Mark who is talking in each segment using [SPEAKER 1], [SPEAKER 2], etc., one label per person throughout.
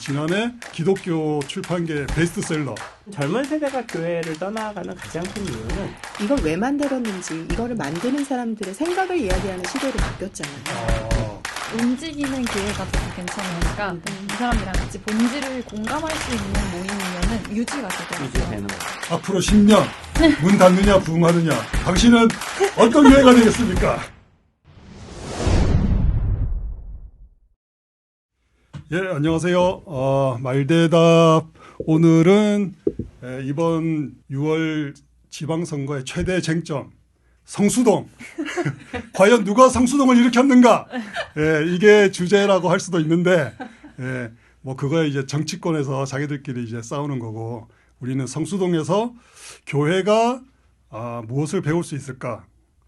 [SPEAKER 1] 지난해 기독교 출판계 베스트셀러.
[SPEAKER 2] 젊은 세대가 교회를 떠나가는 가장 큰 이유는
[SPEAKER 3] 이걸 왜 만들었는지 이거를 만드는 사람들의 생각을 이야기하는 시대로 바뀌었잖아요.
[SPEAKER 4] 움직이는 기회가 더 괜찮으니까 이 사람이랑 같이 본질을 공감할 수 있는 모임이면은 유지가 되더라고요.
[SPEAKER 2] 유지되는 거죠.
[SPEAKER 1] 앞으로 10년 문 닫느냐 부흥하느냐. 당신은 어떤 교회가 되겠습니까? 예, 안녕하세요. 말대답. 오늘은 이번 6월 지방선거의 최대 쟁점 성수동. 과연 누가 성수동을 일으켰는가? 예, 이게 주제라고 할 수도 있는데, 예, 뭐 그거에 이제 정치권에서 자기들끼리 이제 싸우는 거고, 우리는 성수동에서 교회가 무엇을 배울 수 있을까?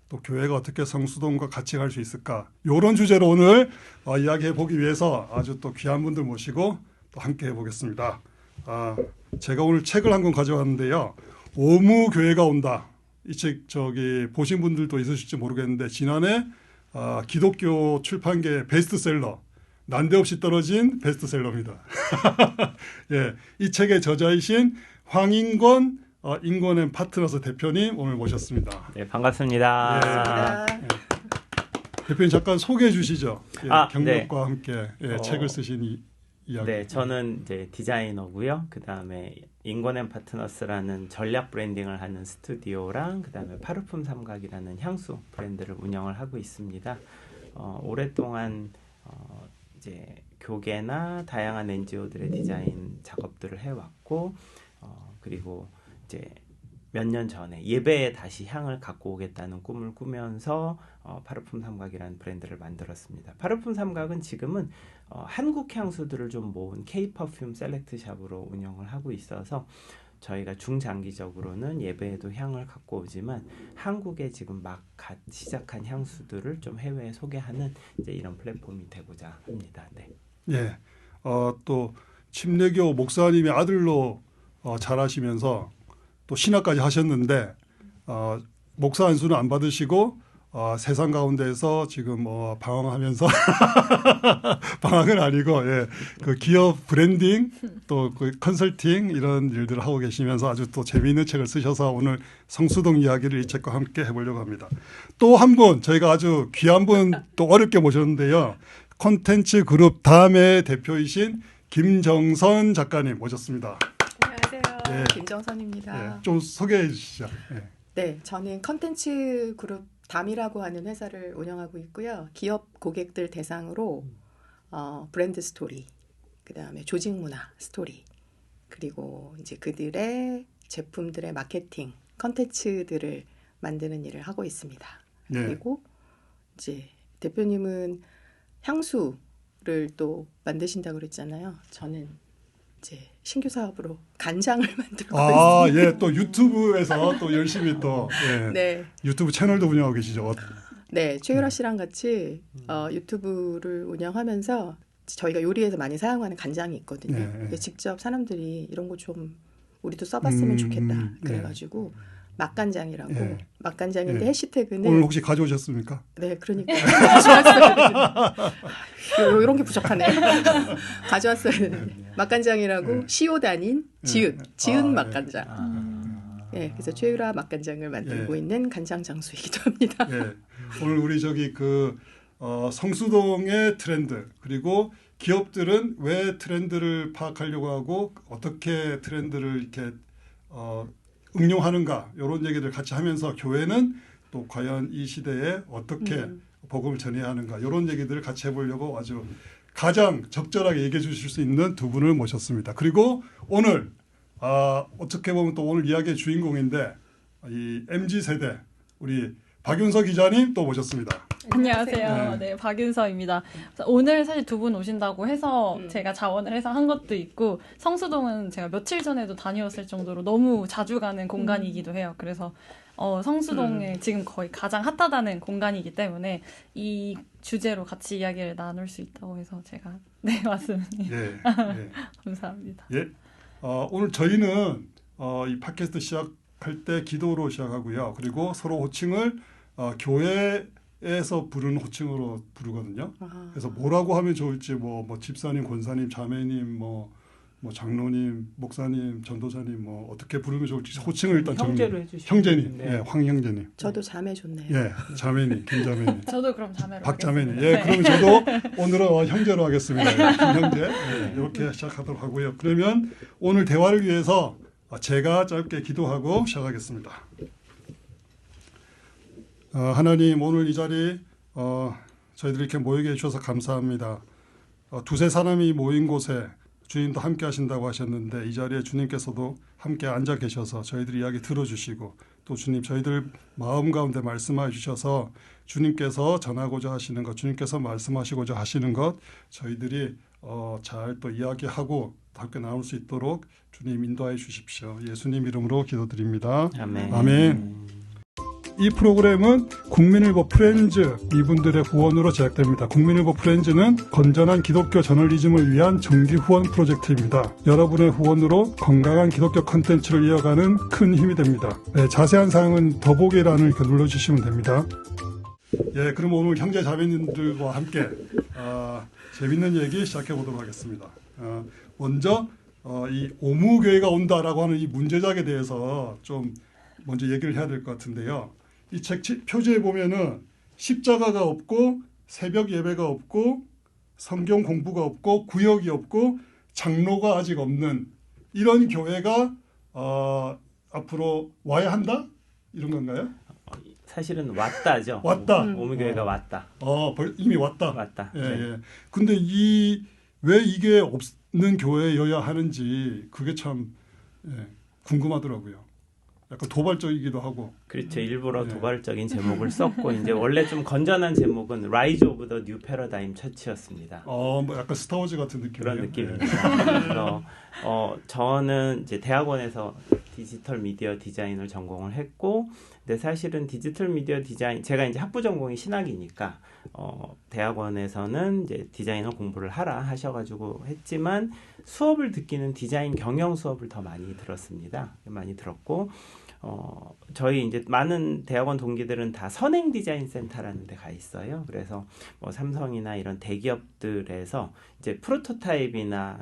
[SPEAKER 1] 또 교회가 어떻게 성수동과 같이 갈 수 있을까? 이런 주제로 오늘 이야기해 보기 위해서 아주 또 귀한 분들 모시고 또 함께 해보겠습니다. 제가 오늘 책을 한 권 가져왔는데요. 오무교회가 온다. 이 책 보신 분들도 있으실지 모르겠는데 지난해 기독교 출판계 베스트셀러, 난데없이 떨어진 베스트셀러입니다. 예, 이 책의 저자이신 황인권 인권앤파트너스 대표님 오늘 모셨습니다.
[SPEAKER 2] 네, 반갑습니다.
[SPEAKER 1] 예. 대표님 잠깐 소개해 주시죠. 예, 경력과
[SPEAKER 2] 네.
[SPEAKER 1] 함께 책을 쓰신 이야기.
[SPEAKER 2] 네, 저는 이제 디자이너고요. 그 다음에 인권앤파트너스라는 전략 브랜딩을 하는 스튜디오랑 그 다음에 파르품 삼각이라는 향수 브랜드를 운영을 하고 있습니다. 오랫동안 이제 교계나 다양한 NGO들의 디자인 작업들을 해왔고, 그리고 이제 몇 년 전에 예배에 다시 향을 갖고 오겠다는 꿈을 꾸면서 파르품 삼각이라는 브랜드를 만들었습니다. 파르품 삼각은 지금은 한국 향수들을 좀 모은 K-퍼퓸 셀렉트 샵으로 운영을 하고 있어서 저희가 중장기적으로는 예배에도 향을 갖고 오지만 한국에 지금 막 시작한 향수들을 좀 해외에 소개하는 이제 이런 플랫폼이 되고자 합니다. 네.
[SPEAKER 1] 예. 또 침례교 목사님의 아들로 자라시면서 또 신학까지 하셨는데 목사 안수는 안 받으시고 세상 가운데에서 지금 방황하면서 방황은 아니고 예, 그 기업 브랜딩 또 그 컨설팅 이런 일들을 하고 계시면서 아주 또 재미있는 책을 쓰셔서 오늘 성수동 이야기를 이 책과 함께 해보려고 합니다. 또 한 분 저희가 아주 귀한 분 또 어렵게 모셨는데요. 콘텐츠 그룹 다음의 대표이신 김정선 작가님 모셨습니다.
[SPEAKER 3] 안녕하세요.
[SPEAKER 1] 예.
[SPEAKER 3] 김정선입니다.
[SPEAKER 1] 좀 소개해 주시죠. 예.
[SPEAKER 3] 네, 저는 컨텐츠 그룹 담이라고 하는 회사를 운영하고 있고요. 기업 고객들 대상으로 브랜드 스토리, 그 다음에 조직 문화 스토리, 그리고 이제 그들의 제품들의 마케팅, 컨텐츠들을 만드는 일을 하고 있습니다.
[SPEAKER 1] 예.
[SPEAKER 3] 그리고 이제 대표님은 향수를 또 만드신다고 그랬잖아요. 저는 이제 신규 사업으로 간장을 만들고 있습니다.
[SPEAKER 1] 예, 또 유튜브에서 또 열심히 또 예,
[SPEAKER 3] 네.
[SPEAKER 1] 유튜브 채널도 운영하고 계시죠.
[SPEAKER 3] 네, 최유라 씨랑 같이 유튜브를 운영하면서 저희가 요리에서 많이 사용하는 간장이 있거든요.
[SPEAKER 1] 네.
[SPEAKER 3] 그래서 직접 사람들이 이런 거 좀 우리도 써봤으면 좋겠다. 그래가지고 맛간장이라고
[SPEAKER 1] 예.
[SPEAKER 3] 맛간장인데
[SPEAKER 1] 예.
[SPEAKER 3] 해시태그는
[SPEAKER 1] 오늘 혹시 가져오셨습니까?
[SPEAKER 3] 네, 그러니까 가져왔어요. 이런 게 부족하네. 가져왔어야 되는데 맛간장이라고 시옷 아닌 지은 맛간장. 네, 그래서 최유라 맛간장을 만들고 있는 간장 장수이기도 합니다.
[SPEAKER 1] 예. 오늘 우리 성수동의 트렌드 그리고 기업들은 왜 트렌드를 파악하려고 하고 어떻게 트렌드를 이렇게 응용하는가 이런 얘기들 같이 하면서 교회는 또 과연 이 시대에 어떻게 복음을 전해야 하는가 이런 얘기들을 같이 해보려고 아주 가장 적절하게 얘기해 주실 수 있는 두 분을 모셨습니다. 그리고 오늘 어떻게 보면 또 오늘 이야기의 주인공인데 이 MZ세대 우리 박윤서 기자님 또 모셨습니다.
[SPEAKER 4] 안녕하세요. 네, 박윤서입니다. 오늘 사실 두 분 오신다고 해서 제가 자원을 해서 한 것도 있고 성수동은 제가 며칠 전에도 다녀왔을 정도로 너무 자주 가는 공간이기도 해요. 그래서 성수동에 지금 거의 가장 핫하다는 공간이기 때문에 이 주제로 같이 이야기를 나눌 수 있다고 해서 제가 왔습니다.
[SPEAKER 1] 예.
[SPEAKER 4] 감사합니다.
[SPEAKER 1] 예. 오늘 저희는 이 팟캐스트 시작할 때 기도로 시작하고요. 그리고 서로 호칭을 교회 에서 부르는 호칭으로 부르거든요.
[SPEAKER 3] 아.
[SPEAKER 1] 그래서 뭐라고 하면 좋을지 뭐 집사님, 권사님, 자매님, 뭐 장로님, 목사님, 전도사님 뭐 어떻게 부르면 좋을지 호칭을 일단
[SPEAKER 2] 형제로 해주시면
[SPEAKER 1] 형제님,
[SPEAKER 2] 네.
[SPEAKER 1] 예, 황형제님,
[SPEAKER 3] 저도 자매 좋네요.
[SPEAKER 1] 예, 자매님, 김자매님,
[SPEAKER 4] 저도 그럼 자매로
[SPEAKER 1] 박자매님.
[SPEAKER 4] 하겠습니다.
[SPEAKER 1] 예, 그럼 저도 오늘은 형제로 하겠습니다. 예, 김형제. 예, 이렇게 시작하도록 하고요. 그러면 오늘 대화를 위해서 제가 짧게 기도하고 시작하겠습니다. 하나님, 오늘 이 자리 저희들 이렇게 모이게 해주셔서 감사합니다. 두세 사람이 모인 곳에 주님도 함께 하신다고 하셨는데 이 자리에 주님께서도 함께 앉아 계셔서 저희들 이야기 들어주시고 또 주님 저희들 마음 가운데 말씀해 주셔서 주님께서 전하고자 하시는 것, 주님께서 말씀하시고자 하시는 것 저희들이 잘 또 이야기하고 함께 나눌 수 있도록 주님 인도하여 주십시오. 예수님 이름으로 기도드립니다.
[SPEAKER 2] 아멘.
[SPEAKER 1] 아멘. 이 프로그램은 국민일보 프렌즈 이분들의 후원으로 제작됩니다. 국민일보 프렌즈는 건전한 기독교 저널리즘을 위한 정기 후원 프로젝트입니다. 여러분의 후원으로 건강한 기독교 콘텐츠를 이어가는 큰 힘이 됩니다. 네, 자세한 사항은 더보기란을 이렇게 눌러주시면 됩니다. 예, 그럼 오늘 형제 자매님들과 함께 재밌는 얘기 시작해 보도록 하겠습니다. 먼저 이 오무교회가 온다라고 하는 이 문제작에 대해서 좀 먼저 얘기를 해야 될 것 같은데요. 이 책 표지에 보면은 십자가가 없고 새벽 예배가 없고 성경 공부가 없고 구역이 없고 장로가 아직 없는 이런 교회가 앞으로 와야 한다? 이런 건가요?
[SPEAKER 2] 사실은 왔다죠.
[SPEAKER 1] 왔다.
[SPEAKER 2] 오무교회가 왔다.
[SPEAKER 1] 이미 왔다.
[SPEAKER 2] 왔다.
[SPEAKER 1] 예,
[SPEAKER 2] 네.
[SPEAKER 1] 예. 근데 왜 이게 없는 교회여야 하는지 그게 참 궁금하더라고요. 약간 도발적이기도 하고.
[SPEAKER 2] 그렇죠. 일부러
[SPEAKER 1] 네.
[SPEAKER 2] 도발적인 제목을 썼고 이제 원래 좀 건전한 제목은 Rise of the New Paradigm Church였습니다.
[SPEAKER 1] 뭐 약간 스타워즈 같은 느낌이에요.
[SPEAKER 2] 그런
[SPEAKER 1] 예.
[SPEAKER 2] 느낌입니다. 그래서 저는 이제 대학원에서 디지털 미디어 디자인을 전공을 했고, 근데 사실은 디지털 미디어 디자인 제가 이제 학부 전공이 신학이니까 대학원에서는 이제 디자이너 공부를 하라 하셔가지고 했지만 수업을 듣기는 디자인 경영 수업을 더 많이 들었습니다. 많이 들었고. 저희 이제 많은 대학원 동기들은 다 선행 디자인 센터라는 데 가 있어요. 그래서 뭐 삼성이나 이런 대기업들에서 이제 프로토타입이나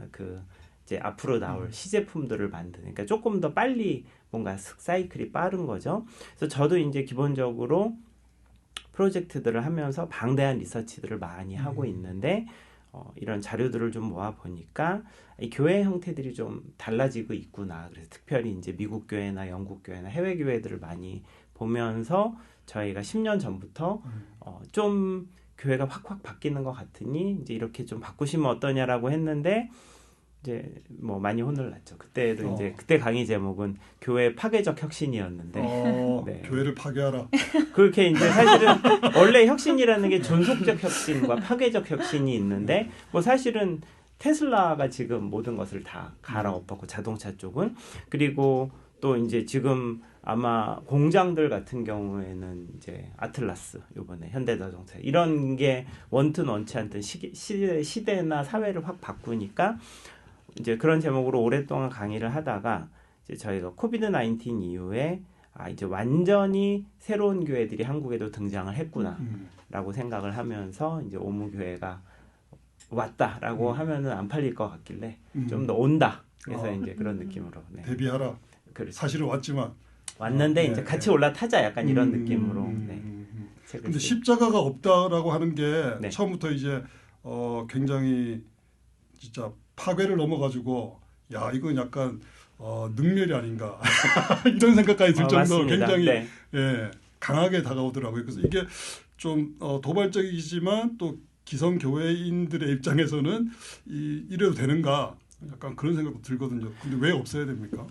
[SPEAKER 2] 이제 앞으로 나올 시제품들을 만드는, 그러니까 조금 더 빨리 뭔가 사이클이 빠른 거죠. 그래서 저도 이제 기본적으로 프로젝트들을 하면서 방대한 리서치들을 많이 하고 있는데 이런 자료들을 좀 모아 보니까 이 교회 형태들이 좀 달라지고 있구나. 그래서 특별히 이제 미국 교회나 영국 교회나 해외 교회들을 많이 보면서 저희가 10년 전부터 좀 교회가 확확 바뀌는 것 같으니 이제 이렇게 좀 바꾸시면 어떠냐라고 했는데 이제 뭐 많이 혼을 났죠. 그때도 이제 그때 강의 제목은 교회 파괴적 혁신이었는데 네.
[SPEAKER 1] 교회를 파괴하라.
[SPEAKER 2] 그렇게 이제 사실은 원래 혁신이라는 게 존속적 혁신과 파괴적 혁신이 있는데 뭐 사실은 테슬라가 지금 모든 것을 다 갈아엎었고 자동차 쪽은, 그리고 또 이제 지금 아마 공장들 같은 경우에는 이제 아틀라스 요번에 현대자동차 이런 게 원튼 원치 않던 시대나 사회를 확 바꾸니까 이제 그런 제목으로 오랫동안 강의를 하다가 이제 저희가 코비드 19 이후에 이제 완전히 새로운 교회들이 한국에도 등장을 했구나라고 생각을 하면서 이제 오무교회가 왔다라고 하면은 안 팔릴 것 같길래 좀 더 온다. 그래서 이제 그런 느낌으로
[SPEAKER 1] 대비하라.
[SPEAKER 2] 그렇죠.
[SPEAKER 1] 사실은 왔지만
[SPEAKER 2] 왔는데 이제 같이 올라타자 약간 이런 느낌으로.
[SPEAKER 1] 근데 십자가가 없다라고 하는 게
[SPEAKER 2] 네.
[SPEAKER 1] 처음부터 이제 굉장히 진짜 파괴를 넘어가지고 야 이건 약간 능멸이 아닌가 이런 생각까지 들 정도로
[SPEAKER 2] 맞습니다.
[SPEAKER 1] 굉장히
[SPEAKER 2] 네.
[SPEAKER 1] 강하게 다가오더라고요. 그래서 이게 좀 도발적이지만 또 기성 교회인들의 입장에서는 이래도 되는가 약간 그런 생각도 들거든요. 근데 왜 없어야 됩니까?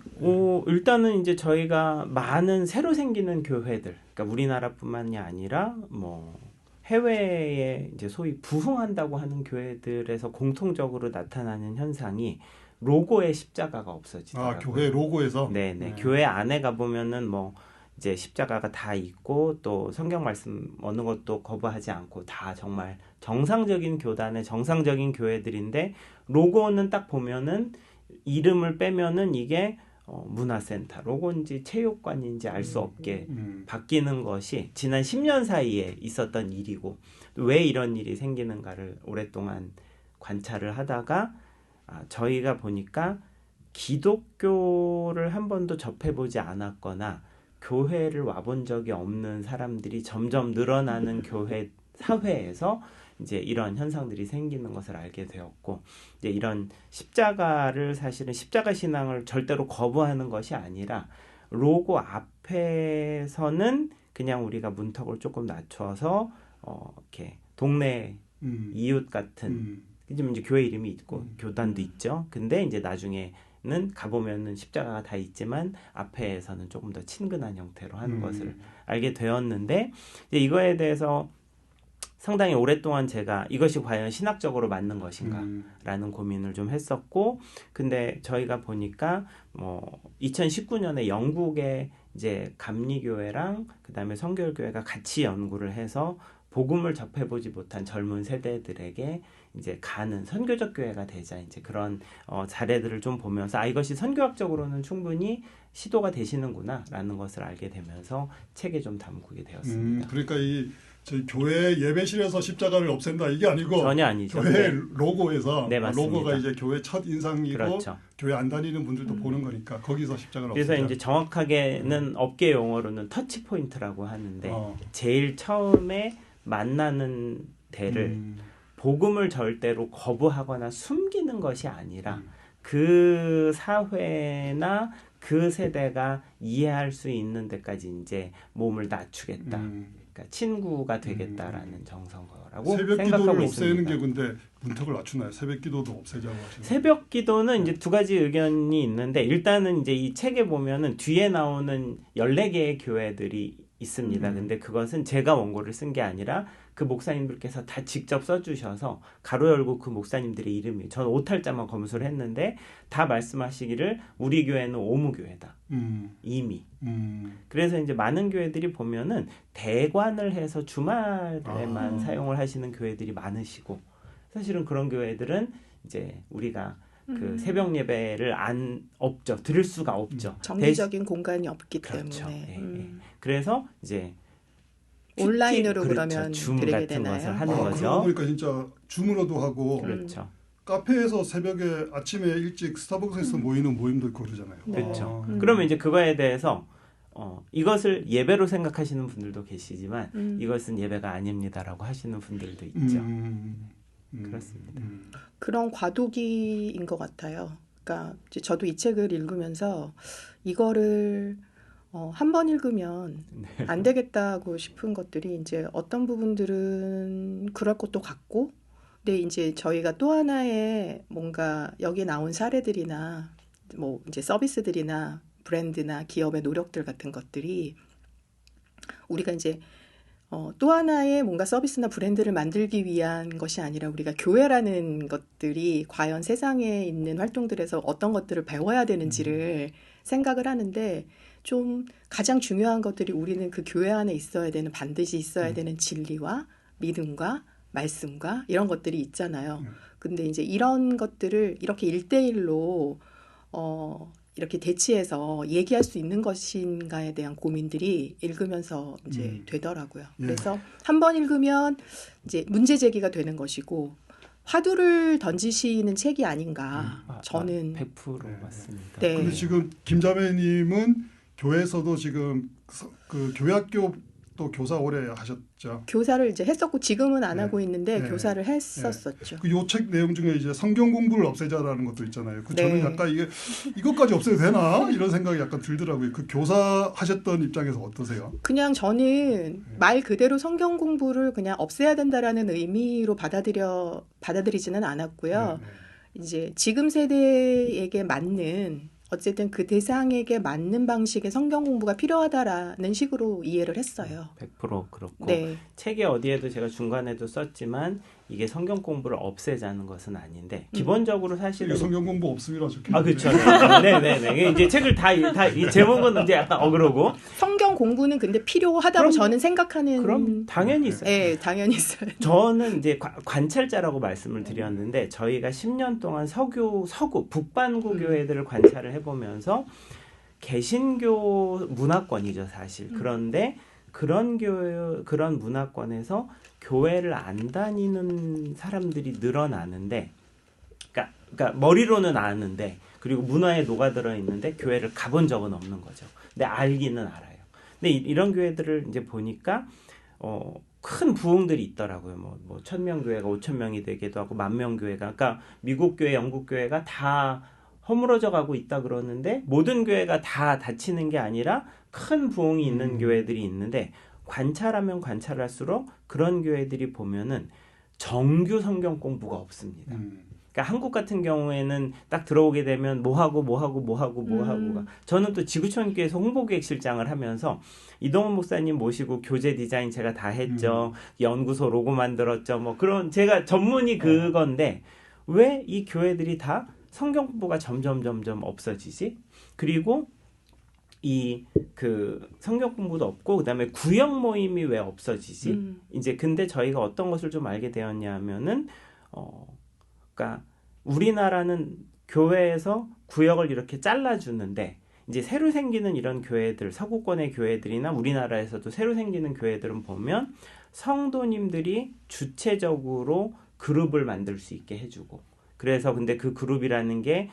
[SPEAKER 2] 일단은 이제 저희가 많은 새로 생기는 교회들, 그러니까 우리나라뿐만이 아니라 뭐 해외에 이제 소위 부흥한다고 하는 교회들에서 공통적으로 나타나는 현상이 로고에 십자가가 없어지더라고요.
[SPEAKER 1] 교회 로고에서?
[SPEAKER 2] 네네. 교회 안에 가보면은 뭐 이제 십자가가 다 있고 또 성경 말씀 어느 것도 거부하지 않고 다 정말 정상적인 교단의 정상적인 교회들인데 로고는 딱 보면은 이름을 빼면은 이게 문화센터 로고인지 체육관인지 알 수 없게
[SPEAKER 1] 음.
[SPEAKER 2] 바뀌는 것이 지난 10년 사이에 있었던 일이고 왜 이런 일이 생기는가를 오랫동안 관찰을 하다가 저희가 보니까 기독교를 한 번도 접해보지 않았거나 교회를 와본 적이 없는 사람들이 점점 늘어나는 교회 사회에서 이제 이런 현상들이 생기는 것을 알게 되었고 이제 이런 십자가를 사실은 십자가 신앙을 절대로 거부하는 것이 아니라 로고 앞에서는 그냥 우리가 문턱을 조금 낮춰서 이렇게 동네 이웃 같은 이제 교회 이름이 있고 교단도 있죠. 근데 이제 나중에는 가보면은 십자가가 다 있지만 앞에서는 조금 더 친근한 형태로 하는 것을 알게 되었는데 이제 이거에 대해서 상당히 오랫동안 제가 이것이 과연 신학적으로 맞는 것인가라는 고민을 좀 했었고, 근데 저희가 보니까 2019년에 영국의 이제 감리교회랑 그다음에 성결교회가 같이 연구를 해서 복음을 접해보지 못한 젊은 세대들에게 이제 가는 선교적 교회가 되자 이제 그런 사례들을 좀 보면서 이것이 선교학적으로는 충분히 시도가 되시는구나라는 것을 알게 되면서 책에 좀 담그게 되었습니다.
[SPEAKER 1] 그러니까 저희 교회 예배실에서 십자가를 없앤다 이게 아니고
[SPEAKER 2] 전혀 아니죠.
[SPEAKER 1] 교회
[SPEAKER 2] 네.
[SPEAKER 1] 로고에서
[SPEAKER 2] 네, 맞습니다.
[SPEAKER 1] 로고가 이제 교회 첫 인상이고
[SPEAKER 2] 그렇죠.
[SPEAKER 1] 교회 안 다니는 분들도 보는 거니까 거기서 십자가를
[SPEAKER 2] 그래서
[SPEAKER 1] 없앤다.
[SPEAKER 2] 이제 정확하게는 업계 용어로는 터치 포인트라고 하는데 제일 처음에 만나는 데를 복음을 절대로 거부하거나 숨기는 것이 아니라 그 사회나 그 세대가 이해할 수 있는 데까지 이제 몸을 낮추겠다. 그러니까 친구가 되겠다라는 정성거라고
[SPEAKER 1] 새벽
[SPEAKER 2] 생각하고
[SPEAKER 1] 기도를
[SPEAKER 2] 있습니다.
[SPEAKER 1] 없애는 게 근데 문턱을 낮추나요? 새벽 기도도 없애자고 하시는.
[SPEAKER 2] 새벽 기도는 이제 두 가지 의견이 있는데 일단은 이제 이 책에 보면은 뒤에 나오는 14개의 교회들이 있습니다. 근데 그것은 제가 원고를 쓴 게 아니라 그 목사님들께서 다 직접 써주셔서 가로 열고 그 목사님들의 이름이 저는 오탈자만 검수를 했는데 다 말씀하시기를 우리 교회는 오무교회다. 이미. 그래서 이제 많은 교회들이 보면은 대관을 해서 주말에만 사용을 하시는 교회들이 많으시고 사실은 그런 교회들은 이제 우리가 그 새벽 예배를 없죠. 들을 수가 없죠.
[SPEAKER 3] 정기적인 공간이 없기
[SPEAKER 2] 그렇죠.
[SPEAKER 3] 때문에.
[SPEAKER 2] 예. 그래서 이제
[SPEAKER 3] 온라인으로
[SPEAKER 2] 그렇죠.
[SPEAKER 3] 그러면
[SPEAKER 2] 줌
[SPEAKER 3] 드리게
[SPEAKER 2] 같은
[SPEAKER 3] 되나요?
[SPEAKER 2] 것을 하는
[SPEAKER 1] 그러고
[SPEAKER 2] 거죠.
[SPEAKER 1] 보니까 진짜 줌으로도 하고
[SPEAKER 2] 그렇죠.
[SPEAKER 1] 카페에서 새벽에 아침에 일찍 스타벅스에서 모이는 모임도 있고 그러잖아요.
[SPEAKER 2] 그렇죠. 그러면 이제 그거에 대해서 이것을 예배로 생각하시는 분들도 계시지만 이것은 예배가 아닙니다라고 하시는 분들도 있죠. 그렇습니다.
[SPEAKER 3] 그런 과도기인 것 같아요. 그러니까 이제 저도 이 책을 읽으면서 이거를 한 번 읽으면 안 되겠다고 싶은 것들이 이제 어떤 부분들은 그럴 것도 같고, 근데 이제 저희가 또 하나의 뭔가 여기 나온 사례들이나 뭐 이제 서비스들이나 브랜드나 기업의 노력들 같은 것들이 우리가 이제 또 하나의 뭔가 서비스나 브랜드를 만들기 위한 것이 아니라 우리가 교회라는 것들이 과연 세상에 있는 활동들에서 어떤 것들을 배워야 되는지를 생각을 하는데 좀 가장 중요한 것들이 우리는 그 교회 안에 있어야 되는 반드시 있어야 되는 진리와 믿음과 말씀과 이런 것들이 있잖아요. 근데 이제 이런 것들을 이렇게 1대1로 이렇게 대치해서 얘기할 수 있는 것인가에 대한 고민들이 읽으면서 이제 되더라고요. 그래서 한 번 읽으면 이제 문제 제기가 되는 것이고 화두를 던지시는 책이 아닌가. 저는
[SPEAKER 2] 100% 맞습니다.
[SPEAKER 3] 네.
[SPEAKER 1] 근데 지금 김자매님은 교회에서도 지금 그 교회학교 또 교사 오래 하셨죠.
[SPEAKER 3] 교사를 이제 했었고 지금은 안
[SPEAKER 1] 네.
[SPEAKER 3] 하고 있는데
[SPEAKER 1] 네.
[SPEAKER 3] 교사를 했었었죠.
[SPEAKER 1] 그 요 책 내용 중에 이제 성경 공부를 없애자라는 것도 있잖아요. 그 저는
[SPEAKER 3] 네.
[SPEAKER 1] 약간 이것까지 없애도 되나 이런 생각이 약간 들더라고요. 그 교사 하셨던 입장에서 어떠세요?
[SPEAKER 3] 그냥 저는 말 그대로 성경 공부를 그냥 없애야 된다라는 의미로 받아들이지는 않았고요. 이제 지금 세대에게 맞는 어쨌든 그 대상에게 맞는 방식의 성경 공부가 필요하다라는 식으로 이해를 했어요.
[SPEAKER 2] 100% 그렇고
[SPEAKER 3] 네.
[SPEAKER 2] 책에 어디에도 제가 중간에도 썼지만 이게 성경 공부를 없애자는 것은 아닌데 기본적으로 사실은
[SPEAKER 1] 성경 공부 없음이라 적혀.
[SPEAKER 2] 아 그렇죠. 네네네. 이제 책을 이 제목은 이제 약간 어그러고
[SPEAKER 3] 성경 공부는 근데 필요하다고
[SPEAKER 2] 그럼,
[SPEAKER 3] 저는 생각하는.
[SPEAKER 2] 그럼 당연히 있어요.
[SPEAKER 3] 네, 당연히 있어요.
[SPEAKER 2] 저는 이제 관찰자라고 말씀을 드렸는데 저희가 10년 동안 서구 북반구 교회들을 관찰을 해보면서 개신교 문화권이죠 사실. 그런데 그런 문화권에서 교회를 안 다니는 사람들이 늘어나는데, 그러니까 머리로는 아는데 그리고 문화에 녹아들어 있는데 교회를 가본 적은 없는 거죠. 근데 알기는 알아요. 근데 이런 교회들을 이제 보니까 큰 부흥들이 있더라고요. 뭐 1,000명 교회가 5,000명이 되기도 하고 10,000명 교회가, 그러니까 미국 교회, 영국 교회가 다 허물어져 가고 있다 그러는데 모든 교회가 다 닫히는 게 아니라 큰 부흥이 있는 교회들이 있는데 관찰하면 관찰할수록 그런 교회들이 보면은 정규 성경 공부가 없습니다. 그러니까 한국 같은 경우에는 딱 들어오게 되면 뭐하고 저는 또 지구촌교회에서 홍보기획실장을 하면서 이동훈 목사님 모시고 교재 디자인 제가 다 했죠. 연구소 로고 만들었죠. 뭐 그런 제가 전문이 그건데 왜 이 교회들이 다 성경 공부가 점점 없어지지? 그리고 그 성경 공부도 없고 그다음에 구역 모임이 왜 없어지지? 이제 근데 저희가 어떤 것을 좀 알게 되었냐면은 그러니까 우리나라는 교회에서 구역을 이렇게 잘라주는데 이제 새로 생기는 이런 교회들, 서구권의 교회들이나 우리나라에서도 새로 생기는 교회들은 보면 성도님들이 주체적으로 그룹을 만들 수 있게 해주고. 그래서 근데 그 그룹이라는 게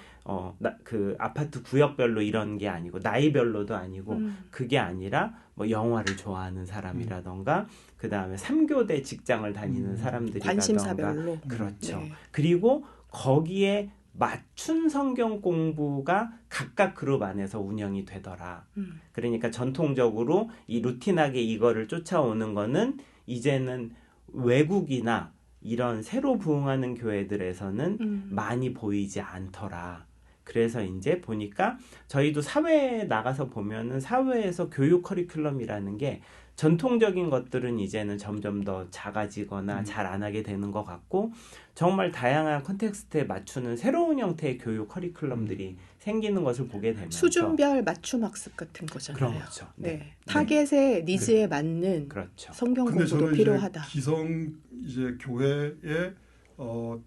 [SPEAKER 2] 그 아파트 구역별로 이런 게 아니고 나이별로도 아니고 그게 아니라 뭐 영화를 좋아하는 사람이라던가 그 다음에 3교대 직장을 다니는 사람들이라던가
[SPEAKER 3] 관심사별로.
[SPEAKER 2] 그렇죠.
[SPEAKER 3] 네.
[SPEAKER 2] 그리고 거기에 맞춘 성경 공부가 각각 그룹 안에서 운영이 되더라. 그러니까 전통적으로 이 루틴하게 이거를 쫓아오는 거는 이제는 외국이나 이런 새로 부흥하는 교회들에서는 많이 보이지 않더라. 그래서 이제 보니까 저희도 사회에 나가서 보면은 사회에서 교육 커리큘럼이라는 게 전통적인 것들은 이제는 점점 더 작아지거나 잘 안 하게 되는 것 같고 정말 다양한 콘텍스트에 맞추는 새로운 형태의 교육 커리큘럼들이 생기는 것을 보게 되면서
[SPEAKER 3] 수준별 맞춤 학습 같은 거잖아요.
[SPEAKER 2] 그런 거죠.
[SPEAKER 3] 네. 타겟의 니즈에 맞는
[SPEAKER 2] 그렇죠.
[SPEAKER 3] 성경
[SPEAKER 1] 근데
[SPEAKER 3] 공부도
[SPEAKER 1] 저는
[SPEAKER 3] 필요하다.
[SPEAKER 1] 이제 기성 이제 교회에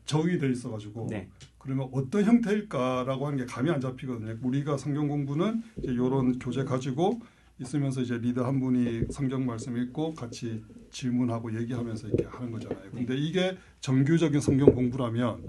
[SPEAKER 1] 적이 돼 있어가지고
[SPEAKER 2] 네.
[SPEAKER 1] 그러면 어떤 형태일까라고 하는 게 감이 안 잡히거든요. 우리가 성경 공부는 이제 이런 교재 가지고 있으면서 이제 리더 한 분이 성경 말씀 읽고 같이 질문하고 얘기하면서 이렇게 하는 거잖아요. 근데 이게 정규적인 성경 공부라면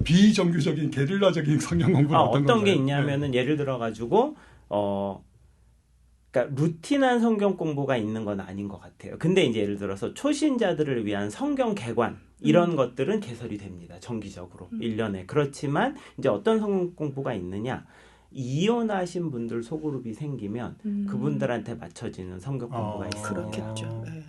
[SPEAKER 1] 비정규적인 게릴라적인 성경 공부는
[SPEAKER 2] 어떤 게 있냐면은 예를 들어 가지고 그러니까 루틴한 성경 공부가 있는 건 아닌 것 같아요. 근데 이제 예를 들어서 초신자들을 위한 성경 개관 이런 것들은 개설이 됩니다. 정기적으로 1년에. 그렇지만 이제 어떤 성경 공부가 있느냐? 이혼하신 분들 소그룹이 생기면 그분들한테 맞춰지는 성경 공부가 있어요.
[SPEAKER 3] 그렇겠죠. 네.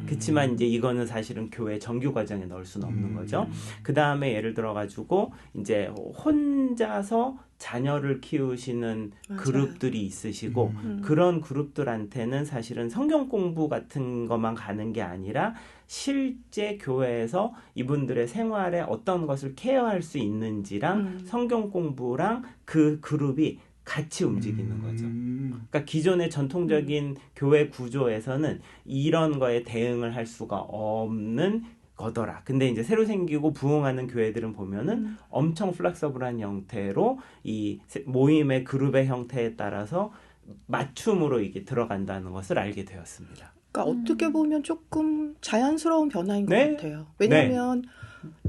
[SPEAKER 2] 그렇지만 이제 이거는 사실은 교회 정규 과정에 넣을 수는 없는 거죠. 그 다음에 예를 들어 가지고 이제 혼자서 자녀를 키우시는
[SPEAKER 3] 맞아요.
[SPEAKER 2] 그룹들이 있으시고 그런 그룹들한테는 사실은 성경 공부 같은 것만 가는 게 아니라 실제 교회에서 이분들의 생활에 어떤 것을 케어할 수 있는지랑 성경 공부랑 그 그룹이 같이 움직이는 거죠. 그러니까 기존의 전통적인 교회 구조에서는 이런 거에 대응을 할 수가 없는 거더라. 근데 이제 새로 생기고 부흥하는 교회들은 보면은 엄청 플렉서블한 형태로 이 모임의 그룹의 형태에 따라서 맞춤으로 이게 들어간다는 것을 알게 되었습니다.
[SPEAKER 3] 그러니까 어떻게 보면 조금 자연스러운 변화인 것
[SPEAKER 2] 네.
[SPEAKER 3] 같아요. 왜냐하면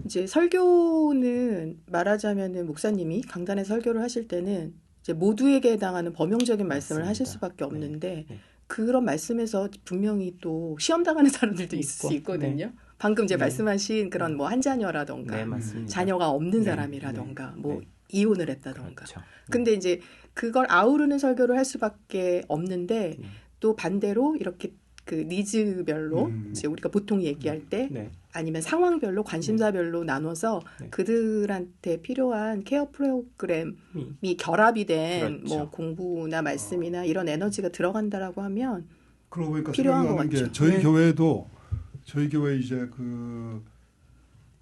[SPEAKER 3] 이제 설교는 말하자면은 목사님이 강단에 설교를 하실 때는 이제 모두에게 해당하는 범용적인 말씀을
[SPEAKER 2] 맞습니다.
[SPEAKER 3] 하실 수밖에 없는데
[SPEAKER 2] 네.
[SPEAKER 3] 그런 말씀에서 분명히 또 시험 당하는 사람들도 있을 수 있거든요. 방금 이제 말씀하신 그런 뭐 한 자녀라던가
[SPEAKER 2] 네, 맞습니다.
[SPEAKER 3] 자녀가 없는
[SPEAKER 2] 네,
[SPEAKER 3] 사람이라던가 뭐
[SPEAKER 2] 네.
[SPEAKER 3] 이혼을 했다던가.
[SPEAKER 2] 그렇죠.
[SPEAKER 3] 근데 이제 그걸 아우르는 설교를 할 수밖에 없는데 또 반대로 이렇게 그 니즈별로 이제 우리가 보통 얘기할 때
[SPEAKER 2] 네.
[SPEAKER 3] 아니면 상황별로 관심사별로 나눠서
[SPEAKER 2] 네.
[SPEAKER 3] 그들한테 필요한 케어 프로그램이 결합이 된
[SPEAKER 2] 그렇죠.
[SPEAKER 3] 뭐 공부나 말씀이나 이런 에너지가 들어간다라고 하면
[SPEAKER 1] 그러고 보니까
[SPEAKER 3] 필요한
[SPEAKER 1] 생각나는
[SPEAKER 3] 것
[SPEAKER 1] 게
[SPEAKER 3] 같죠.
[SPEAKER 1] 저희
[SPEAKER 3] 네.
[SPEAKER 1] 교회도 저희 교회 이제 그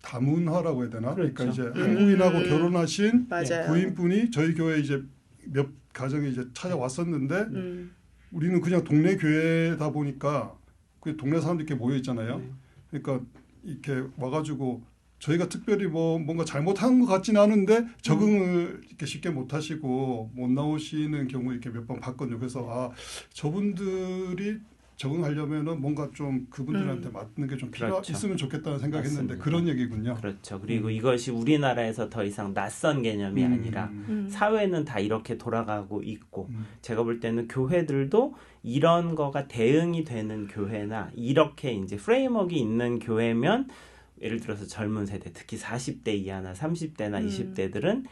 [SPEAKER 1] 다문화라고 해야 되나? 그러니까
[SPEAKER 2] 그렇죠.
[SPEAKER 1] 이제 한국인하고 결혼하신
[SPEAKER 3] 맞아요.
[SPEAKER 1] 부인분이 저희 교회 이제 몇 가정에 이제 찾아왔었는데
[SPEAKER 3] 음.
[SPEAKER 1] 우리는 그냥 동네 교회다 보니까 그 동네 사람들이 이렇게 모여 있잖아요. 그러니까 이렇게 와가지고 저희가 특별히 뭐 뭔가 잘못한 것 같지는 않은데 적응을 이렇게 쉽게 못 하시고 못 나오시는 경우 이렇게 몇 번 봤거든요. 그래서 아 저분들이 적응하려면은 뭔가 좀 그분들한테 맞는 게 좀
[SPEAKER 2] 그렇죠.
[SPEAKER 1] 있으면 좋겠다는 생각했는데
[SPEAKER 2] 맞습니다.
[SPEAKER 1] 그런 얘기군요.
[SPEAKER 2] 그렇죠. 그리고 이것이 우리나라에서 더 이상 낯선 개념이 아니라 사회는 다 이렇게 돌아가고 있고 제가 볼 때는 교회들도 이런 거가 대응이 되는 교회나 이렇게 이제 프레임워크가 있는 교회면 예를 들어서 젊은 세대 특히 40대 이하나 30대나 20대들은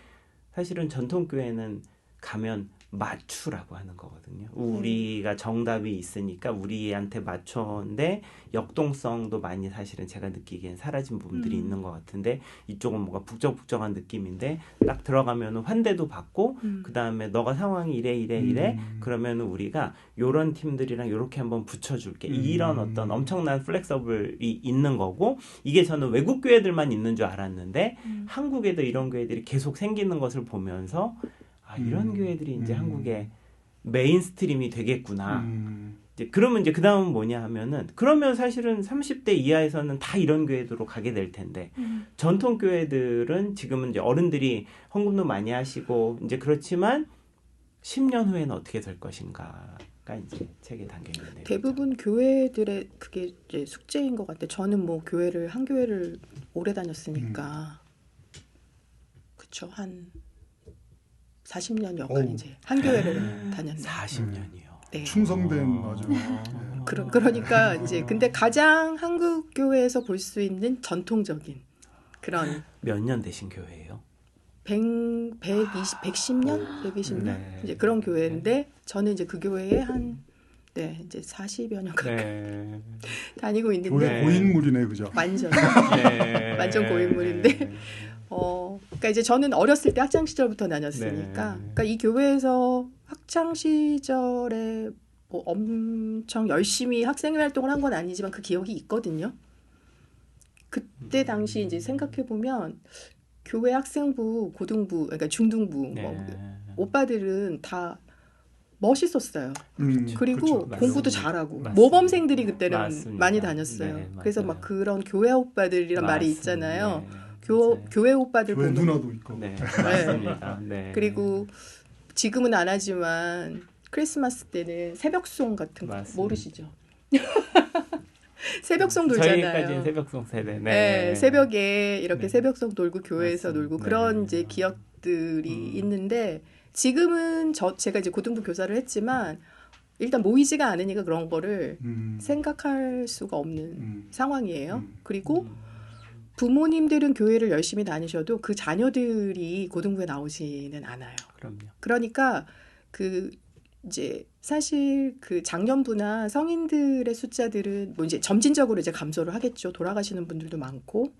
[SPEAKER 2] 사실은 전통 교회는 가면 맞추라고 하는 거거든요. 우리가 정답이 있으니까 우리한테 맞춰인데 역동성도 많이 사실은 제가 느끼기엔 사라진 부분들이 있는 것 같은데 이쪽은 뭔가 북적북적한 느낌인데 딱 들어가면 환대도 받고 그 다음에 너가 상황이 이래 그러면 우리가 요런 팀들이랑 요렇게 한번 붙여줄게 이런 어떤 엄청난 플렉서블이 있는 거고 이게 저는 외국 교회들만 있는 줄 알았는데 한국에도 이런 교회들이 계속 생기는 것을 보면서 이런 교회들이 이제 한국의 메인스트림이 되겠구나. 이제 그러면 이제 그 다음은 뭐냐 하면은 그러면 사실은 30대 이하에서는 다 이런 교회로 가게 될 텐데 전통 교회들은 지금은 이제 어른들이 헌금도 많이 하시고 이제 그렇지만 10년 후에는 어떻게 될 것인가가 이제 책의 단계인데
[SPEAKER 3] 대부분 교회들의 그게 이제 숙제인 것 같아요. 저는 뭐 교회를 한 교회를 오래 다녔으니까 그쵸 한 40년 여간 이제 한 교회를 다녔네요.
[SPEAKER 2] 40년이요.
[SPEAKER 3] 네.
[SPEAKER 1] 충성된 아주
[SPEAKER 3] 그러니까 이제 근데 가장 한국 교회에서 볼 수 있는 전통적인 그런
[SPEAKER 2] 몇 년 되신 교회예요?
[SPEAKER 3] 110년? 120년?
[SPEAKER 2] 네.
[SPEAKER 3] 이제 그런 교회인데 저는 이제 그 교회에 이제 40여 년 가까이 다니고 있는데
[SPEAKER 1] 교회 고인물이네 그죠?
[SPEAKER 3] 완전 완전 고인물인데 그러니까 이제 저는 어렸을 때 학창 시절부터 다녔으니까, 그러니까 이 교회에서 학창 시절에 뭐 엄청 열심히 학생 활동을 한 건 아니지만 그 기억이 있거든요. 그때 당시 이제 생각해 보면 교회 학생부, 고등부, 그러니까 중등부 뭐 오빠들은 다 멋있었어요. 그리고
[SPEAKER 1] 그렇죠.
[SPEAKER 3] 공부도 잘하고
[SPEAKER 2] 맞습니다.
[SPEAKER 3] 모범생들이 그때는
[SPEAKER 2] 맞습니다.
[SPEAKER 3] 많이 다녔어요.
[SPEAKER 2] 네,
[SPEAKER 3] 그래서
[SPEAKER 2] 맞아요.
[SPEAKER 3] 막 그런 교회 오빠들이란 말이
[SPEAKER 2] 맞습니다.
[SPEAKER 3] 있잖아요.
[SPEAKER 2] 네.
[SPEAKER 3] 교회 오빠들
[SPEAKER 1] 교회
[SPEAKER 3] 보면
[SPEAKER 1] 누나도 있고
[SPEAKER 2] 네, 맞습니다. 네.
[SPEAKER 3] 그리고 지금은 안 하지만 크리스마스 때는 새벽송 같은 거
[SPEAKER 2] 맞습니다.
[SPEAKER 3] 모르시죠? 새벽송
[SPEAKER 2] 저희까지는
[SPEAKER 3] 돌잖아요.
[SPEAKER 2] 새벽송 세대.
[SPEAKER 3] 네, 새벽에 이렇게
[SPEAKER 2] 네.
[SPEAKER 3] 새벽송 돌고 교회에서
[SPEAKER 2] 맞습니다.
[SPEAKER 3] 놀고 그런
[SPEAKER 2] 네.
[SPEAKER 3] 이제 기억들이 있는데 지금은 제가 이제 고등부 교사를 했지만 일단 모이지가 않으니까 그런 거를 생각할 수가 없는 상황이에요. 그리고 부모님들은 교회를 열심히 다니셔도 그 자녀들이 고등부에 나오지는 않아요.
[SPEAKER 2] 그럼요.
[SPEAKER 3] 그러니까 이제 사실 그 장년부나 성인들의 숫자들은 뭐 이제 점진적으로 이제 감소를 하겠죠. 돌아가시는 분들도 많고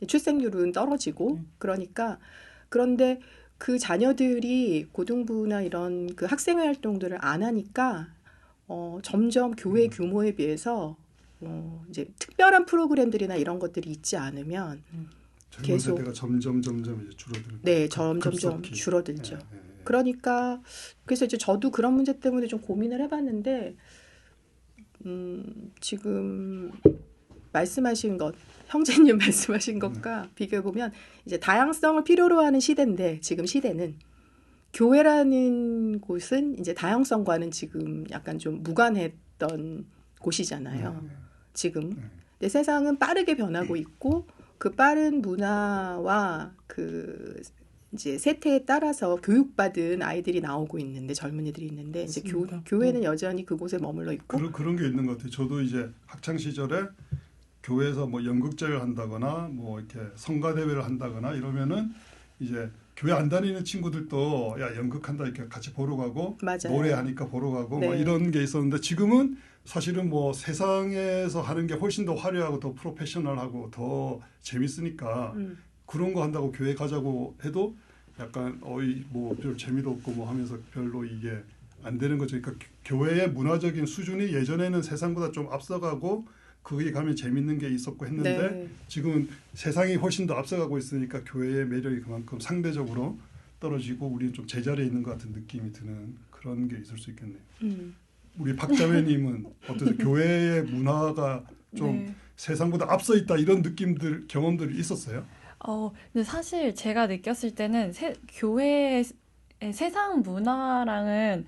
[SPEAKER 3] 출생률은 떨어지고 그러니까 그런데 그 자녀들이 고등부나 이런 그 학생회 활동들을 안 하니까 점점 교회 규모에 비해서 이제 특별한 프로그램들이나 이런 것들이 있지 않으면
[SPEAKER 1] 젊은
[SPEAKER 3] 계속
[SPEAKER 1] 세대가 점점 이제 줄어들고
[SPEAKER 3] 네, 점점점
[SPEAKER 1] 급속히.
[SPEAKER 3] 줄어들죠.
[SPEAKER 1] 네.
[SPEAKER 3] 그러니까 그래서 이제 저도 그런 문제 때문에 좀 고민을 해봤는데 지금 말씀하신 것 형제님 말씀하신 것과 비교해 보면 이제 다양성을 필요로 하는 시대인데 지금 시대는 교회라는 곳은 이제 다양성과는 지금 약간 좀 무관했던 곳이잖아요. 지금 근데 세상은 빠르게 변하고 있고 그 빠른 문화와 그 이제 세태에 따라서 교육받은 아이들이 나오고 있는데 젊은이들이 있는데 이제 교회는 여전히 그곳에 머물러 있고
[SPEAKER 1] 그런 게 있는 것 같아요. 저도 이제 학창 시절에 교회에서 뭐 연극제를 한다거나 뭐 이렇게 성가 대회를 한다거나 이러면은 이제 교회 안 다니는 친구들도 야 연극한다 이렇게 같이 보러 가고
[SPEAKER 3] 맞아요.
[SPEAKER 1] 노래하니까 보러 가고
[SPEAKER 3] 네.
[SPEAKER 1] 뭐 이런 게 있었는데 지금은 사실은 뭐 세상에서 하는 게 훨씬 더 화려하고 더 프로페셔널하고 더 재밌으니까 그런 거 한다고 교회 가자고 해도 약간 뭐 별 재미도 없고 뭐 하면서 별로 이게 안 되는 거죠. 그러니까 교회의 문화적인 수준이 예전에는 세상보다 좀 앞서가고 거기 가면 재밌는 게 있었고 했는데
[SPEAKER 3] 네.
[SPEAKER 1] 지금은 세상이 훨씬 더 앞서가고 있으니까 교회의 매력이 그만큼 상대적으로 떨어지고 우리는 좀 제자리에 있는 것 같은 느낌이 드는 그런 게 있을 수 있겠네요. 우리 박자매님은 어떠세요? 교회의 문화가 좀
[SPEAKER 4] 네.
[SPEAKER 1] 세상보다 앞서 있다 이런 느낌들 경험들이 있었어요?
[SPEAKER 4] 근데 사실 제가 느꼈을 때는 교회의 세상 문화랑은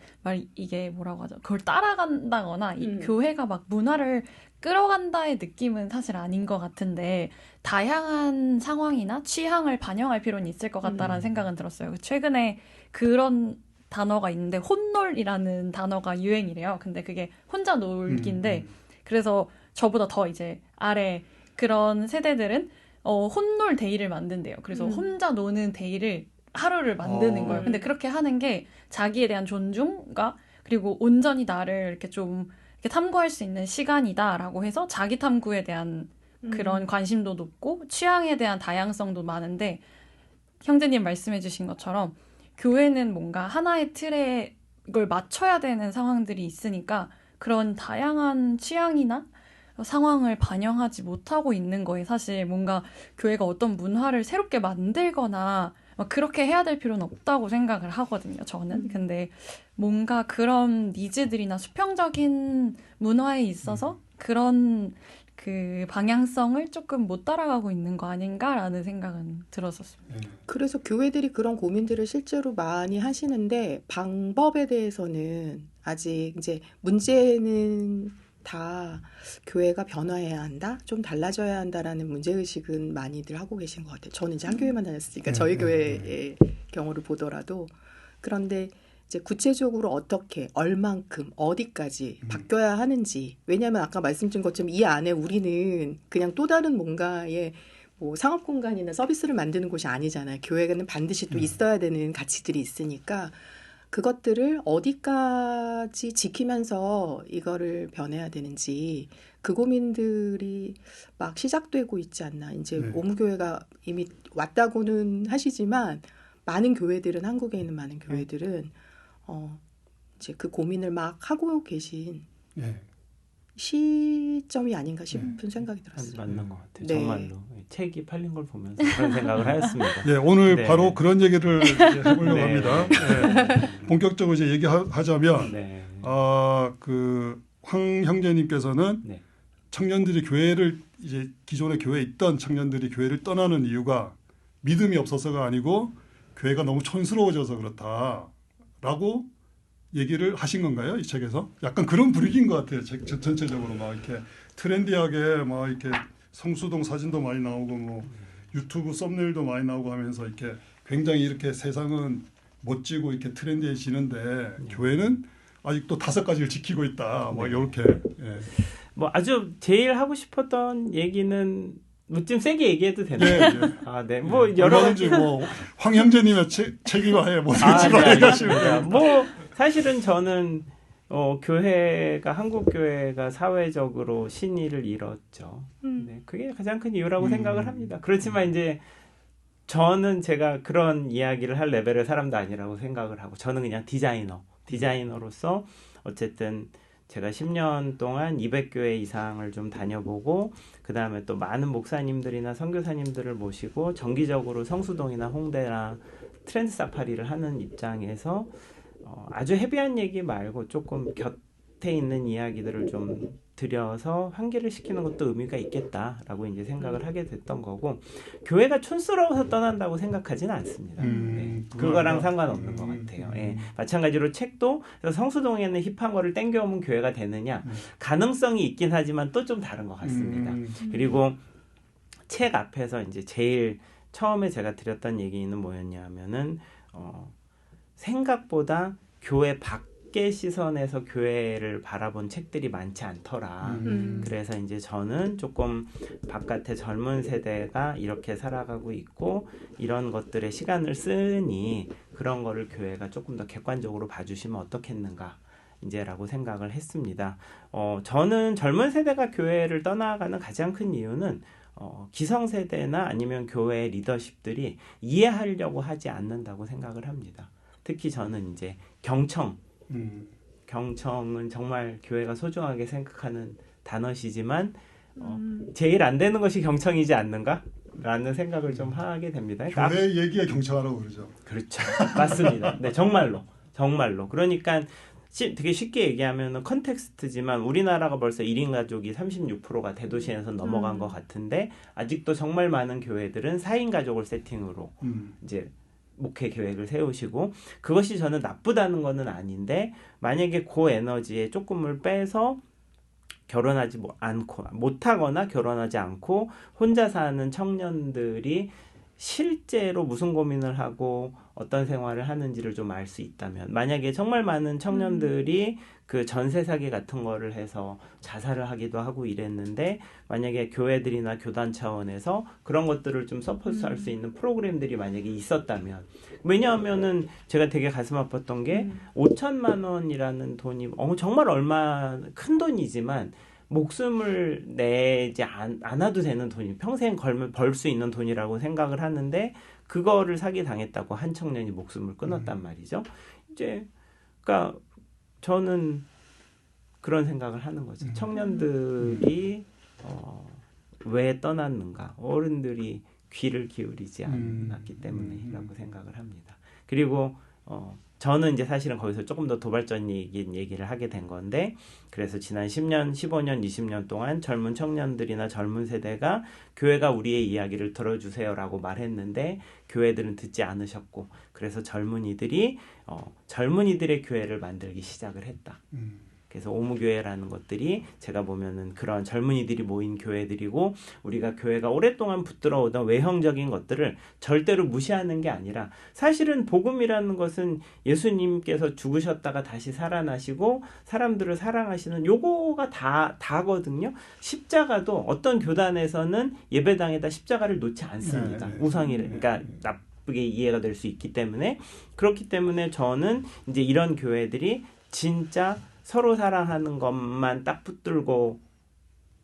[SPEAKER 4] 이게 뭐라고 하죠? 그걸 따라간다거나 이 교회가 막 문화를 끌어간다의 느낌은 사실 아닌 것 같은데 다양한 상황이나 취향을 반영할 필요는 있을 것 같다라는 생각은 들었어요. 최근에 그런 단어가 있는데 혼놀이라는 단어가 유행이래요. 근데 그게 혼자 놀기인데 그래서 저보다 더 이제 아래 그런 세대들은 혼놀 데이를 만든대요. 그래서 혼자 노는 데이를 하루를 만드는 거예요. 근데 그렇게 하는 게 자기에 대한 존중과 그리고 온전히 나를 이렇게 좀 이렇게 탐구할 수 있는 시간이다라고 해서 자기 탐구에 대한 그런 관심도 높고 취향에 대한 다양성도 많은데 형제님 말씀해주신 것처럼 교회는 뭔가 하나의 틀에 이걸 맞춰야 되는 상황들이 있으니까 그런 다양한 취향이나 상황을 반영하지 못하고 있는 거에 사실 뭔가 교회가 어떤 문화를 새롭게 만들거나 막 그렇게 해야 될 필요는 없다고 생각을 하거든요, 저는. 근데 뭔가 그런 니즈들이나 수평적인 문화에 있어서 그런 그 방향성을 조금 못 따라가고 있는 거 아닌가라는 생각은 들었었습니다.
[SPEAKER 3] 그래서 교회들이 그런 고민들을 실제로 많이 하시는데 방법에 대해서는 아직 이제 문제는 다 교회가 변화해야 한다, 좀 달라져야 한다라는 문제의식은 많이들 하고 계신 것 같아요. 저는 이제 한 교회만 다녔으니까 저희 교회의 경우를 보더라도 그런데 이제 구체적으로 어떻게, 얼만큼, 어디까지 바뀌어야 하는지 왜냐하면 아까 말씀드린 것처럼 이 안에 우리는 그냥 또 다른 뭔가의 뭐 상업 공간이나 서비스를 만드는 곳이 아니잖아요. 교회는 반드시 또 있어야 되는 가치들이 있으니까 그것들을 어디까지 지키면서 이거를 변해야 되는지 그 고민들이 막 시작되고 있지 않나. 이제 오무교회가 이미 왔다고는 하시지만 많은 교회들은 한국에 있는 많은 교회들은 이제 그 고민을 막 하고 계신 시점이 아닌가 싶은 생각이 들었어요.
[SPEAKER 2] 맞는 것 같아요.
[SPEAKER 3] 네.
[SPEAKER 2] 정말로 책이 팔린 걸 보면서 그런 생각을 하였습니다.
[SPEAKER 1] 네, 오늘
[SPEAKER 2] 네.
[SPEAKER 1] 바로 그런 얘기를 이제 해보려고
[SPEAKER 2] 네.
[SPEAKER 1] 합니다. 네. 본격적으로 이제 얘기하자면
[SPEAKER 2] 네.
[SPEAKER 1] 그 황 형제님께서는
[SPEAKER 2] 네.
[SPEAKER 1] 청년들이 교회를 이제 기존의 교회에 있던 청년들이 교회를 떠나는 이유가 믿음이 없어서가 아니고 교회가 너무 촌스러워져서 그렇다라고 얘기를 하신 건가요? 이 책에서? 약간 그런 분위기인 것 같아요. 전체적으로 막 이렇게 트렌디하게 막 이렇게 성수동 사진도 많이 나오고 뭐 유튜브 썸네일도 많이 나오고 하면서 이렇게 굉장히 이렇게 세상은 멋지고 이렇게 트렌디해지는데 교회는 아직도 5가지를 지키고 있다. 뭐 이렇게. 예.
[SPEAKER 2] 뭐 아주 제일 하고 싶었던 얘기는 뭐 좀 세게 얘기해도 되나요?
[SPEAKER 1] 예, 예.
[SPEAKER 2] 아, 네. 뭐 여러 가지
[SPEAKER 1] 뭐황 형제님의 책임하에 뭐든지
[SPEAKER 2] 네,
[SPEAKER 1] 말해가시면
[SPEAKER 2] 알겠습니다. 뭐 사실은 저는 교회가 한국 교회가 사회적으로 신의를 잃었죠. 네, 그게 가장 큰 이유라고 생각을 합니다. 그렇지만 이제 저는 제가 그런 이야기를 할 레벨의 사람도 아니라고 생각을 하고 저는 그냥 디자이너로서 어쨌든 제가 10년 동안 200교회 이상을 좀 다녀보고 그 다음에 또 많은 목사님들이나 선교사님들을 모시고 정기적으로 성수동이나 홍대나 트렌드 사파리를 하는 입장에서 아주 헤비한 얘기 말고 조금 곁에 있는 이야기들을 좀 들여서 환기를 시키는 것도 의미가 있겠다라고 이제 생각을 하게 됐던 거고 교회가 촌스러워서 떠난다고 생각하지는 않습니다. 네. 그거랑 상관없는 것 같아요. 예. 마찬가지로 책도 성수동에는 힙한 거를 땡겨오면 교회가 되느냐 가능성이 있긴 하지만 또 좀 다른 것 같습니다. 그리고 책 앞에서 이제 제일 처음에 제가 드렸던 얘기는 뭐였냐면은 생각보다 교회 밖의 시선에서 교회를 바라본 책들이 많지 않더라. 그래서 이제 저는 조금 바깥의 젊은 세대가 이렇게 살아가고 있고 이런 것들에 시간을 쓰니 그런 거를 교회가 조금 더 객관적으로 봐주시면 어떻겠는가. 이제라고 생각을 했습니다. 저는 젊은 세대가 교회를 떠나가는 가장 큰 이유는 기성세대나 아니면 교회 리더십들이 이해하려고 하지 않는다고 생각을 합니다. 특히 저는 이제 경청은 정말 교회가 소중하게 생각하는 단어시지만 제일 안 되는 것이 경청이지 않는가라는 생각을 좀 하게 됩니다. 그러니까
[SPEAKER 1] 교회 얘기에 경청하라고 그러죠.
[SPEAKER 2] 그렇죠. 맞습니다. 네, 정말로. 그러니까 되게 쉽게 얘기하면 컨텍스트지만 우리나라가 벌써 1인 가족이 36%가 대도시에서 넘어간 것 같은데 아직도 정말 많은 교회들은 4인 가족을 세팅으로 이제 목회 계획을 세우시고 그것이 저는 나쁘다는 거는 아닌데 만약에 그 에너지에 조금을 빼서 결혼하지 않고 못하거나 결혼하지 않고 혼자 사는 청년들이 실제로 무슨 고민을 하고 어떤 생활을 하는지를 좀 알 수 있다면 만약에 정말 많은 청년들이 그 전세 사기 같은 거를 해서 자살을 하기도 하고 이랬는데 만약에 교회들이나 교단 차원에서 그런 것들을 좀 서포트할 수 있는 프로그램들이 만약에 있었다면 왜냐하면은 제가 되게 가슴 아팠던 게 5천만 원이라는 돈이 정말 얼마 큰 돈이지만 목숨을 내지 않아도 되는 돈이 평생 걸면 벌 수 있는 돈이라고 생각을 하는데 그거를 사기 당했다고 한 청년이 목숨을 끊었단 말이죠. 이제 그러니까 저는 그런 생각을 하는 거죠. 청년들이 왜 떠났는가? 어른들이 귀를 기울이지 않았기 때문이라고 생각을 합니다. 그리고 저는 이제 사실은 거기서 조금 더 도발적인 얘기를 하게 된 건데 그래서 지난 10년, 15년, 20년 동안 젊은 청년들이나 젊은 세대가 교회가 우리의 이야기를 들어주세요라고 말했는데 교회들은 듣지 않으셨고 그래서 젊은이들이 젊은이들의 교회를 만들기 시작을 했다. 그래서 오무교회라는 것들이 제가 보면은 그런 젊은이들이 모인 교회들이고 우리가 교회가 오랫동안 붙들어오던 외형적인 것들을 절대로 무시하는 게 아니라 사실은 복음이라는 것은 예수님께서 죽으셨다가 다시 살아나시고 사람들을 사랑하시는 요거가 다거든요. 십자가도 어떤 교단에서는 예배당에다 십자가를 놓지 않습니다. 우상이를 그러니까 나쁘게 이해가 될 수 있기 때문에 그렇기 때문에 저는 이제 이런 교회들이 진짜 서로 사랑하는 것만 딱 붙들고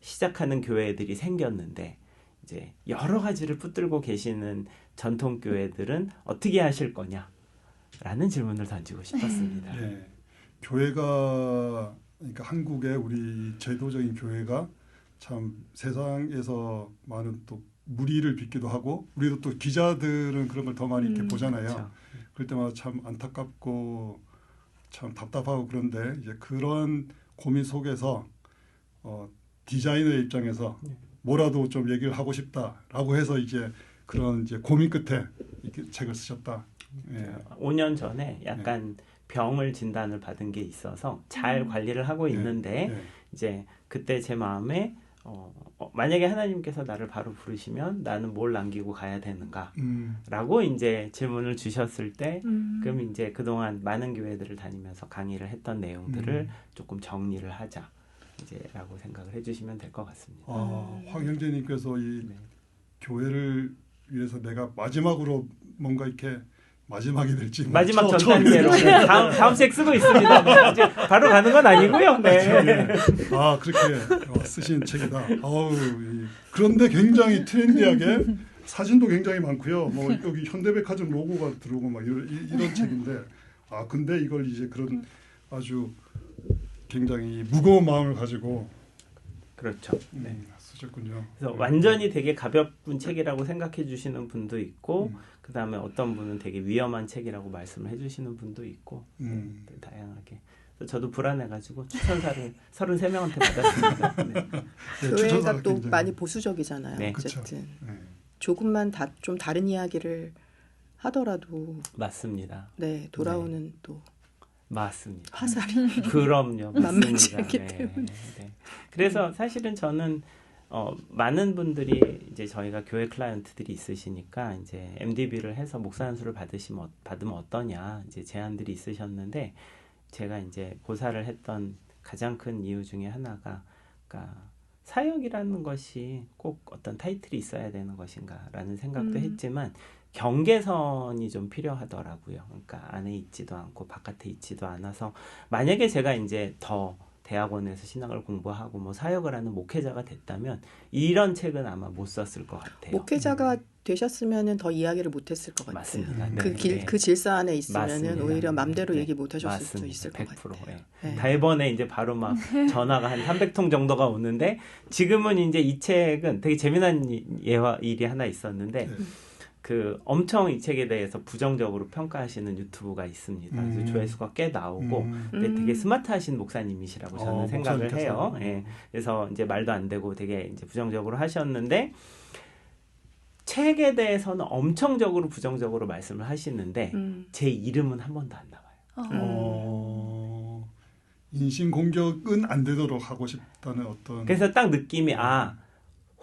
[SPEAKER 2] 시작하는 교회들이 생겼는데 이제 여러 가지를 붙들고 계시는 전통 교회들은 어떻게 하실 거냐라는 질문을 던지고 싶었습니다.
[SPEAKER 1] 네. 교회가 그러니까 한국의 우리 제도적인 교회가 참 세상에서 많은 또 무리를 빚기도 하고 우리도 또 기자들은 그런 걸 더 많이 이렇게 보잖아요.
[SPEAKER 2] 그렇죠.
[SPEAKER 1] 그럴 때마다 참 안타깝고 참 답답하고 그런데 이제 그런 고민 속에서 디자이너의 입장에서 뭐라도 좀 얘기를 하고 싶다라고 해서 이제 그런 이제 고민 끝에 이렇게 책을 쓰셨다. 예.
[SPEAKER 2] 5년 전에 약간 병을 진단을 받은 게 있어서 잘 관리를 하고 있는데 이제 그때 제 마음에 만약에 하나님께서 나를 바로 부르시면 나는 뭘 남기고 가야 되는가? 라고 이제 질문을 주셨을 때 그럼 이제 그동안 많은 교회들을 다니면서 강의를 했던 내용들을 조금 정리를 하자. 이제 라고 생각을 해주시면 될 것 같습니다.
[SPEAKER 1] 황 형제님께서 이 교회를 위해서 내가 마지막으로 뭔가 이렇게 마지막이 될지
[SPEAKER 2] 마지막 전단계로 다음 책 쓰고 있습니다. 네, 이제 바로 가는 건 아니고요. 네.
[SPEAKER 1] 그렇게 쓰신 책이다. 그런데 굉장히 트렌디하게 사진도 굉장히 많고요. 뭐 여기 현대백화점 로고가 들어오고 막 이런 책인데 근데 이걸 이제 그런 아주 굉장히 무거운 마음을 가지고
[SPEAKER 2] 그렇죠. 네.
[SPEAKER 1] 쓰셨군요.
[SPEAKER 2] 그래서 완전히 되게 가벼운 책이라고 생각해 주시는 분도 있고 그 다음에 어떤 분은 되게 위험한 책이라고 말씀을 해주시는 분도 있고 다양하게. 저도 불안해가지고 추천사를 33명한테 받았습니다. 네.
[SPEAKER 3] 교회가 또 많이 보수적이잖아요.
[SPEAKER 2] 네.
[SPEAKER 3] 어쨌든 조금만 좀 다른 이야기를 하더라도
[SPEAKER 2] 맞습니다.
[SPEAKER 3] 네, 돌아오는 또
[SPEAKER 2] 맞습니다.
[SPEAKER 3] 화살이
[SPEAKER 2] 그럼요.
[SPEAKER 3] 만만치
[SPEAKER 2] 맞습니다.
[SPEAKER 3] 않기 때문에.
[SPEAKER 2] 네. 그래서 사실은 저는 많은 분들이 이제 저희가 교회 클라이언트들이 있으시니까 이제 MDB를 해서 목사 연수를 받으면 어떠냐 이제 제안들이 있으셨는데 제가 이제 고사를 했던 가장 큰 이유 중에 하나가 그러니까 사역이라는 것이 꼭 어떤 타이틀이 있어야 되는 것인가라는 생각도 했지만 경계선이 좀 필요하더라고요. 그러니까 안에 있지도 않고 바깥에 있지도 않아서 만약에 제가 이제 더 대학원에서 신학을 공부하고 뭐 사역을 하는 목회자가 됐다면 이런 책은 아마 못 썼을 것 같아요.
[SPEAKER 3] 목회자가 되셨으면은 더 이야기를 못했을 것 같아요.
[SPEAKER 2] 맞습니다. 네,
[SPEAKER 3] 그 길,
[SPEAKER 2] 네.
[SPEAKER 3] 그 질서 안에 있으면은
[SPEAKER 2] 맞습니다.
[SPEAKER 3] 오히려 맘대로
[SPEAKER 2] 네.
[SPEAKER 3] 얘기 못하셨을 수도
[SPEAKER 2] 맞습니다.
[SPEAKER 3] 있을 것
[SPEAKER 2] 100%.
[SPEAKER 3] 같아요.
[SPEAKER 2] 예.
[SPEAKER 3] 네.
[SPEAKER 2] 대번에 이제 바로 막 전화가 한 300통 정도가 오는데 지금은 이제 이 책은 되게 재미난 일이 하나 있었는데 그 엄청 이 책에 대해서 부정적으로 평가하시는 유튜브가 있습니다. 그래서 조회수가 꽤 나오고 근데 되게 스마트하신 목사님이시라고 저는 생각을 해요. 예. 그래서 이제 말도 안 되고 되게 이제 부정적으로 하셨는데 책에 대해서는 엄청적으로 부정적으로 말씀을 하시는데 제 이름은 한 번도 안 나와요.
[SPEAKER 1] 인신 공격은 안 되도록 하고 싶다는 어떤.
[SPEAKER 2] 그래서 딱 느낌이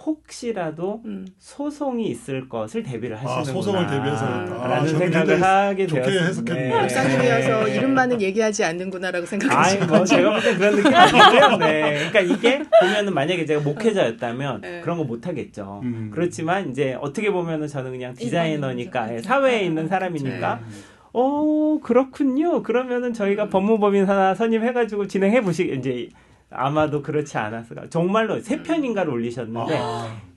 [SPEAKER 2] 혹시라도 소송이 있을 것을 대비를 하시는구나.
[SPEAKER 1] 소송을 대비해서
[SPEAKER 2] 라는 생각을 하게
[SPEAKER 1] 좋게
[SPEAKER 2] 되었습니다.
[SPEAKER 1] 해석했네요.
[SPEAKER 3] 목사님이어서 이름만은 얘기하지 않는구나라고 생각하시죠.
[SPEAKER 2] 뭐 제가 볼 때 그런 느낌 아니고요. 네. 그러니까 이게 보면은 만약에 제가 목회자였다면
[SPEAKER 3] 네.
[SPEAKER 2] 그런 거 못 하겠죠. 그렇지만 이제 어떻게 보면은 저는 그냥 디자이너니까
[SPEAKER 4] 일반인이죠.
[SPEAKER 2] 사회에 있는 사람이니까 그렇군요. 그러면은 저희가 법무법인 하나 선임해가지고 진행해 보시 이제 아마도 그렇지 않았을까. 정말로 3편인가를 올리셨는데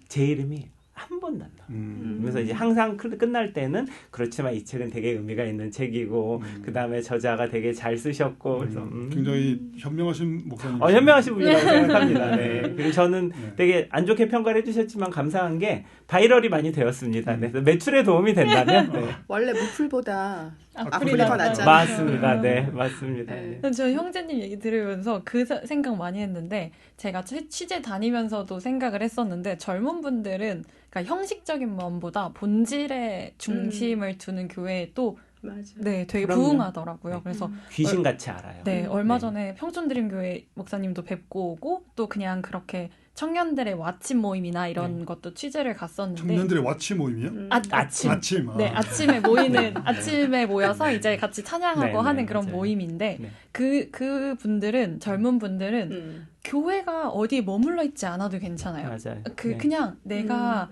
[SPEAKER 2] 제 이름이 한 번도 안 나와요. 그래서 이제 항상 끝날 때는 그렇지만 이 책은 되게 의미가 있는 책이고 그 다음에 저자가 되게 잘 쓰셨고 그래서
[SPEAKER 1] 굉장히 현명하신 목사님.
[SPEAKER 2] 현명하신 분이라고 생각합니다. 네. 그리고 저는 되게 안 좋게 평가를 해주셨지만 감사한 게 바이럴이 많이 되었습니다. 그래서 매출에 도움이 된다면
[SPEAKER 3] 원래 무풀보다
[SPEAKER 4] 악플이
[SPEAKER 3] 악플이 더
[SPEAKER 4] 낫다.
[SPEAKER 3] 낫잖아요.
[SPEAKER 2] 맞습니다. 네, 맞습니다.
[SPEAKER 3] 네.
[SPEAKER 2] 네.
[SPEAKER 4] 저 형제님 얘기 들으면서 그 생각 많이 했는데 제가 취재 다니면서도 생각을 했었는데 젊은 분들은 그러니까 형식적인 마음보다 본질에 중심을 두는 교회에 또
[SPEAKER 3] 맞아요.
[SPEAKER 4] 네, 되게
[SPEAKER 2] 그럼요.
[SPEAKER 4] 부응하더라고요.
[SPEAKER 2] 네.
[SPEAKER 4] 그래서
[SPEAKER 2] 귀신같이 알아요.
[SPEAKER 4] 네, 얼마 전에 평촌드림교회 목사님도 뵙고 오고 또 그냥 그렇게 청년들의 왓침 모임이나 이런 것도 취재를 갔었는데
[SPEAKER 1] 청년들의 와치 모임이요?
[SPEAKER 4] 아침.
[SPEAKER 1] 아침.
[SPEAKER 4] 네, 아침에 모이는 아침에 모여서 이제 같이 찬양하고
[SPEAKER 2] 네,
[SPEAKER 4] 하는
[SPEAKER 2] 네,
[SPEAKER 4] 그런
[SPEAKER 2] 맞아요.
[SPEAKER 4] 모임인데
[SPEAKER 2] 네.
[SPEAKER 4] 그 분들은 젊은 분들은 교회가 어디에 머물러 있지 않아도 괜찮아요.
[SPEAKER 2] 맞아요.
[SPEAKER 4] 그냥 내가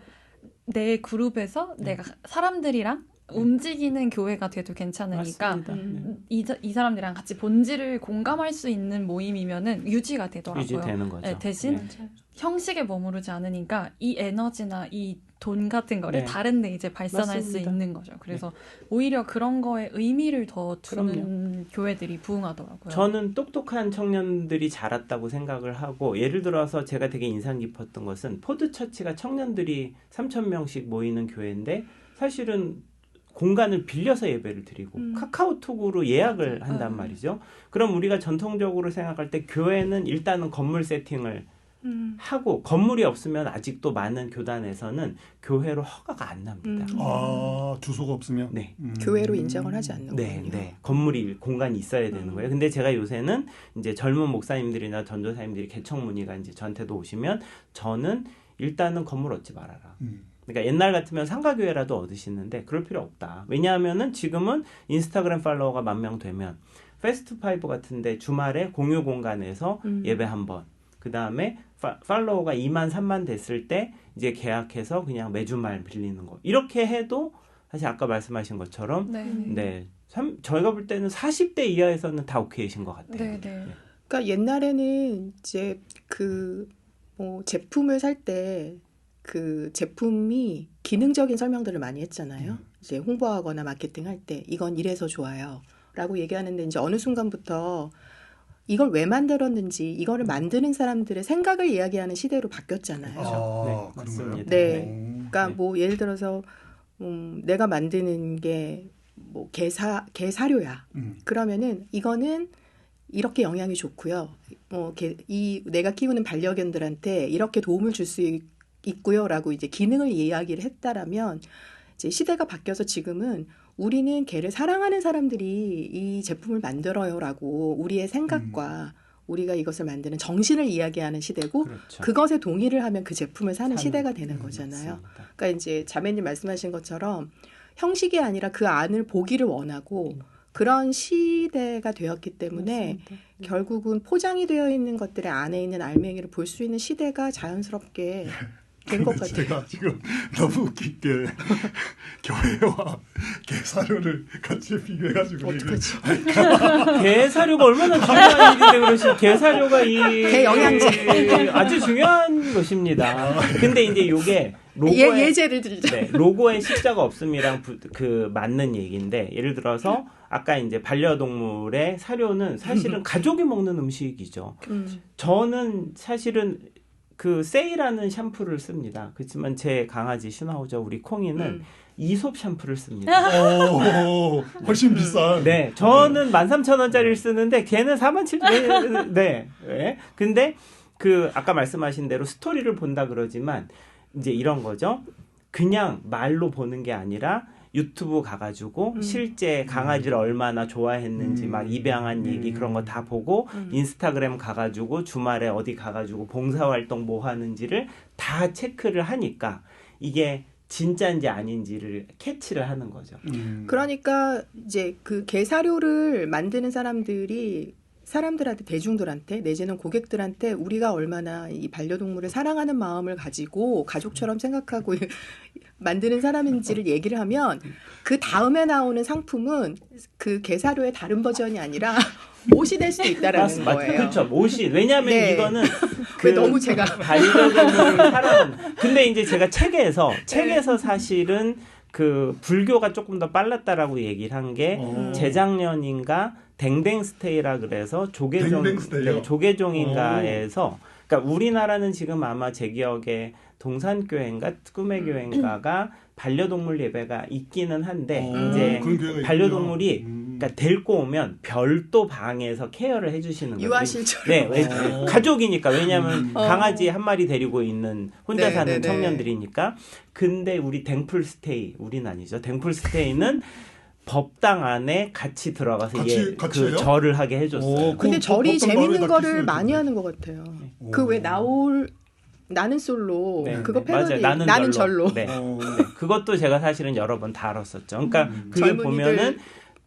[SPEAKER 4] 내 그룹에서 내가 사람들이랑 움직이는 교회가 돼도 괜찮으니까
[SPEAKER 2] 맞습니다.
[SPEAKER 4] 이 사람들이랑 같이 본질을 공감할 수 있는 모임이면은 유지가 되더라고요.
[SPEAKER 2] 유지되는 거죠.
[SPEAKER 4] 네, 대신
[SPEAKER 2] 네.
[SPEAKER 4] 형식에 머무르지 않으니까 이 에너지나 이 돈 같은 거를
[SPEAKER 2] 네.
[SPEAKER 4] 다른 데 이제 발산할 수
[SPEAKER 2] 맞습니다.
[SPEAKER 4] 있는 거죠. 그래서 오히려 그런 거에 의미를 더 두는 교회들이 부응하더라고요.
[SPEAKER 2] 저는 똑똑한 청년들이 자랐다고 생각을 하고 예를 들어서 제가 되게 인상 깊었던 것은 포드처치가 청년들이 3,000명씩 모이는 교회인데 사실은 공간을 빌려서 예배를 드리고 카카오톡으로 예약을 한단 말이죠. 그럼 우리가 전통적으로 생각할 때 교회는 일단은 건물 세팅을 하고 건물이 없으면 아직도 많은 교단에서는 교회로 허가가 안 납니다.
[SPEAKER 1] 주소가 없으면?
[SPEAKER 2] 네.
[SPEAKER 3] 교회로 인정을 하지 않는군요.
[SPEAKER 2] 네. 건물이 공간이 있어야 되는 거예요. 근데 제가 요새는 이제 젊은 목사님들이나 전도사님들이 개척 문의가 이제 저한테도 오시면 저는 일단은 건물 얻지 말아라. 그러니까 옛날 같으면 상가교회라도 얻으시는데 그럴 필요 없다. 왜냐하면은 지금은 인스타그램 팔로워가 10,000명 되면 패스트5 같은데 주말에 공유 공간에서 예배 한 번. 그 다음에 팔로워가 2만 3만 됐을 때 이제 계약해서 그냥 매주 말 빌리는 거. 이렇게 해도 사실 아까 말씀하신 것처럼 저희가 볼 때는 40대 이하에서는 다 오케이신 것 같아요.
[SPEAKER 4] 네.
[SPEAKER 3] 그러니까 옛날에는 이제 제품을 살 때 그 제품이 기능적인 설명들을 많이 했잖아요. 이제 홍보하거나 마케팅 할 때 이건 이래서 좋아요라고 얘기하는데 이제 어느 순간부터 이걸 왜 만들었는지 이거를 만드는 사람들의 생각을 이야기하는 시대로 바뀌었잖아요.
[SPEAKER 2] 맞습니다.
[SPEAKER 3] 그러니까 뭐 예를 들어서 내가 만드는 게 뭐 게사료야. 그러면은 이거는 이렇게 영양이 좋고요. 내가 키우는 반려견들한테 이렇게 도움을 줄 수 있고요라고 이제 기능을 이야기를 했다라면 이제 시대가 바뀌어서 지금은 우리는 개를 사랑하는 사람들이 이 제품을 만들어요라고 우리의 생각과 우리가 이것을 만드는 정신을 이야기하는 시대고
[SPEAKER 2] 그렇죠.
[SPEAKER 3] 그것에 동의를 하면 그 제품을 사는 시대가 되는 거잖아요.
[SPEAKER 2] 맞습니다.
[SPEAKER 3] 그러니까 이제 자매님 말씀하신 것처럼 형식이 아니라 그 안을 보기를 원하고 그런 시대가 되었기 때문에 결국은 포장이 되어 있는 것들의 안에 있는 알맹이를 볼 수 있는 시대가 자연스럽게 된 것 같아요.
[SPEAKER 1] 제가 지금 너무 웃긴 게 교회와 개사료를 같이 비교해가지고
[SPEAKER 3] 어떡하지?
[SPEAKER 2] 개사료가 얼마나 중요한 일인데 그러시 개사료가
[SPEAKER 3] 개영양제.
[SPEAKER 2] 아주 중요한 것입니다. 근데 이제 요게 로고에
[SPEAKER 3] 예제를 들자.
[SPEAKER 2] 네, 로고에 십자가 없음이랑 그 맞는 얘기인데 예를 들어서 아까 이제 반려동물의 사료는 사실은 가족이 먹는 음식이죠. 저는 사실은 그 세이라는 샴푸를 씁니다. 그렇지만 제 강아지 슈나우저 우리 콩이는 이솝 샴푸를 씁니다.
[SPEAKER 1] 오, 훨씬 비싼.
[SPEAKER 2] 네, 저는 13,000원짜리를 쓰는데 걔는 47,000원. 네. 네. 근데 그 아까 말씀하신 대로 스토리를 본다 그러지만 이제 이런 거죠. 그냥 말로 보는 게 아니라 유튜브 가가지고 실제 강아지를 얼마나 좋아했는지 막 입양한 얘기 그런 거 다 보고 인스타그램 가가지고 주말에 어디 가가지고 봉사활동 뭐 하는지를 다 체크를 하니까 이게 진짜인지 아닌지를 캐치를 하는 거죠.
[SPEAKER 3] 그러니까 이제 그 개사료를 만드는 사람들한테 대중들한테 내지는 고객들한테 우리가 얼마나 이 반려동물을 사랑하는 마음을 가지고 가족처럼 생각하고 만드는 사람인지를 얘기를 하면 그 다음에 나오는 상품은 그 개사료의 다른 버전이 아니라 옷이 될 수도 있다라는 거예요.
[SPEAKER 2] 그렇죠. 옷이 왜냐하면
[SPEAKER 3] 네.
[SPEAKER 2] 이거는
[SPEAKER 3] 왜 너무 제가
[SPEAKER 2] 반려동물을 사랑하는. 근데 이제 제가 책에서 사실은 그 불교가 조금 더 빨랐다라고 얘기를 한 게 재작년인가 댕댕스테이라 그래서 조계종인가에서 그러니까 우리나라는 지금 아마 제 기억에 동산교회인가 꿈의교회인가가 반려동물 예배가 있기는 한데 이제 반려동물이 그러니까 데리고 오면 별도 방에서 케어를 해주시는 거예요.
[SPEAKER 3] 유아실처럼.
[SPEAKER 2] 네, 가족이니까 왜냐하면 강아지 한 마리 데리고 있는 혼자
[SPEAKER 3] 네,
[SPEAKER 2] 사는
[SPEAKER 3] 네, 네.
[SPEAKER 2] 청년들이니까. 근데 우리 댕풀스테이, 우리는 아니죠. 댕풀스테이는 법당 안에 같이 들어가서 그 절을 하게 해줬어요.
[SPEAKER 3] 근데 절이 재밌는 거를
[SPEAKER 1] 키스를
[SPEAKER 3] 많이
[SPEAKER 1] 주네.
[SPEAKER 3] 하는 것 같아요. 그 왜 나는 솔로
[SPEAKER 2] 네,
[SPEAKER 3] 그거
[SPEAKER 2] 네,
[SPEAKER 3] 패러디
[SPEAKER 2] 맞아요.
[SPEAKER 3] 나는 절로
[SPEAKER 2] 네. 네. 그것도 제가 사실은 여러 번 다뤘었죠. 그러니까 그게 보면은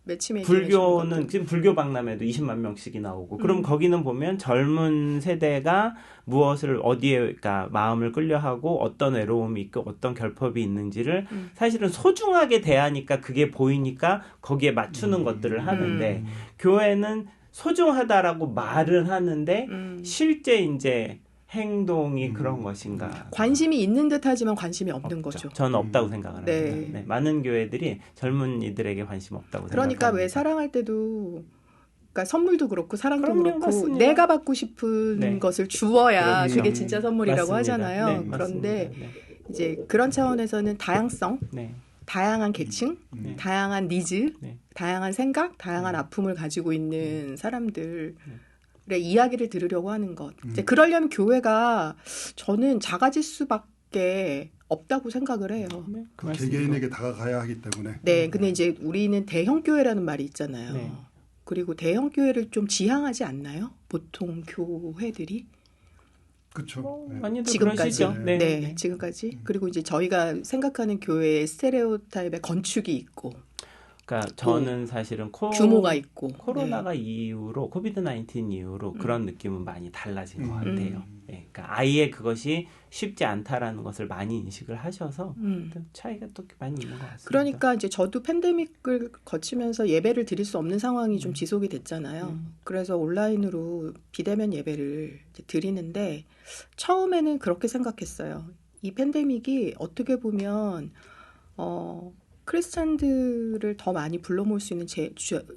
[SPEAKER 3] 매치매치
[SPEAKER 2] 불교는 지금 불교 박람회도 20만 명씩이 나오고 그럼 거기는 보면 젊은 세대가 무엇을 어디에 그러니까 마음을 끌려하고 어떤 외로움이 있고 어떤 결핍이 있는지를 사실은 소중하게 대하니까 그게 보이니까 거기에 맞추는 것들을 하는데 교회는 소중하다라고 말은 하는데 실제 이제 행동이 그런 것인가?
[SPEAKER 3] 관심이 있는 듯하지만 관심이 없는
[SPEAKER 2] 없죠.
[SPEAKER 3] 거죠.
[SPEAKER 2] 저는 없다고 생각을 합니다.
[SPEAKER 3] 네.
[SPEAKER 2] 네, 많은 교회들이 젊은이들에게 관심 없다고
[SPEAKER 3] 그러니까
[SPEAKER 2] 생각합니다.
[SPEAKER 3] 왜 사랑할 때도 그러니까 선물도 그렇고 사랑도
[SPEAKER 2] 그럼요,
[SPEAKER 3] 그렇고
[SPEAKER 2] 맞습니다.
[SPEAKER 3] 내가 받고 싶은
[SPEAKER 2] 네.
[SPEAKER 3] 것을 주어야
[SPEAKER 2] 그렇죠.
[SPEAKER 3] 그게 진짜 선물이라고
[SPEAKER 2] 맞습니다.
[SPEAKER 3] 하잖아요.
[SPEAKER 2] 네,
[SPEAKER 3] 그런데
[SPEAKER 2] 맞습니다.
[SPEAKER 3] 이제 그런 차원에서는 다양성,
[SPEAKER 2] 네.
[SPEAKER 3] 다양한 계층,
[SPEAKER 2] 네.
[SPEAKER 3] 다양한 니즈,
[SPEAKER 2] 네.
[SPEAKER 3] 다양한 생각, 다양한 아픔을 가지고 있는 사람들의 이야기를 들으려고 하는 것. 이제 그러려면 교회가 저는 작아질 수밖에 없다고 생각을 해요.
[SPEAKER 2] 네, 그 말씀이고.
[SPEAKER 1] 개개인에게 다가가야 하기 때문에.
[SPEAKER 3] 네, 근데 이제 우리는 대형 교회라는 말이 있잖아요.
[SPEAKER 2] 네.
[SPEAKER 3] 그리고 대형 교회를 좀 지향하지 않나요? 보통 교회들이
[SPEAKER 1] 그렇죠. 네.
[SPEAKER 2] 많이들
[SPEAKER 3] 지금까지.
[SPEAKER 2] 그러시죠. 네.
[SPEAKER 3] 네, 지금까지. 그리고 이제 저희가 생각하는 교회의 스테레오타입의 건축이 있고
[SPEAKER 2] 그러니까 저는 사실은
[SPEAKER 3] 규모가 있고
[SPEAKER 2] 코로나가 이후로 코비드-19 이후로 그런 느낌은 많이 달라진 것 같아요. 네, 그러니까 아예 그것이 쉽지 않다라는 것을 많이 인식을 하셔서 차이가 또 많이 있는 것 같습니다.
[SPEAKER 3] 그러니까 이제 저도 팬데믹을 거치면서 예배를 드릴 수 없는 상황이 좀 지속이 됐잖아요. 그래서 온라인으로 비대면 예배를 이제 드리는데 처음에는 그렇게 생각했어요. 이 팬데믹이 어떻게 보면 크리스찬들을 더 많이 불러 모을 수 있는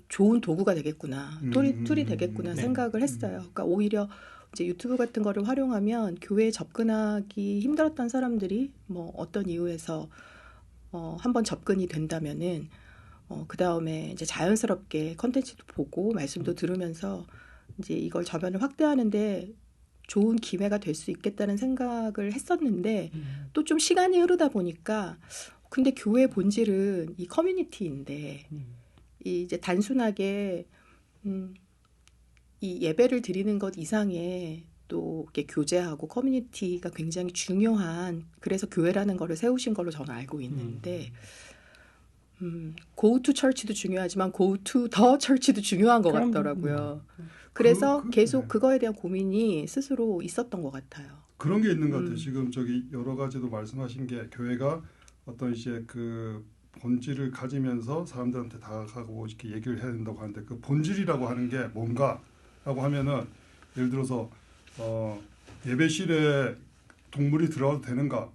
[SPEAKER 3] 좋은 도구가 되겠구나, 툴이 되겠구나 생각을 했어요. 그러니까 오히려 이제 유튜브 같은 거를 활용하면 교회에 접근하기 힘들었던 사람들이 뭐 어떤 이유에서 한번 접근이 된다면은 그 다음에 이제 자연스럽게 컨텐츠도 보고 말씀도 들으면서 이제 이걸 저변을 확대하는데 좋은 기회가 될 수 있겠다는 생각을 했었는데 또 좀 시간이 흐르다 보니까 근데 교회의 본질은 이 커뮤니티인데 이 이제 단순하게 이 예배를 드리는 것 이상의 또 이렇게 교제하고 커뮤니티가 굉장히 중요한 그래서 교회라는 거를 세우신 걸로 저는 알고 있는데 go to church도 중요하지만 go to the church도 중요한 것 같더라고요. 그래서 계속 그거에 대한 고민이 스스로 있었던 것 같아요.
[SPEAKER 1] 그런 게 있는 것 같아요. 지금 저기 여러 가지도 말씀하신 게 교회가 어떤 이제 그 본질을 가지면서 사람들한테 다가가고 이렇게 얘기를 해야 된다고 하는데 그 본질이라고 하는 게 뭔가라고 하면은 예를 들어서 예배실에 동물이 들어와도 되는가?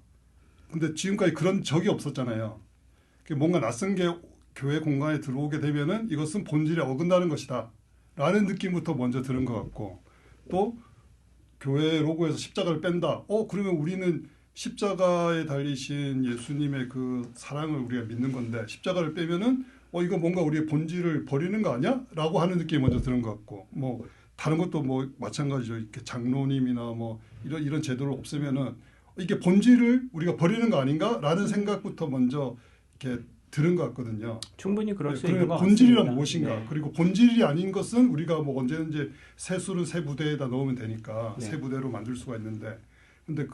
[SPEAKER 1] 근데 지금까지 그런 적이 없었잖아요. 뭔가 낯선 게 교회 공간에 들어오게 되면은 이것은 본질에 어긋나는 것이다. 라는 느낌부터 먼저 들은 것 같고 또 교회 로고에서 십자가를 뺀다. 그러면 우리는 십자가에 달리신 예수님의 그 사랑을 우리가 믿는 건데 십자가를 빼면은 이거 뭔가 우리의 본질을 버리는 거 아니야? 라고 하는 느낌이 먼저 드는 것 같고 뭐 다른 것도 뭐 마찬가지죠. 이렇게 장로님이나 뭐 이런 제도를 없애면은 이게 본질을 우리가 버리는 거 아닌가라는 생각부터 먼저 이렇게 들은 것 같거든요.
[SPEAKER 2] 충분히 그럴 수 있는 것 같습니다.
[SPEAKER 1] 본질이란 무엇인가?
[SPEAKER 2] 네.
[SPEAKER 1] 그리고 본질이 아닌 것은 우리가 뭐 언제든지 새 술은 새 부대에다 넣으면 되니까
[SPEAKER 2] 네.
[SPEAKER 1] 새 부대로 만들 수가 있는데, 근데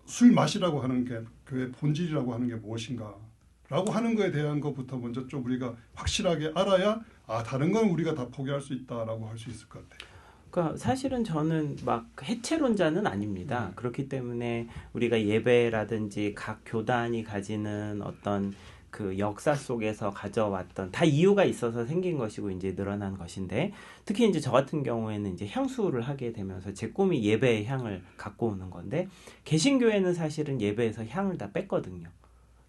[SPEAKER 1] 술 맛이라고 하는 게 교회 본질이라고 하는 게 무엇인가?라고 하는 거에 대한 것부터 먼저 좀 우리가 확실하게 알아야 다른 건 우리가 다 포기할 수 있다라고 할 수 있을 것 같아요.
[SPEAKER 2] 그러니까 사실은 저는 막 해체론자는 아닙니다. 그렇기 때문에 우리가 예배라든지 각 교단이 가지는 어떤 그 역사 속에서 가져왔던 다 이유가 있어서 생긴 것이고 이제 늘어난 것인데 특히 이제 저 같은 경우에는 이제 향수를 하게 되면서 제 꿈이 예배의 향을 갖고 오는 건데 개신교회는 사실은 예배에서 향을 다 뺐거든요.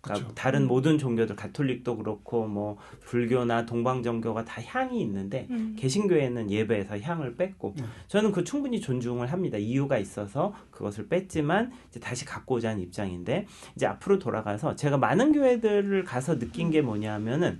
[SPEAKER 2] 그러니까 다른 모든 종교들 가톨릭도 그렇고 뭐 불교나 동방정교가 다 향이 있는데 개신교회는 예배에서 향을 뺐고 저는 그 충분히 존중을 합니다. 이유가 있어서 그것을 뺐지만 이제 다시 갖고자 하는 입장인데 이제 앞으로 돌아가서 제가 많은 교회들을 가서 느낀 게 뭐냐면은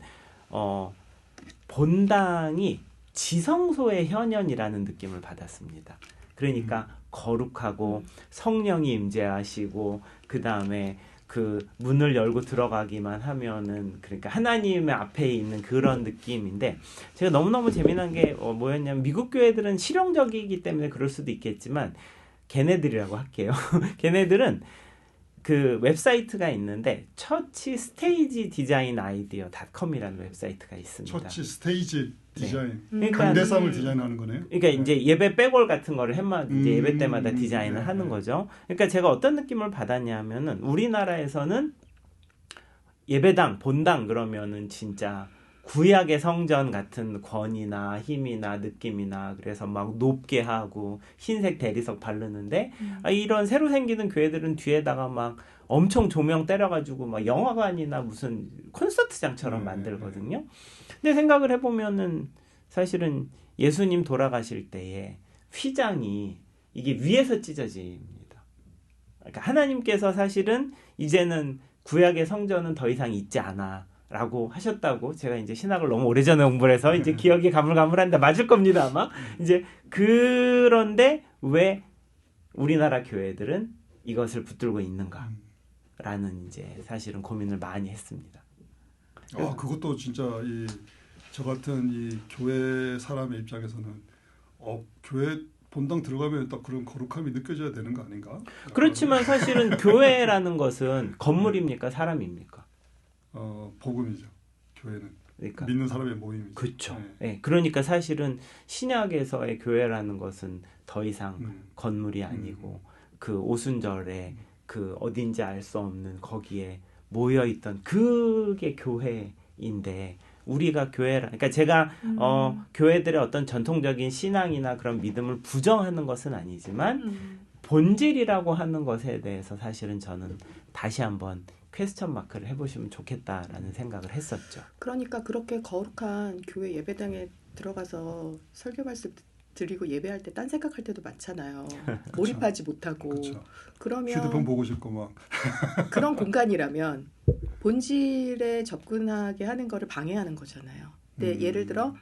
[SPEAKER 2] 본당이 지성소의 현현이라는 느낌을 받았습니다. 그러니까 거룩하고 성령이 임재하시고 그 다음에 그 문을 열고 들어가기만 하면은 그러니까 하나님의 앞에 있는 그런 느낌인데 제가 너무너무 재미난 게 뭐였냐면 미국 교회들은 실용적이기 때문에 그럴 수도 있겠지만 걔네들이라고 할게요. 걔네들은 그 웹사이트가 있는데 처치 스테이지 디자인 아이디어 .com이라는 웹사이트가 있습니다.
[SPEAKER 1] 처치 스테이지 디자인.
[SPEAKER 2] 네.
[SPEAKER 1] 강대상을 디자인하는 거네요.
[SPEAKER 2] 그러니까 이제 예배 빼골 같은 거를 이제 예배 때마다 디자인을
[SPEAKER 1] 네,
[SPEAKER 2] 하는
[SPEAKER 1] 네.
[SPEAKER 2] 거죠. 그러니까 제가 어떤 느낌을 받았냐면은 우리나라에서는 예배당, 본당 그러면은 진짜 구약의 성전 같은 권위나 힘이나 느낌이나 그래서 막 높게 하고 흰색 대리석 바르는데 이런 새로 생기는 교회들은 뒤에다가 막 엄청 조명 때려가지고 막 영화관이나 무슨 콘서트장처럼 만들거든요. 근데 생각을 해보면은 사실은 예수님 돌아가실 때에 휘장이 이게 위에서 찢어집니다. 그러니까 하나님께서 사실은 이제는 구약의 성전은 더 이상 있지 않아. 라고 하셨다고 제가 이제 신학을 너무 오래전에 공부를 해서 이제 기억이 가물가물한데 맞을 겁니다 아마. 이제 그런데 왜 우리나라 교회들은 이것을 붙들고 있는가라는 이제 사실은 고민을 많이 했습니다.
[SPEAKER 1] 그것도 진짜 저 같은 이 교회 사람의 입장에서는 교회 본당 들어가면 딱 그런 거룩함이 느껴져야 되는 거 아닌가?
[SPEAKER 2] 그렇지만 사실은 교회라는 것은 건물입니까 사람입니까?
[SPEAKER 1] 복음이죠. 교회는
[SPEAKER 2] 그러니까
[SPEAKER 1] 믿는 사람의 모임이죠.
[SPEAKER 2] 그렇죠. 네. 그러니까 사실은 신약에서의 교회라는 것은 더 이상 건물이 아니고 그 오순절에 그 어딘지 알 수 없는 거기에 모여 있던 그게 교회인데 우리가 그러니까 제가 교회들의 어떤 전통적인 신앙이나 그런 믿음을 부정하는 것은 아니지만 본질이라고 하는 것에 대해서 사실은 저는 다시 한번 퀘스천 마크를 해보시면 좋겠다라는 생각을 했었죠.
[SPEAKER 3] 그러니까 그렇게 거룩한 교회 예배당에 들어가서 설교 말씀 드리고 예배할 때 딴 생각할 때도 많잖아요. 몰입하지 못하고.
[SPEAKER 1] 그쵸.
[SPEAKER 3] 그러면
[SPEAKER 1] 휴대폰 보고 싶고 막.
[SPEAKER 3] 그런 공간이라면 본질에 접근하게 하는 거를 방해하는 거잖아요. 근데 예를 들어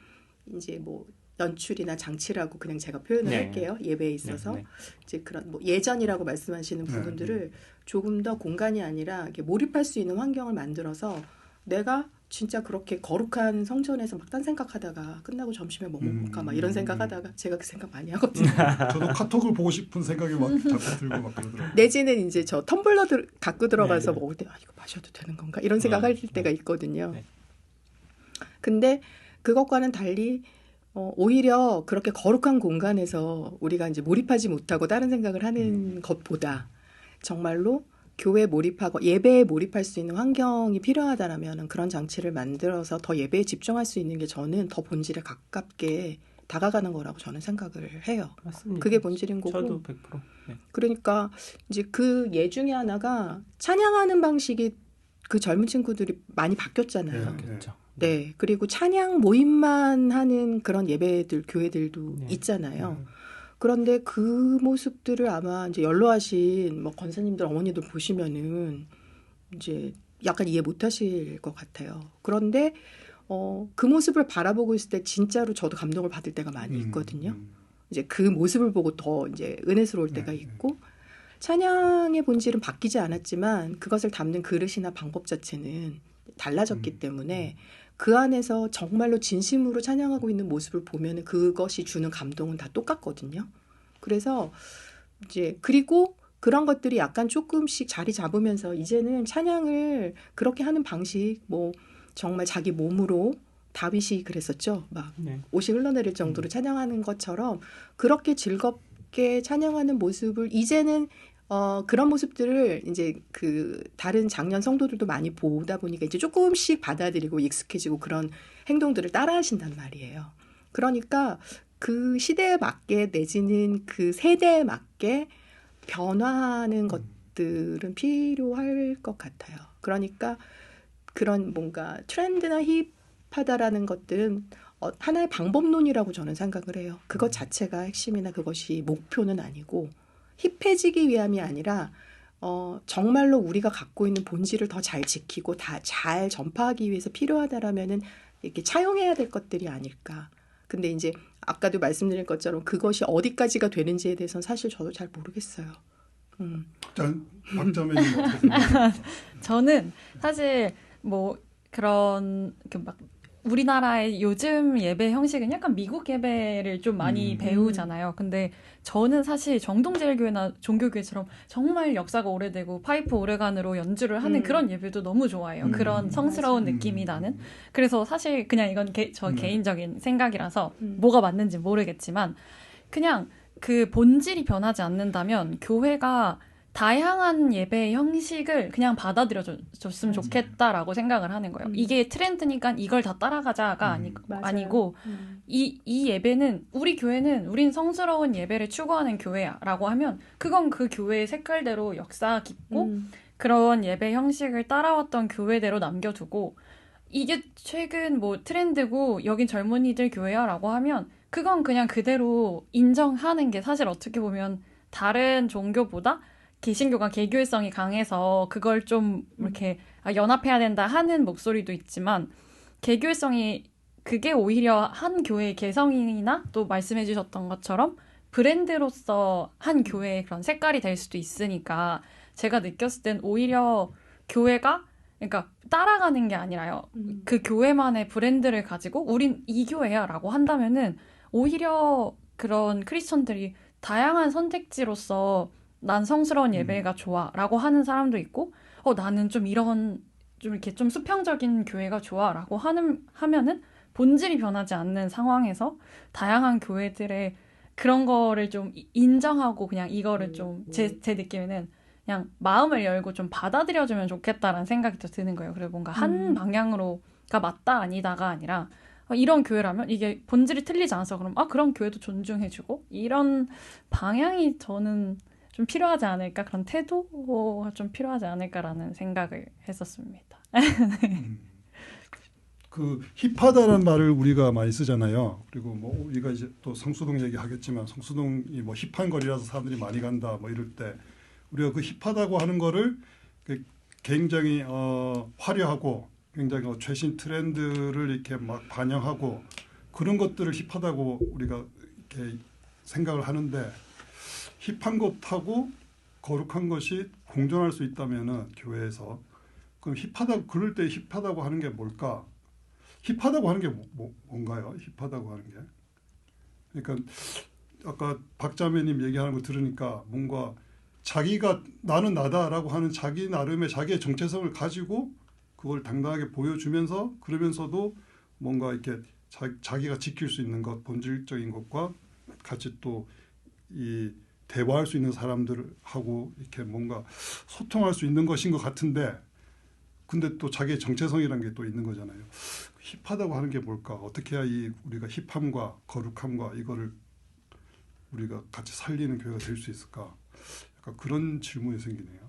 [SPEAKER 3] 이제 뭐 연출이나 장치라고 그냥 제가 표현을 할게요. 예배에 있어서 이제 그런 뭐 예전이라고 말씀하시는 부분들을 조금 더 공간이 아니라 이렇게 몰입할 수 있는 환경을 만들어서 내가 진짜 그렇게 거룩한 성전에서 막 딴 생각하다가 끝나고 점심에 뭐 먹을까 막 이런 생각하다가 제가 그 생각 많이 하거든요.
[SPEAKER 1] 저도 카톡을 보고 싶은 생각이 막 자꾸 들고 막 그러더라고요.
[SPEAKER 3] 내지는 이제 저 텀블러 갖고 들어가서 먹을 때 이거 마셔도 되는 건가 이런 생각할 때가 있거든요. 근데 그것과는 달리 오히려 그렇게 거룩한 공간에서 우리가 이제 몰입하지 못하고 다른 생각을 하는 것보다 정말로 교회에 몰입하고 예배에 몰입할 수 있는 환경이 필요하다라면 그런 장치를 만들어서 더 예배에 집중할 수 있는 게 저는 더 본질에 가깝게 다가가는 거라고 저는 생각을 해요.
[SPEAKER 2] 맞습니다.
[SPEAKER 3] 그게 본질인 거고.
[SPEAKER 2] 저도 100%. 네.
[SPEAKER 3] 그러니까 이제 그 예 중에 하나가 찬양하는 방식이 그 젊은 친구들이 많이 바뀌었잖아요.
[SPEAKER 2] 그렇죠.
[SPEAKER 3] 네. 그리고 찬양 모임만 하는 그런 예배들, 교회들도
[SPEAKER 2] 네.
[SPEAKER 3] 있잖아요. 그런데 그 모습들을 아마 이제 연로하신 뭐 권사님들, 어머니들 보시면은 이제 약간 이해 못 하실 것 같아요. 그런데 그 모습을 바라보고 있을 때 진짜로 저도 감동을 받을 때가 많이 있거든요. 이제 그 모습을 보고 더 이제 은혜스러울 때가 있고 찬양의 본질은 바뀌지 않았지만 그것을 담는 그릇이나 방법 자체는 달라졌기 때문에 그 안에서 정말로 진심으로 찬양하고 있는 모습을 보면 그것이 주는 감동은 다 똑같거든요. 그래서 이제 그리고 그런 것들이 약간 조금씩 자리 잡으면서 이제는 찬양을 그렇게 하는 방식 뭐 정말 자기 몸으로 다윗이 그랬었죠. 막
[SPEAKER 2] 네.
[SPEAKER 3] 옷이 흘러내릴 정도로 찬양하는 것처럼 그렇게 즐겁게 찬양하는 모습을 이제는 그런 모습들을 이제 그 다른 장년 성도들도 많이 보다 보니까 이제 조금씩 받아들이고 익숙해지고 그런 행동들을 따라하신단 말이에요. 그러니까 그 시대에 맞게 내지는 그 세대에 맞게 변화하는 것들은 필요할 것 같아요. 그러니까 그런 뭔가 트렌드나 힙하다라는 것들은 하나의 방법론이라고 저는 생각을 해요. 그것 자체가 핵심이나 그것이 목표는 아니고 힙해지기 위함이 아니라 정말로 우리가 갖고 있는 본질을 더 잘 지키고 다 잘 전파하기 위해서 필요하다라면은 이렇게 차용해야 될 것들이 아닐까. 근데 이제 아까도 말씀드린 것처럼 그것이 어디까지가 되는지에 대해서는 사실 저도 잘 모르겠어요.
[SPEAKER 1] 박자매님 어떻게 생각하세요?
[SPEAKER 4] 저는 사실 뭐 그런 막 우리나라의 요즘 예배 형식은 약간 미국 예배를 좀 많이 배우잖아요. 근데 저는 사실 정동제일교회나 종교교회처럼 정말 역사가 오래되고 파이프 오르간으로 연주를 하는 그런 예배도 너무 좋아해요. 그런 성스러운 느낌이 나는. 그래서 사실 그냥 이건 저 개인적인 생각이라서 뭐가 맞는지 모르겠지만 그냥 그 본질이 변하지 않는다면 교회가 다양한 예배 형식을 그냥 받아들여줬으면 좋겠다라고 생각을 하는 거예요. 이게 트렌드니까 이걸 다 따라가자가 아니고 이 예배는 우리 교회는 우린 성스러운 예배를 추구하는 교회야라고 하면 그건 그 교회의 색깔대로 역사 깊고 그런 예배 형식을 따라왔던 교회대로 남겨두고 이게 최근 뭐 트렌드고 여긴 젊은이들 교회야라고 하면 그건 그냥 그대로 인정하는 게 사실 어떻게 보면 다른 종교보다 개신교가 개교회성이 강해서 그걸 좀 이렇게 연합해야 된다 하는 목소리도 있지만 개교회성이 그게 오히려 한 교회의 개성이나 또 말씀해 주셨던 것처럼 브랜드로서 한 교회의 그런 색깔이 될 수도 있으니까 제가 느꼈을 땐 오히려 교회가 그러니까 따라가는 게 아니라요. 그 교회만의 브랜드를 가지고 우린 이 교회야 라고 한다면은 오히려 그런 크리스천들이 다양한 선택지로서 난 성스러운 예배가 좋아 라고 하는 사람도 있고 나는 좀 이런 좀 이렇게 좀 수평적인 교회가 좋아 라고 하면은 본질이 변하지 않는 상황에서 다양한 교회들의 그런 거를 좀 인정하고 그냥 이거를 좀 제 느낌에는 그냥 마음을 열고 좀 받아들여주면 좋겠다라는 생각이 더 드는 거예요. 그리고 뭔가 한 방향으로가 맞다 아니다가 아니라 이런 교회라면 이게 본질이 틀리지 않아서 그럼 그런 교회도 존중해주고 이런 방향이 저는 좀 필요하지 않을까 그런 태도가 좀 필요하지 않을까라는 생각을 했었습니다.
[SPEAKER 1] 그 힙하다는 말을 우리가 많이 쓰잖아요. 그리고 뭐 우리가 이제 또 성수동 얘기하겠지만 성수동이 뭐 힙한 거리라서 사람들이 많이 간다 뭐 이럴 때 우리가 그 힙하다고 하는 거를 굉장히 화려하고 굉장히 최신 트렌드를 이렇게 막 반영하고 그런 것들을 힙하다고 우리가 이렇게 생각을 하는데 힙한 것하고 거룩한 것이 공존할 수 있다면은 교회에서 그럼 힙하다 그럴 때 힙하다고 하는 게 뭘까? 힙하다고 하는 게 뭔가요? 힙하다고 하는 게 그러니까 아까 박자매님 얘기하는 거 들으니까 뭔가 자기가 나는 나다라고 하는 자기 나름의 자기의 정체성을 가지고 그걸 당당하게 보여주면서 그러면서도 뭔가 이렇게 자기가 지킬 수 있는 것, 본질적인 것과 같이 또 이 대화할 수 있는 사람들하고 이렇게 뭔가 소통할 수 있는 것인 것 같은데, 근데 또 자기의 정체성이라는 게 또 있는 거잖아요. 힙하다고 하는 게 뭘까? 어떻게 해야 우리가 힙함과 거룩함과 이거를 우리가 같이 살리는 교회가 될 수 있을까? 약간 그런 질문이 생기네요.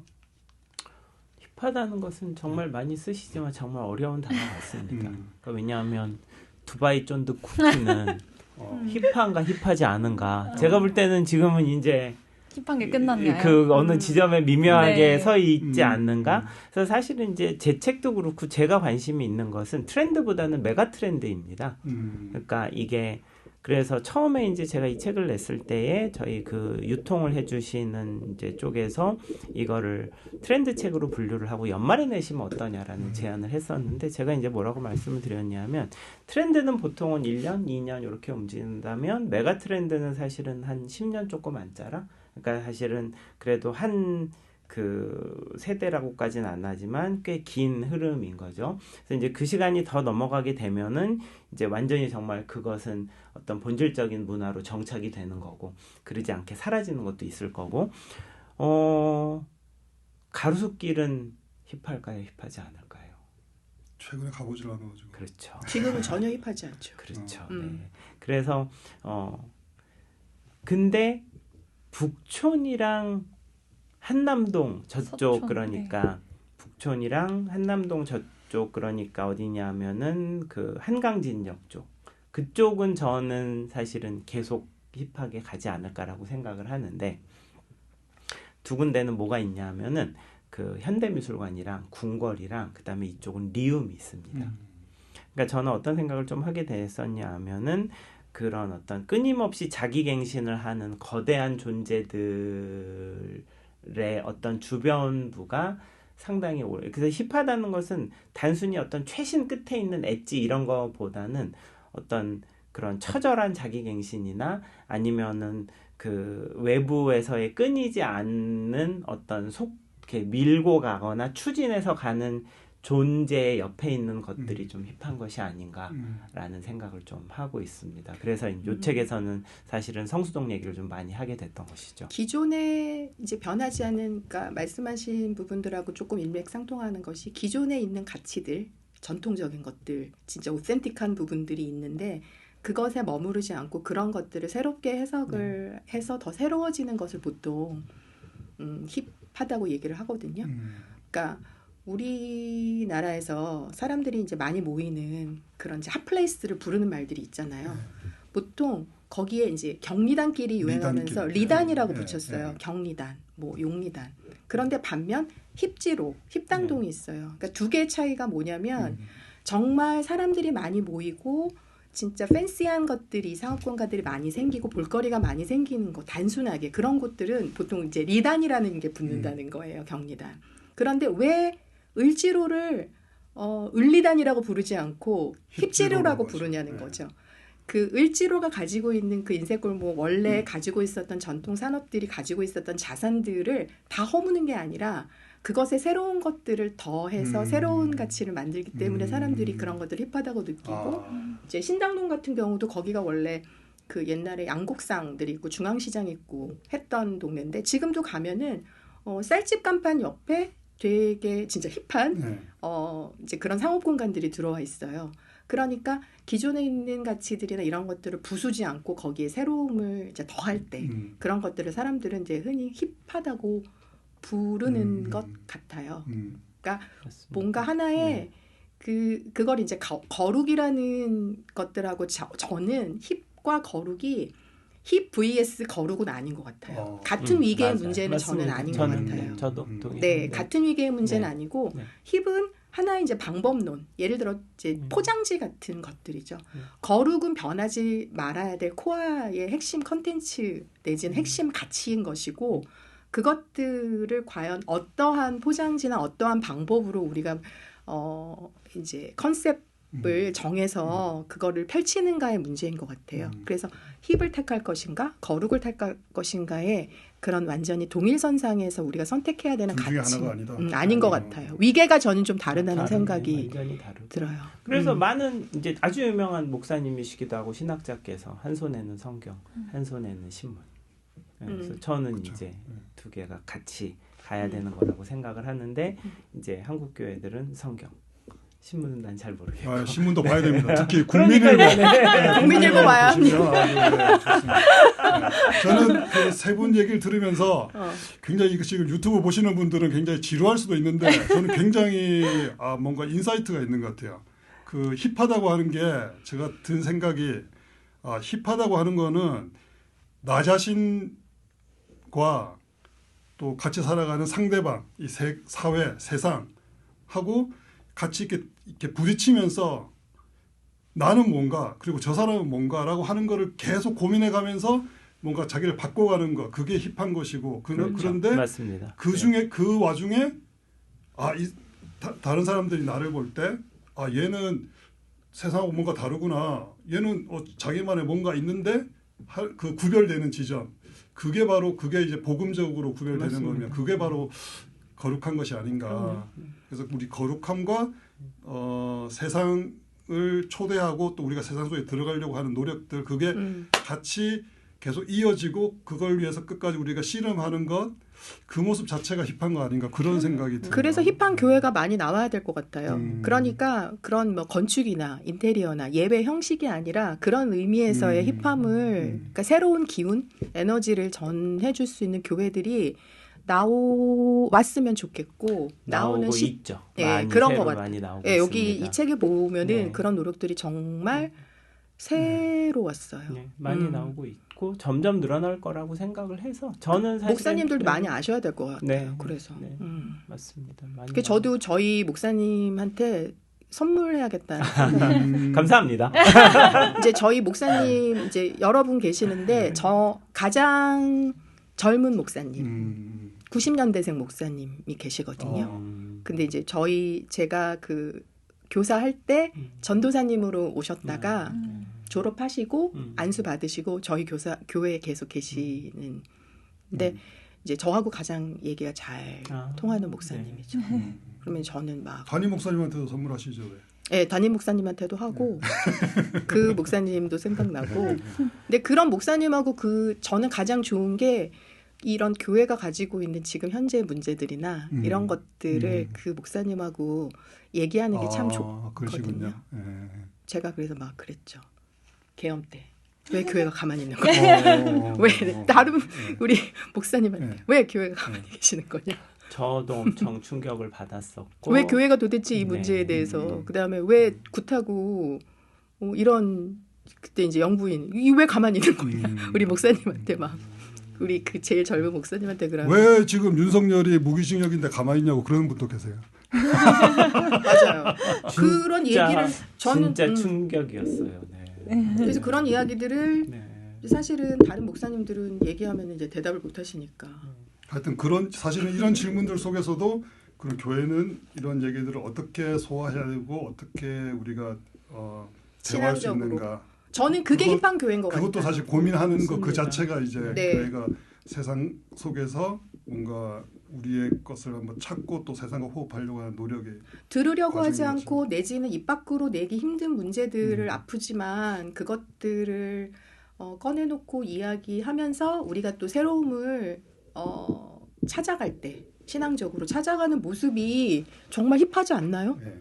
[SPEAKER 2] 힙하다는 것은 정말 많이 쓰시지만 정말 어려운 단어 같습니다. 그러니까 왜냐하면 두바이 쫀득 쿠키는 힙한가 힙하지 않은가. 제가 볼 때는 지금은 이제
[SPEAKER 4] 힙한 게 끝났나요?
[SPEAKER 2] 그 어느 지점에 미묘하게
[SPEAKER 4] 네.
[SPEAKER 2] 서 있지 않는가. 그래서 사실은 이제 제 책도 그렇고 제가 관심이 있는 것은 트렌드보다는 메가 트렌드입니다. 그러니까 이게 그래서 처음에 이제 제가 이 책을 냈을 때에 저희 그 유통을 해주시는 이제 쪽에서 이거를 트렌드 책으로 분류를 하고 연말에 내시면 어떠냐라는 제안을 했었는데, 제가 이제 뭐라고 말씀을 드렸냐면 트렌드는 보통은 1년, 2년 이렇게 움직인다면 메가 트렌드는 사실은 한 10년 조금 안 짜라. 그러니까 사실은 그래도 한 그 세대라고까지는 안 하지만 꽤 긴 흐름인 거죠. 그래서 이제 그 시간이 더 넘어가게 되면은 이제 완전히 정말 그것은 어떤 본질적인 문화로 정착이 되는 거고, 그러지 않게 사라지는 것도 있을 거고. 가로수길은 힙할까요? 힙하지 않을까요?
[SPEAKER 1] 최근에 가보질 않아가지고.
[SPEAKER 2] 그렇죠.
[SPEAKER 3] 지금은 전혀 힙하지 않죠.
[SPEAKER 2] 그렇죠. 네. 그래서 근데 북촌이랑 한남동 저쪽,
[SPEAKER 4] 서촌,
[SPEAKER 2] 그러니까 북촌이랑 한남동 저쪽, 그러니까 어디냐면은 그 한강진역 쪽, 그쪽은 저는 사실은 계속 힙하게 가지 않을까라고 생각을 하는데, 두 군데는 뭐가 있냐면은 그 현대미술관이랑 궁궐이랑 그다음에 이쪽은 리움이 있습니다. 그러니까 저는 어떤 생각을 좀 하게 됐었냐 하면은 그런 어떤 끊임없이 자기갱신을 하는 거대한 존재들의 어떤 주변부가 상당히 오래, 그래서 힙하다는 것은 단순히 어떤 최신 끝에 있는 엣지 이런 거보다는 어떤 그런 처절한 자기갱신이나 아니면은 그 외부에서의 끊이지 않는 어떤 이렇게 밀고 가거나 추진해서 가는 존재의 옆에 있는 것들이 좀 힙한 것이 아닌가라는 생각을 좀 하고 있습니다. 그래서 이 책에서는 사실은 성수동 얘기를 좀 많이 하게 됐던 것이죠.
[SPEAKER 3] 기존에 이제 변하지 않은, 그러니까 말씀하신 부분들하고 조금 일맥상통하는 것이 기존에 있는 가치들, 전통적인 것들, 진짜 오센틱한 부분들이 있는데 그것에 머무르지 않고 그런 것들을 새롭게 해석을 해서 더 새로워지는 것을 보통 힙하다고 얘기를 하거든요. 그러니까 우리나라에서 사람들이 이제 많이 모이는 그런 이제 핫플레이스를 부르는 말들이 있잖아요. 보통 거기에 이제 경리단길이 유행하면서
[SPEAKER 1] 리단길.
[SPEAKER 3] 리단이라고
[SPEAKER 1] 네,
[SPEAKER 3] 붙였어요.
[SPEAKER 1] 네.
[SPEAKER 3] 경리단, 뭐 용리단. 그런데 반면 힙지로, 힙당동이 있어요. 그러니까 두 개의 차이가 뭐냐면 정말 사람들이 많이 모이고 진짜 팬시한 것들이, 상업공간들이 많이 생기고 볼거리가 많이 생기는 거, 단순하게 그런 곳들은 보통 이제 리단이라는 게 붙는다는 거예요. 경리단. 그런데 왜 을지로를 을리단이라고 부르지 않고 힙지로라고 부르냐는 거죠. 그 을지로가 가지고 있는 그 인쇄골목 원래 가지고 있었던 전통 산업들이 가지고 있었던 자산들을 다 허무는 게 아니라 그것에 새로운 것들을 더해서 새로운 가치를 만들기 때문에 사람들이 그런 것들을 힙하다고 느끼고, 이제 신당동 같은 경우도 거기가 원래 그 옛날에 양곡상들이 있고 중앙시장 있고 했던 동네인데 지금도 가면은 쌀집 간판 옆에 되게 진짜 힙한 이제 그런 상업 공간들이 들어와 있어요. 그러니까 기존에 있는 가치들이나 이런 것들을 부수지 않고 거기에 새로움을 이제 더할 때 그런 것들을 사람들은 이제 흔히 힙하다고 부르는 것 같아요. 그러니까
[SPEAKER 2] 그렇습니다.
[SPEAKER 3] 뭔가 하나의 그걸 이제 거룩이라는 것들하고 저는 힙과 거룩이 힙 vs 거룩은 아닌 것 같아요. 같은 위계의
[SPEAKER 2] 맞아요.
[SPEAKER 3] 문제는
[SPEAKER 2] 맞습니다.
[SPEAKER 3] 저는 아닌 것 같아요.
[SPEAKER 2] 저도 동의합니다.
[SPEAKER 3] 네, 같은 위계의 문제는
[SPEAKER 2] 네.
[SPEAKER 3] 아니고
[SPEAKER 2] 네.
[SPEAKER 3] 힙은 하나의 이제 방법론, 예를 들어 이제 포장지 같은 것들이죠. 거룩은 변하지 말아야 될 코어의 핵심 컨텐츠 내지는 핵심 가치인 것이고, 그것들을 과연 어떠한 포장지나 어떠한 방법으로 우리가 이제 컨셉 정해서 그거를 펼치는가의 문제인 것 같아요. 그래서 힙을 택할 것인가, 거룩을 택할 것인가의 그런 완전히 동일선상에서 우리가 선택해야 되는
[SPEAKER 1] 둘 중에
[SPEAKER 3] 가치
[SPEAKER 1] 하나가 아니다.
[SPEAKER 3] 아닌 것 같아요. 위계가 저는 좀 다르다는 생각이
[SPEAKER 2] 완전히 다르고.
[SPEAKER 3] 들어요.
[SPEAKER 2] 그래서 많은 이제 아주 유명한 목사님이시기도 하고 신학자께서 한 손에는 성경, 한 손에는 신문. 그래서 저는
[SPEAKER 1] 그렇죠.
[SPEAKER 2] 이제 두 개가 같이 가야 되는 거라고 생각을 하는데 이제 한국 교회들은 성경, 신문은 난 잘 모르겠고.
[SPEAKER 1] 아, 신문도 봐야 됩니다. 특히
[SPEAKER 2] 그러니까요.
[SPEAKER 1] 국민일보.
[SPEAKER 2] 네.
[SPEAKER 3] 국민일보 봐야
[SPEAKER 1] 보시면 아주, 네, 좋습니다. 네. 저는 그 세 분 얘기를 들으면서 굉장히 이거 지금 유튜브 보시는 분들은 굉장히 지루할 수도 있는데 저는 굉장히 뭔가 인사이트가 있는 것 같아요. 그 힙하다고 하는 게 제가 든 생각이 힙하다고 하는 거는 나 자신과 또 같이 살아가는 상대방, 이 사회, 세상하고 같이 이렇게 부딪히면서 나는 뭔가 그리고 저 사람은 뭔가라고 하는 거를 계속 고민해 가면서 뭔가 자기를 바꿔가는 거 그게 힙한 것이고
[SPEAKER 2] 그렇죠.
[SPEAKER 1] 그런데
[SPEAKER 2] 맞습니다.
[SPEAKER 1] 그 중에 그 와중에 다른 사람들이 나를 볼 때 얘는 세상하고 뭔가 다르구나 얘는 자기만의 뭔가 있는데 그 구별되는 지점 그게 이제 복음적으로 구별되는
[SPEAKER 2] 맞습니다.
[SPEAKER 1] 거면 그게 바로 거룩한 것이 아닌가. 그래서 우리 거룩함과 세상을 초대하고 또 우리가 세상 속에 들어가려고 하는 노력들 그게 같이 계속 이어지고 그걸 위해서 끝까지 우리가 씨름하는 것 그 모습 자체가 힙한 거 아닌가 그런 생각이 들어요.
[SPEAKER 3] 그래서 힙한 교회가 많이 나와야 될 것 같아요. 그러니까 그런 뭐 건축이나 인테리어나 예배 형식이 아니라 그런 의미에서의 힙함을 그러니까 새로운 기운, 에너지를 전해줄 수 있는 교회들이 왔으면 좋겠고
[SPEAKER 2] 나오고 있죠.
[SPEAKER 3] 예,
[SPEAKER 2] 많이
[SPEAKER 3] 그런
[SPEAKER 2] 새로
[SPEAKER 3] 것 같아요.
[SPEAKER 2] 많이 나오고
[SPEAKER 3] 예, 여기
[SPEAKER 2] 있습니다.
[SPEAKER 3] 이 책에 보면은
[SPEAKER 2] 네.
[SPEAKER 3] 그런 노력들이 정말 새로웠어요.
[SPEAKER 2] 네, 많이 나오고 있고 점점 늘어날 거라고 생각을 해서 저는 사실
[SPEAKER 3] 목사님들도 많이 아셔야 될 것 같아요.
[SPEAKER 2] 네,
[SPEAKER 3] 그래서
[SPEAKER 2] 네, 맞습니다. 많이
[SPEAKER 3] 그 저도 저희 목사님한테 선물해야겠다.
[SPEAKER 2] 감사합니다.
[SPEAKER 3] 이제 저희 목사님 이제 여러분 계시는데 저 가장 젊은 목사님, 90년대생 목사님이 계시거든요. 근데 이제 제가 그 교사할 때 전도사님으로 오셨다가 졸업하시고 안수 받으시고 저희 교회에 계속 계시는. 근데 이제 저하고 가장 얘기가 잘 통하는 목사님이죠. 그러면 저는 막
[SPEAKER 1] 담임 목사님한테도 선물하시죠. 왜?
[SPEAKER 3] 네, 담임 목사님한테도 하고 그 목사님도 생각나고. 근데 그런 목사님하고 저는 가장 좋은 게 이런 교회가 가지고 있는 지금 현재 문제들이나 이런 것들을 그 목사님하고 얘기하는 게 참 좋거든요.
[SPEAKER 1] 그러시군요. 예.
[SPEAKER 3] 제가 그래서 막 그랬죠. 계엄 때. 왜 교회가 가만히 있는 거냐? 왜 다른 우리 목사님한테 왜 교회가 가만히 계시는 거냐?
[SPEAKER 2] 저도 엄청 충격을 받았었고
[SPEAKER 3] 왜 교회가 도대체 이 문제에 대해서 그다음에 왜 굿하고 이런 그때 이제 영부인 왜 가만히 있는 거냐? 우리 목사님한테 막 우리 그 제일 젊은 목사님한테 그러면
[SPEAKER 1] 왜 지금 윤석열이 무기징역인데 가만히 있냐고 그러는 분도 계세요.
[SPEAKER 3] 맞아요. 그런 얘기를 저는
[SPEAKER 2] 진짜 충격이었어요. 네.
[SPEAKER 3] 그래서 그런 이야기들을
[SPEAKER 2] 네.
[SPEAKER 3] 사실은 다른 목사님들은 얘기하면 이제 대답을 못 하시니까.
[SPEAKER 1] 하여튼 사실은 이런 질문들 속에서도 그런 교회는 이런 얘기들을 어떻게 소화해야 되고 어떻게 우리가 대화할 수
[SPEAKER 3] 신앙적으로.
[SPEAKER 1] 있는가.
[SPEAKER 3] 저는 그게 힙한 교회인 것 같아요.
[SPEAKER 1] 그것도 사실 고민하는 것 그
[SPEAKER 2] 맞습니다.
[SPEAKER 1] 자체가 이제
[SPEAKER 3] 네.
[SPEAKER 1] 교회가 세상 속에서 뭔가 우리의 것을 한번 찾고 또 세상과 호흡하려고 하는 노력이
[SPEAKER 3] 들으려고 하지
[SPEAKER 1] 과정이죠.
[SPEAKER 3] 않고 내지는 입 밖으로 내기 힘든 문제들을 아프지만 그것들을 꺼내놓고 이야기하면서 우리가 또 새로움을 찾아갈 때 신앙적으로 찾아가는 모습이 정말 힙하지 않나요?
[SPEAKER 1] 예.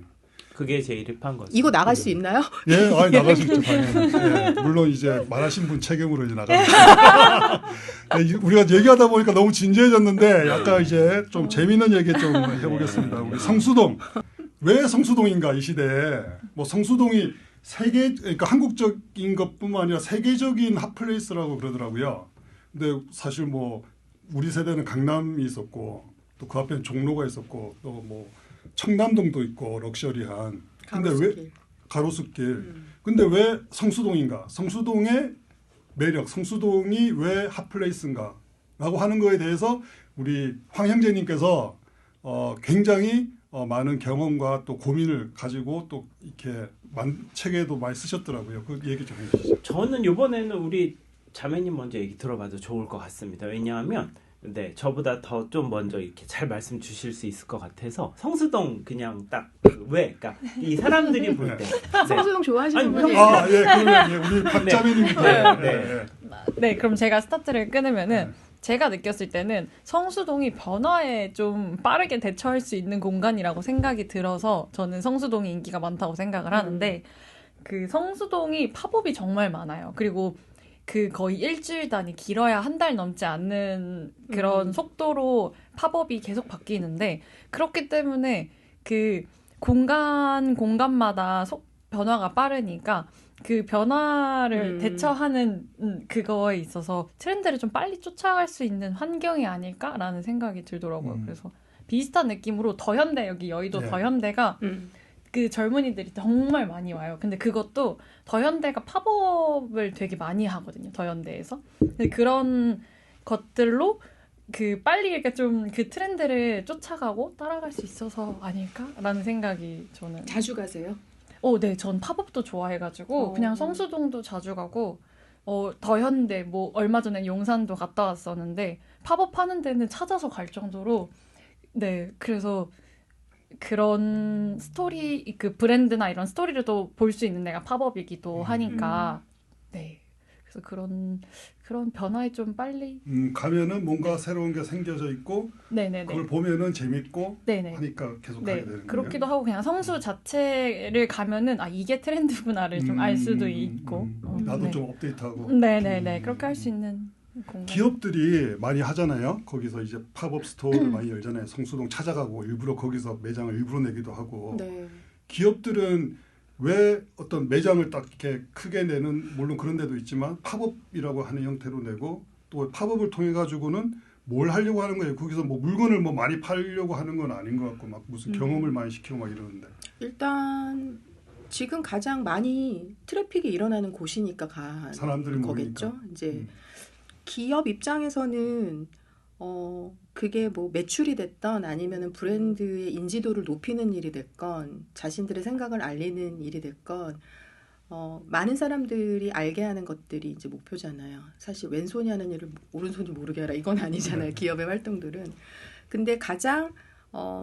[SPEAKER 2] 그게 제일 힙한 거죠.
[SPEAKER 3] 이거 나갈 수 있나요?
[SPEAKER 1] 예, 나갈 수 있죠, 당연히. 예, 물론 이제 말하신 분 책임으로 이제 나갑니다. 예, 우리가 얘기하다 보니까 너무 진지해졌는데 약간 이제 좀 재미있는 얘기 좀 해보겠습니다. 우리 성수동. 왜 성수동인가 이 시대에. 뭐 성수동이 그러니까 한국적인 것뿐만 아니라 세계적인 핫플레이스라고 그러더라고요. 근데 사실 뭐 우리 세대는 강남이 있었고 또 그 앞에는 종로가 있었고 또 뭐 청담동도 있고 럭셔리한. 근데 왜 가로수길. 근데 왜 성수동인가? 성수동의 매력, 성수동이 왜 핫플레이스인가? 라고 하는 거에 대해서 우리 황 형제님께서 굉장히 많은 경험과 또 고민을 가지고 또 이렇게 책에도 많이 쓰셨더라고요. 그 얘기 좀 해주시죠.
[SPEAKER 2] 저는 이번에는 우리 자매님 먼저 얘기 들어봐도 좋을 것 같습니다. 왜냐하면 네, 저보다 더 좀 먼저 이렇게 잘 말씀 주실 수 있을 것 같아서 성수동 그냥 딱 왜? 그러니까 이 사람들이 볼 때
[SPEAKER 3] 성수동 좋아하시는
[SPEAKER 2] 아니,
[SPEAKER 3] 분이
[SPEAKER 1] 아, 예, 그러면 예, 우리 박자매님부터.
[SPEAKER 2] 네.
[SPEAKER 4] 네, 그럼 제가 스타트를 끊으면은
[SPEAKER 1] 네.
[SPEAKER 4] 제가 느꼈을 때는 성수동이 변화에 좀 빠르게 대처할 수 있는 공간이라고 생각이 들어서 저는 성수동이 인기가 많다고 생각을 하는데 그 성수동이 팝업이 정말 많아요. 그리고 그 거의 일주일 단위 길어야 한 달 넘지 않는 그런 속도로 팝업이 계속 바뀌는데 그렇기 때문에 그 공간마다 변화가 빠르니까 그 변화를 대처하는 그거에 있어서 트렌드를 좀 빨리 쫓아갈 수 있는 환경이 아닐까라는 생각이 들더라고요. 그래서 비슷한 느낌으로 더현대 여기 여의도
[SPEAKER 1] 네.
[SPEAKER 4] 더현대가 그 젊은이들이 정말 많이 와요. 근데 그것도 더현대가 팝업을 되게 많이 하거든요. 더현대에서. 근데 그런 것들로 그 빨리 이렇게 좀 그 트렌드를 쫓아가고 따라갈 수 있어서 아닐까라는 생각이 저는.
[SPEAKER 3] 자주 가세요?
[SPEAKER 4] 네, 전 팝업도 좋아해가지고 그냥 성수동도 자주 가고 더현대 뭐 얼마 전에 용산도 갔다 왔었는데 팝업 하는 데는 찾아서 갈 정도로 네, 그래서 그런 스토리 그 브랜드나 이런 스토리를 또 볼 수 있는 데가 팝업이기도 하니까 네, 그래서 그런 변화에 좀 빨리
[SPEAKER 1] 가면은 뭔가 새로운 게 생겨져 있고
[SPEAKER 4] 네네네.
[SPEAKER 1] 그걸 보면은 재밌고
[SPEAKER 4] 네네.
[SPEAKER 1] 하니까 계속
[SPEAKER 4] 네,
[SPEAKER 1] 가게 되는
[SPEAKER 4] 그렇기도 하고 그냥 성수 자체를 가면은 이게 트렌드구나를 좀 알 수도 있고
[SPEAKER 1] 나도
[SPEAKER 4] 네.
[SPEAKER 1] 좀 업데이트하고
[SPEAKER 4] 네네네 그렇게 할 수 있는 공간.
[SPEAKER 1] 기업들이 많이 하잖아요. 거기서 이제 팝업 스토어를 많이 열잖아요. 성수동 찾아가고 일부러 거기서 매장을 일부러 내기도 하고
[SPEAKER 3] 네.
[SPEAKER 1] 기업들은 왜 어떤 매장을 딱 이렇게 크게 내는 물론 그런 데도 있지만 팝업이라고 하는 형태로 내고 또 팝업을 통해 가지고는 뭘 하려고 하는 거예요. 거기서 뭐 물건을 뭐 많이 팔려고 하는 건 아닌 것 같고 막 무슨 경험을 많이 시키고 막 이러는데
[SPEAKER 3] 일단 지금 가장 많이 트래픽이 일어나는 곳이니까
[SPEAKER 1] 사람들이
[SPEAKER 3] 거겠죠.
[SPEAKER 1] 모이니까.
[SPEAKER 3] 이제 기업 입장에서는 그게 뭐 매출이 됐던 아니면은 브랜드의 인지도를 높이는 일이 됐건 자신들의 생각을 알리는 일이 됐건 많은 사람들이 알게 하는 것들이 이제 목표잖아요. 사실 왼손이 하는 일을 오른손이 모르게 하라 이건 아니잖아요. 기업의 활동들은. 근데 가장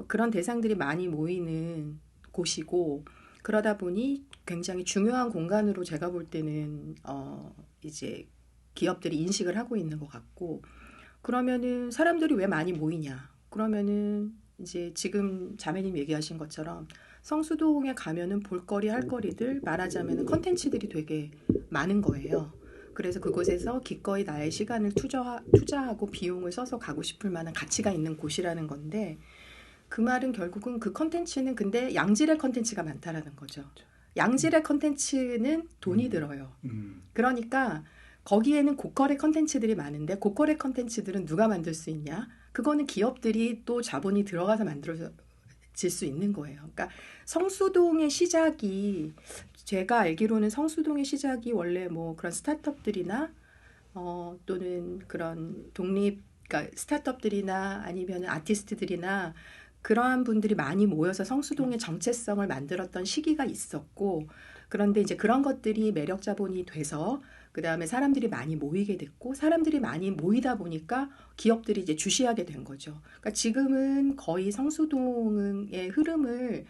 [SPEAKER 3] 그런 대상들이 많이 모이는 곳이고 그러다 보니 굉장히 중요한 공간으로 제가 볼 때는 이제 기업들이 인식을 하고 있는 것 같고 그러면은 사람들이 왜 많이 모이냐? 그러면은 이제 지금 자매님 얘기하신 것처럼 성수동에 가면은 볼거리, 할거리들 말하자면은 컨텐츠들이 되게 많은 거예요. 그래서 그곳에서 기꺼이 나의 시간을 투자하고 비용을 써서 가고 싶을 만한 가치가 있는 곳이라는 건데 그 말은 결국은 그 컨텐츠는 근데 양질의 컨텐츠가 많다라는 거죠. 양질의 컨텐츠는 돈이 들어요. 그러니까 거기에는 고퀄의 컨텐츠들이 많은데 고퀄의 컨텐츠들은 누가 만들 수 있냐? 그거는 기업들이 또 자본이 들어가서 만들어질 수 있는 거예요. 그러니까 성수동의 시작이 제가 알기로는 성수동의 시작이 원래 뭐 그런 스타트업들이나 또는 그런 그러니까 스타트업들이나 아니면 아티스트들이나 그러한 분들이 많이 모여서 성수동의 정체성을 만들었던 시기가 있었고 그런데 이제 그런 것들이 매력 자본이 돼서 그다음에 사람들이 많이 모이게 됐고 사람들이 많이 모이다 보니까 기업들이 이제 주시하게 된 거죠. 그러니까 지금은 거의 성수동의 흐름을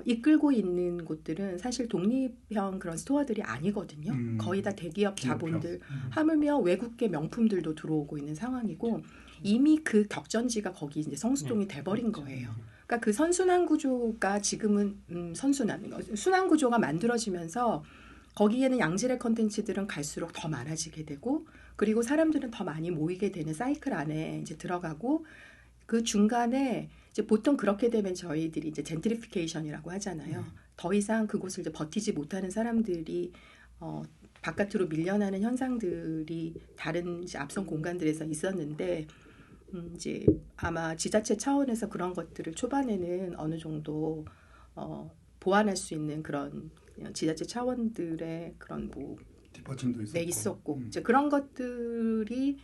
[SPEAKER 3] 이끌고 있는 곳들은 사실 독립형 그런 스토어들이 아니거든요. 거의 다 대기업 자본들 하물며 외국계 명품들도 들어오고 있는 상황이고 이미 그 격전지가 거기 이제 성수동이 돼버린 거예요. 그러니까 그 선순환 구조가 지금은 순환 구조가 만들어지면서 거기에는 양질의 컨텐츠들은 갈수록 더 많아지게 되고 그리고 사람들은 더 많이 모이게 되는 사이클 안에 이제 들어가고 그 중간에 이제 보통 그렇게 되면 저희들이 이제 젠트리피케이션이라고 하잖아요. 더 이상 그곳을 이제 버티지 못하는 사람들이 바깥으로 밀려나는 현상들이 다른 이제 앞선 공간들에서 있었는데 이제 아마 지자체 차원에서 그런 것들을 초반에는 어느 정도 보완할 수 있는 그런 지자체 차원들의 그런 뭐
[SPEAKER 1] 뒷받침도
[SPEAKER 3] 있었고 이제 그런 것들이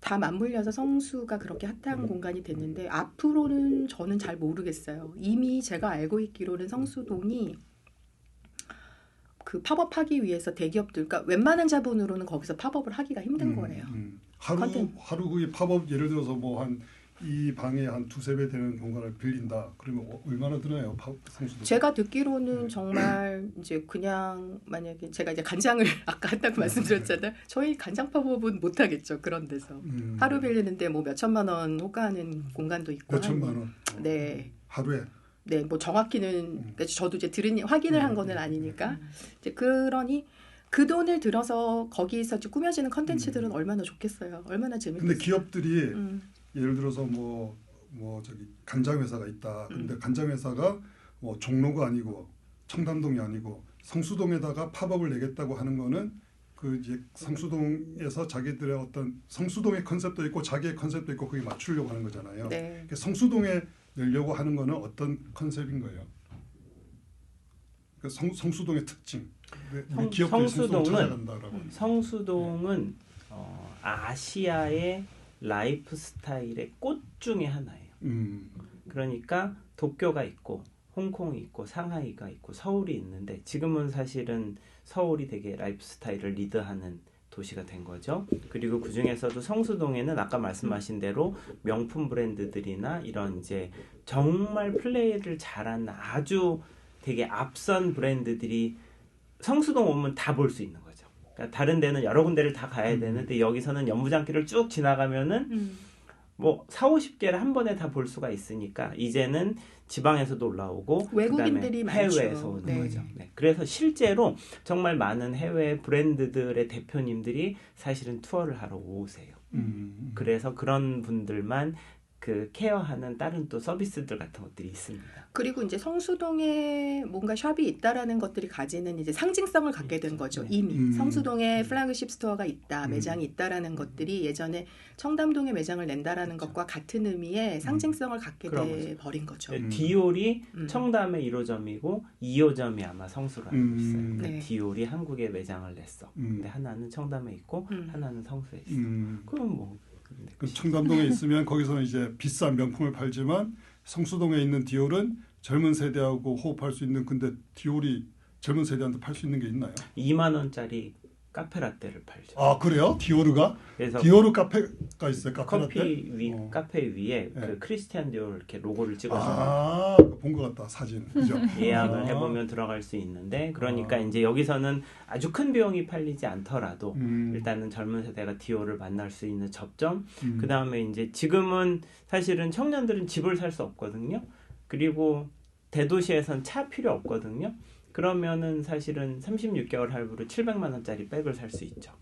[SPEAKER 3] 다 맞물려서 성수가 그렇게 핫한 공간이 됐는데 앞으로는 저는 잘 모르겠어요. 이미 제가 알고 있기로는 성수동이 그 팝업하기 위해서 대기업들, 그러니까 웬만한 자본으로는 거기서 팝업을 하기가 힘든 거예요.
[SPEAKER 1] 하루 그 팝업 예를 들어서 뭐 한 이 방에 한 두세 배 되는 공간을 빌린다. 그러면 얼마나 드나요? 성수도.
[SPEAKER 3] 제가 듣기로는 정말 이제 그냥 만약에 제가 이제 간장을 아까 한다고 말씀드렸잖아요. 저희 간장 팝업은 못 하겠죠. 그런 데서. 하루 빌리는데 뭐 몇 천만 원 호가하는 공간도 있고.
[SPEAKER 1] 몇 천만 원.
[SPEAKER 3] 네.
[SPEAKER 1] 하루에.
[SPEAKER 3] 네, 뭐 정확히는 그러니까 저도 이제 확인을 한 거는 아니니까. 이제 그러니 그 돈을 들어서 거기서 이제 꾸며지는 컨텐츠들은 얼마나 좋겠어요. 얼마나 재밌겠어요.
[SPEAKER 1] 근데 기업들이 예를 들어서 뭐 저기 간장 회사가 있다. 근데 간장 회사가 뭐 종로가 아니고 청담동이 아니고 성수동에다가 팝업을 내겠다고 하는 거는 그 이제 성수동에서 자기들의 어떤 성수동의 컨셉도 있고 자기의 컨셉도 있고 그게 맞추려고 하는 거잖아요.
[SPEAKER 3] 네.
[SPEAKER 1] 그러니까 성수동에 내려고 하는 거는 어떤 컨셉인 거예요? 그러니까 성수동의 특징. 우리 기업들이 성수동 찾아간다라고.
[SPEAKER 2] 성수동은 아시아의 라이프 스타일의 꽃 중에 하나예요. 그러니까 도쿄가 있고 홍콩이 있고 상하이가 있고 서울이 있는데 지금은 사실은 서울이 되게 라이프 스타일을 리드하는 도시가 된 거죠. 그리고 그 중에서도 성수동에는 아까 말씀하신 대로 명품 브랜드들이나 이런 이제 정말 플레이를 잘하는 아주 되게 앞선 브랜드들이 성수동 오면 다 볼 수 있는 거죠. 그러니까 다른 데는 여러 군데를 다 가야 되는데 여기서는 연무장길을 쭉 지나가면은 뭐 4-50개를 한 번에 다 볼 수가 있으니까 이제는 지방에서도 올라오고
[SPEAKER 3] 외국인들이
[SPEAKER 2] 그다음에 해외에서
[SPEAKER 3] 많죠.
[SPEAKER 2] 오는
[SPEAKER 3] 네.
[SPEAKER 2] 거죠. 네. 그래서 실제로 정말 많은 해외 브랜드들의 대표님들이 사실은 투어를 하러 오세요. 그래서 그런 분들만 그 케어하는 다른 또 서비스들 같은 것들이 있습니다.
[SPEAKER 3] 그리고 이제 성수동에 뭔가 샵이 있다라는 것들이 가지는 이제 상징성을 갖게 된 거죠.
[SPEAKER 2] 네.
[SPEAKER 3] 이미 성수동에 플래그십 스토어가 있다, 매장이 있다라는 것들이 예전에 청담동에 매장을 낸다라는 것과 같은 의미의 상징성을 갖게 돼 버린 거죠.
[SPEAKER 2] 디올이 청담에 1호점이고 2호점이 아마 성수로 알고 있어요. 그러니까
[SPEAKER 3] 네.
[SPEAKER 2] 디올이 한국에 매장을 냈어. 근데 하나는 청담에 있고 하나는 성수에 있어. 그럼 뭐
[SPEAKER 1] 그 청담동에 있으면 거기서는 이제 비싼 명품을 팔지만 성수동에 있는 디올은 젊은 세대하고 호흡할 수 있는 근데 디올이 젊은 세대한테 팔 수 있는 게 있나요?
[SPEAKER 2] 2만 원짜리 카페라떼를 팔죠.
[SPEAKER 1] 아 그래요? 디오르가?
[SPEAKER 2] 그래서
[SPEAKER 1] 디오르 카페가 있어요? 카페라떼?
[SPEAKER 2] 카페 위에
[SPEAKER 1] 네.
[SPEAKER 2] 그 크리스티안 디올 이렇게 로고를 찍어서
[SPEAKER 1] 아, 본 것 같다 사진. 그죠?
[SPEAKER 2] 예약을 해보면 들어갈 수 있는데 그러니까 이제 여기서는 아주 큰 비용이 팔리지 않더라도 일단은 젊은 세대가 디올을 만날 수 있는 접점. 그 다음에 이제 지금은 사실은 청년들은 집을 살 수 없거든요. 그리고 대도시에선 차 필요 없거든요. 그러면은 사실은 36개월 할부로 700만 원짜리 백을 살 수 있죠.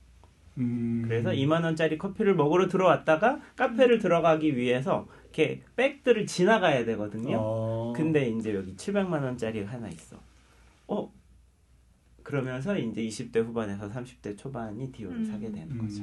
[SPEAKER 2] 그래서 2만 원짜리 커피를 먹으러 들어왔다가 카페를 들어가기 위해서 이렇게 백들을 지나가야 되거든요. 근데 이제 여기 700만 원짜리가 하나 있어. 그러면서 이제 20대 후반에서 30대 초반이 디올을 사게 되는 거죠.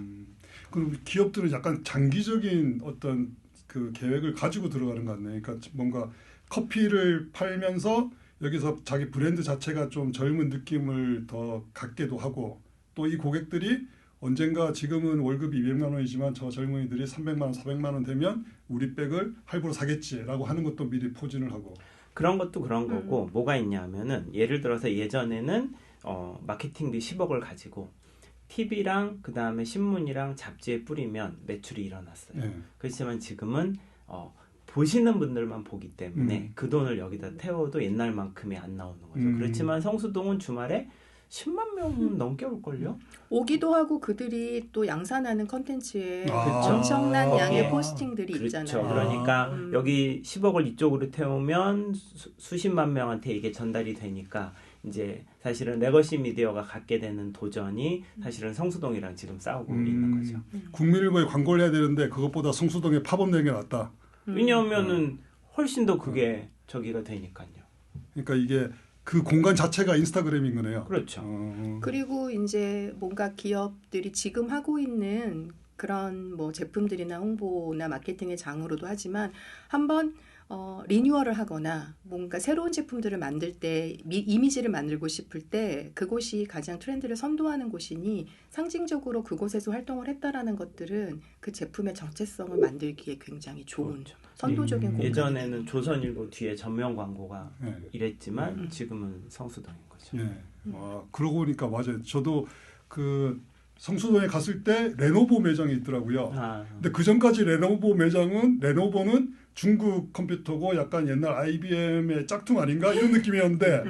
[SPEAKER 1] 그럼 기업들은 약간 장기적인 어떤 그 계획을 가지고 들어가는 것 같네. 그러니까 뭔가 커피를 팔면서 여기서 자기 브랜드 자체가 좀 젊은 느낌을 더 갖게도 하고 또 이 고객들이 언젠가 지금은 월급이 200만 원이지만 저 젊은이들이 300만 원, 400만 원 되면 우리 백을 할부로 사겠지라고 하는 것도 미리 포진을 하고
[SPEAKER 2] 그런 것도 그런 거고 뭐가 있냐면은 예를 들어서 예전에는 마케팅비 10억을 가지고 TV랑 그 다음에 신문이랑 잡지에 뿌리면 매출이 일어났어요.
[SPEAKER 1] 네.
[SPEAKER 2] 그렇지만 지금은 보시는 분들만 보기 때문에 그 돈을 여기다 태워도 옛날만큼이 안 나오는 거죠. 그렇지만 성수동은 주말에 10만 명 넘게 올걸요?
[SPEAKER 3] 오기도 하고 그들이 또 양산하는 컨텐츠에
[SPEAKER 2] 그렇죠.
[SPEAKER 3] 엄청난 양의
[SPEAKER 2] 네.
[SPEAKER 3] 포스팅들이
[SPEAKER 2] 그렇죠.
[SPEAKER 3] 있잖아요.
[SPEAKER 2] 그러니까 여기 10억을 이쪽으로 태우면 수십만 명한테 이게 전달이 되니까 이제 사실은 레거시 미디어가 갖게 되는 도전이 사실은 성수동이랑 지금 싸우고 있는 거죠.
[SPEAKER 1] 국민일보에 광고를 해야 되는데 그것보다 성수동에 팝업 내는 게 낫다.
[SPEAKER 2] 왜냐하면은 훨씬 더 그게 저기가 되니까요.
[SPEAKER 1] 그러니까 이게 그 공간 자체가 인스타그램인 거네요.
[SPEAKER 2] 그렇죠.
[SPEAKER 3] 그리고 이제 뭔가 기업들이 지금 하고 있는 그런 뭐 제품들이나 홍보나 마케팅의 장으로도 하지만 한번 리뉴얼을 하거나 뭔가 새로운 제품들을 만들 때 이미지를 만들고 싶을 때 그곳이 가장 트렌드를 선도하는 곳이니 상징적으로 그곳에서 활동을 했다라는 것들은 그 제품의 정체성을 만들기에 굉장히 좋은
[SPEAKER 2] 그렇죠.
[SPEAKER 3] 선도적인 공간이
[SPEAKER 2] 예전에는 조선일보 뒤에 전면 광고가
[SPEAKER 1] 네.
[SPEAKER 2] 이랬지만 지금은 성수동인 거죠.
[SPEAKER 1] 네. 그러고 보니까 맞아요. 저도 그 성수동에 갔을 때 레노버 매장이 있더라고요. 근데 그 전까지 레노버는 중국 컴퓨터고 약간 옛날 IBM의 짝퉁 아닌가 이런 느낌이었는데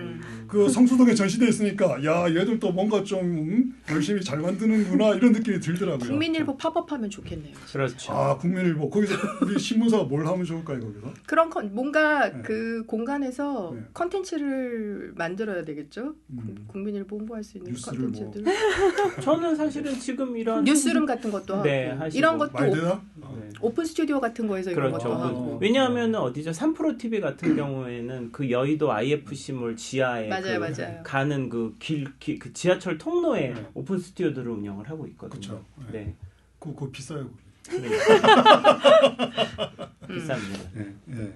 [SPEAKER 1] 그 성수동에 전시돼 있으니까 야 얘들도 뭔가 좀 열심히 잘 만드는구나 이런 느낌이 들더라고요.
[SPEAKER 3] 국민일보 팝업하면 좋겠네요.
[SPEAKER 2] 그렇죠.
[SPEAKER 1] 국민일보 거기서 우리 신문사가 뭘 하면 좋을까요 거기서?
[SPEAKER 3] 그런 뭔가
[SPEAKER 1] 네.
[SPEAKER 3] 그 공간에서
[SPEAKER 1] 네.
[SPEAKER 3] 컨텐츠를 만들어야 되겠죠. 국민일보 홍보할 수 있는
[SPEAKER 1] 뉴스를
[SPEAKER 3] 컨텐츠들.
[SPEAKER 2] 저는 사실은 지금 이런
[SPEAKER 3] 뉴스룸 같은 것도 하고
[SPEAKER 2] 네, 하시고.
[SPEAKER 3] 이런 것도
[SPEAKER 1] 말대나?
[SPEAKER 2] 네.
[SPEAKER 3] 오픈 스튜디오 같은 거에서 이런
[SPEAKER 2] 그렇죠.
[SPEAKER 3] 것도 하고.
[SPEAKER 2] 왜냐하면 어디죠? 3프로 TV 같은 경우에는 그 여의도 IFC몰 지하에
[SPEAKER 3] 맞아요.
[SPEAKER 2] 가는 그 그 지하철 통로에
[SPEAKER 1] 네.
[SPEAKER 2] 오픈 스튜디오들을 운영을 하고 있거든요.
[SPEAKER 1] 그렇죠.
[SPEAKER 2] 네.
[SPEAKER 1] 그거 비싸요.
[SPEAKER 2] 비쌉니다.
[SPEAKER 1] 네. 네.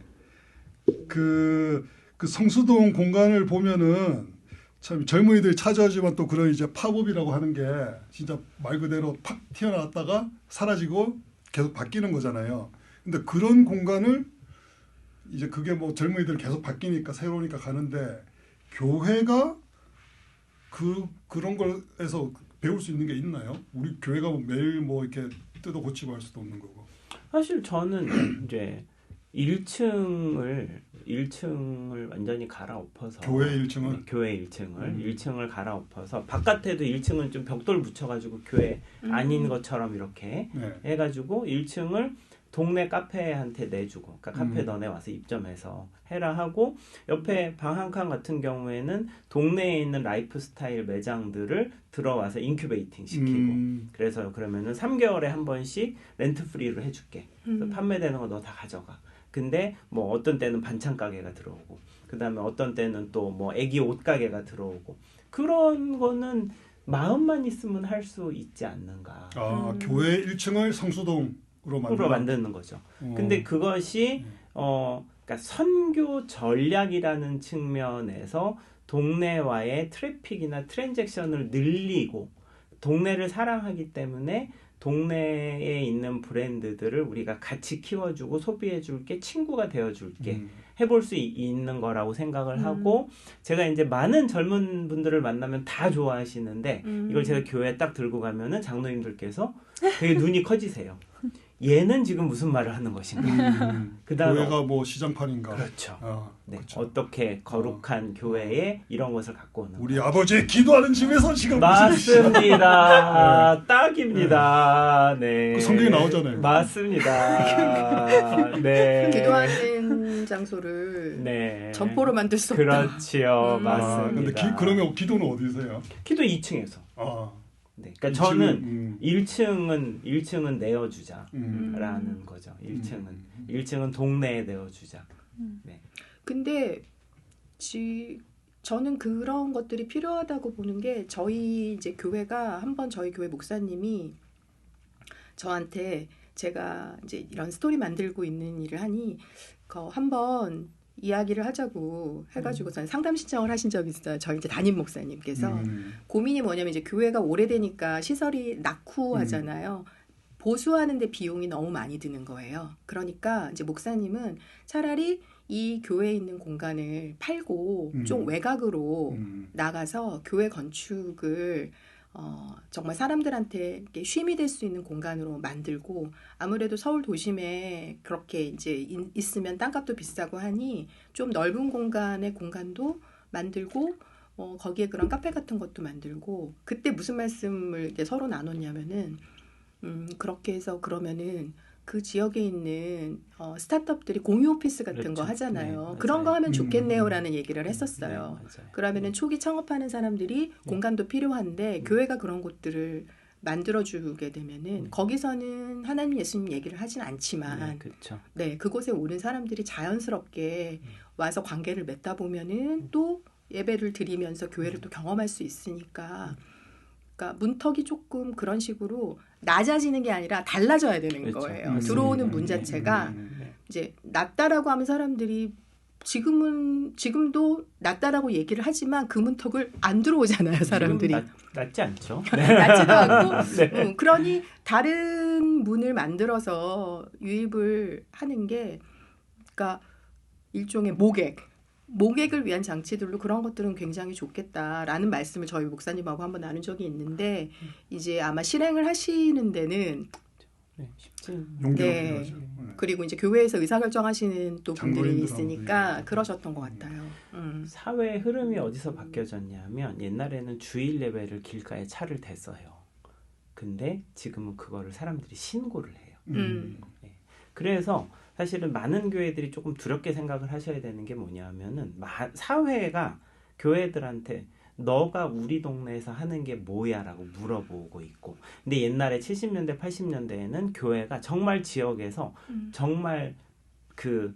[SPEAKER 1] 그 성수동 공간을 보면은 참 젊은이들이 찾아오지만 또 그런 이제 팝업이라고 하는 게 진짜 말 그대로 팍 튀어나왔다가 사라지고 계속 바뀌는 거잖아요. 근데 그런 공간을 이제 그게 뭐 젊은이들 계속 바뀌니까 새로우니까 가는데 교회가 그런 걸에서 배울 수 있는 게 있나요? 우리 교회가 뭐 매일 뭐 이렇게 뜯어 고치고 할 수도 없는 거고.
[SPEAKER 2] 사실 저는 이제 1층을 완전히 갈아엎어서
[SPEAKER 1] 교회 1층을
[SPEAKER 2] 교회 1층을 갈아엎어서 바깥에도 1층은 좀 벽돌 붙여가지고 교회 아닌 것처럼 이렇게
[SPEAKER 1] 네.
[SPEAKER 2] 해가지고 1층을 동네 카페한테 내주고, 그러니까 카페 너네 와서 입점해서 해라 하고, 옆에 방 한 칸 같은 경우에는 동네에 있는 라이프 스타일 매장들을 들어와서 인큐베이팅 시키고, 그래서 그러면은 3개월에 한 번씩 렌트 프리를 해줄게. 그래서 판매되는 거 너 다 가져가. 근데 뭐 어떤 때는 반찬 가게가 들어오고, 그 다음에 어떤 때는 또 뭐 애기 옷 가게가 들어오고, 그런 거는 마음만 있으면 할 수 있지 않는가.
[SPEAKER 1] 교회 1층을 성수동으로
[SPEAKER 2] 만드는 거죠. 근데 그것이 그러니까 선교 전략이라는 측면에서 동네와의 트래픽이나 트랜잭션을 늘리고, 동네를 사랑하기 때문에 동네에 있는 브랜드들을 우리가 같이 키워주고 소비해줄게, 친구가 되어줄게 해볼 수 있는 거라고 생각을 하고, 제가 이제 많은 젊은 분들을 만나면 다 좋아하시는데 이걸 제가 교회에 딱 들고 가면은 장로님들께서 되게 눈이 커지세요. 얘는 지금 무슨 말을 하는 것인가? 그다음에
[SPEAKER 1] 교회가 뭐 시장판인가?
[SPEAKER 2] 그렇죠. 네.
[SPEAKER 1] 그렇죠.
[SPEAKER 2] 어떻게 거룩한 교회에 이런 것을 갖고 오는
[SPEAKER 1] 우리 아버지 기도하는 집에서 지금
[SPEAKER 2] 맞습니다. 딱입니다. 네.
[SPEAKER 1] 그 성경에 나오잖아요.
[SPEAKER 2] 맞습니다. 네.
[SPEAKER 3] 기도하는 장소를
[SPEAKER 2] 네.
[SPEAKER 3] 점포로 만들 수 없다.
[SPEAKER 2] 그렇지요. 맞습니다.
[SPEAKER 1] 근데 그러면 기도는 어디서요?
[SPEAKER 2] 기도 2층에서. 네. 그러니까
[SPEAKER 1] 2층,
[SPEAKER 2] 저는 1층은 내어주자라는 거죠. 1층은 동네에 내어주자. 네.
[SPEAKER 3] 근데 저는 그런 것들이 필요하다고 보는 게, 저희 이제 교회가 한번 저희 교회 목사님이 저한테, 제가 이제 이런 스토리 만들고 있는 일을 하니 한번 이야기를 하자고 해가지고 저는 상담 신청을 하신 적이 있어요. 저희 이제 담임 목사님께서. 고민이 뭐냐면, 이제 교회가 오래되니까 시설이 낙후하잖아요. 보수하는데 비용이 너무 많이 드는 거예요. 그러니까 이제 목사님은 차라리 이 교회에 있는 공간을 팔고 좀 외곽으로 나가서 교회 건축을 정말 사람들한테 쉼이 될 수 있는 공간으로 만들고, 아무래도 서울 도심에 그렇게 이제 있으면 땅값도 비싸고 하니 좀 넓은 공간의 공간도 만들고, 거기에 그런 카페 같은 것도 만들고. 그때 무슨 말씀을 이제 서로 나눴냐면은, 그렇게 해서 그러면은 그 지역에 있는 스타트업들이 공유 오피스 같은
[SPEAKER 2] 그렇죠.
[SPEAKER 3] 거 하잖아요.
[SPEAKER 2] 네,
[SPEAKER 3] 그런 거 하면 좋겠네요라는 얘기를 했었어요.
[SPEAKER 2] 네, 맞아요.
[SPEAKER 3] 그러면은 초기 창업하는 사람들이 공간도 필요한데 교회가 그런 곳들을 만들어주게 되면은 거기서는 하나님 예수님 얘기를 하진 않지만
[SPEAKER 2] 그렇죠.
[SPEAKER 3] 네, 그곳에 오는 사람들이 자연스럽게 와서 관계를 맺다 보면은 또 예배를 드리면서 교회를 또 경험할 수 있으니까, 그러니까 문턱이 조금 그런 식으로 낮아지는 게 아니라 달라져야 되는
[SPEAKER 2] 그렇죠.
[SPEAKER 3] 거예요. 들어오는 문 자체가 이제 낮다라고 하면 사람들이 지금도 낮다라고 얘기를 하지만 그 문턱을 안 들어오잖아요, 사람들이.
[SPEAKER 2] 낮지 않죠.
[SPEAKER 3] 낮지도 않고.
[SPEAKER 2] 네.
[SPEAKER 3] 그러니 다른 문을 만들어서 유입을 하는 게, 그러니까 일종의 모객, 모객을 위한 장치들로 그런 것들은 굉장히 좋겠다라는 말씀을 저희 목사님하고 한번 나눈 적이 있는데 이제 아마 실행을 하시는 데는
[SPEAKER 2] 네, 쉽지.
[SPEAKER 1] 용기가
[SPEAKER 3] 네.
[SPEAKER 1] 필요하죠. 네.
[SPEAKER 3] 그리고 이제 교회에서 의사결정하시는 또 분들이
[SPEAKER 1] 장로님들하고
[SPEAKER 3] 있으니까
[SPEAKER 1] 네.
[SPEAKER 3] 그러셨던 것 같아요.
[SPEAKER 2] 사회의 흐름이 어디서 바뀌어졌냐면 옛날에는 주일 예배를 길가에 차를 댔어요. 근데 지금은 그거를 사람들이 신고를 해요. 그래서 사실은 많은 교회들이 조금 두렵게 생각을 하셔야 되는 게 뭐냐면은 사회가 교회들한테 너가 우리 동네에서 하는 게 뭐야 라고 물어보고 있고 근데 옛날에 70년대 80년대에는 교회가 정말 지역에서 정말 그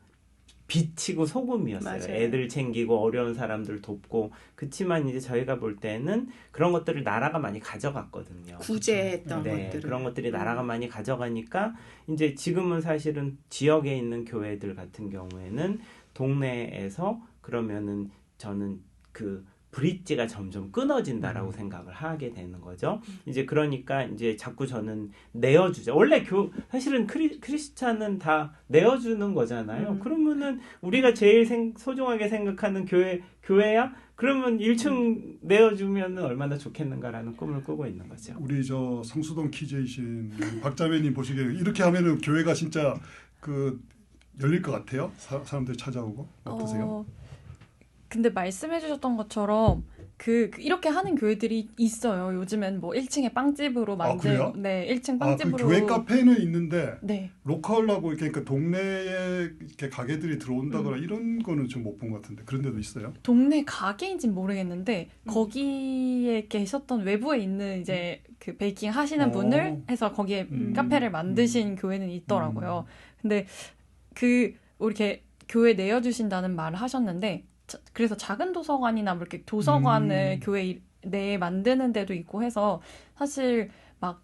[SPEAKER 2] 빛이고 소금이었어요.
[SPEAKER 3] 맞아요.
[SPEAKER 2] 애들 챙기고 어려운 사람들 돕고 그치만 이제 저희가 볼 때는 그런 것들을 나라가 많이 가져갔거든요.
[SPEAKER 3] 구제했던
[SPEAKER 2] 네,
[SPEAKER 3] 것들을.
[SPEAKER 2] 그런 것들이 나라가 많이 가져가니까 이제 지금은 사실은 지역에 있는 교회들 같은 경우에는 동네에서 그러면은 저는 그 브릿지가 점점 끊어진다라고 생각을 하게 되는 거죠. 이제 그러니까 이제 자꾸 저는 내어주자. 원래 사실은 크리스찬은 다 내어주는 거잖아요. 그러면은 우리가 제일 소중하게 생각하는 교회야? 그러면 1층 내어주면은 얼마나 좋겠는가라는 꿈을 꾸고 있는 거죠.
[SPEAKER 1] 우리 저 성수동 키제이신 박자매님 보시기에 이렇게 하면은 교회가 진짜 그 열릴 것 같아요. 사람들이 찾아오고 어떠세요?
[SPEAKER 4] 근데 말씀해주셨던 것처럼 이렇게 하는 교회들이 있어요. 요즘엔 뭐 1층에 빵집으로
[SPEAKER 1] 그래요?
[SPEAKER 4] 네, 1층
[SPEAKER 1] 그
[SPEAKER 4] 빵집으로.
[SPEAKER 1] 교회 카페는 있는데
[SPEAKER 4] 네.
[SPEAKER 1] 로컬하고 이렇게 그러니까 동네에 이렇게 가게들이 들어온다거나 이런 거는 좀 못 본 것 같은데 그런 데도 있어요?
[SPEAKER 4] 동네 가게인지는 모르겠는데 거기에 계셨던 외부에 있는 이제 그 베이킹 하시는 분을 해서 거기에 카페를 만드신 교회는 있더라고요. 근데 우리 이렇게 교회 내어주신다는 말을 하셨는데 그래서 작은 도서관이나 뭐 이렇게 도서관을 교회 내에 만드는 데도 있고 해서 사실 막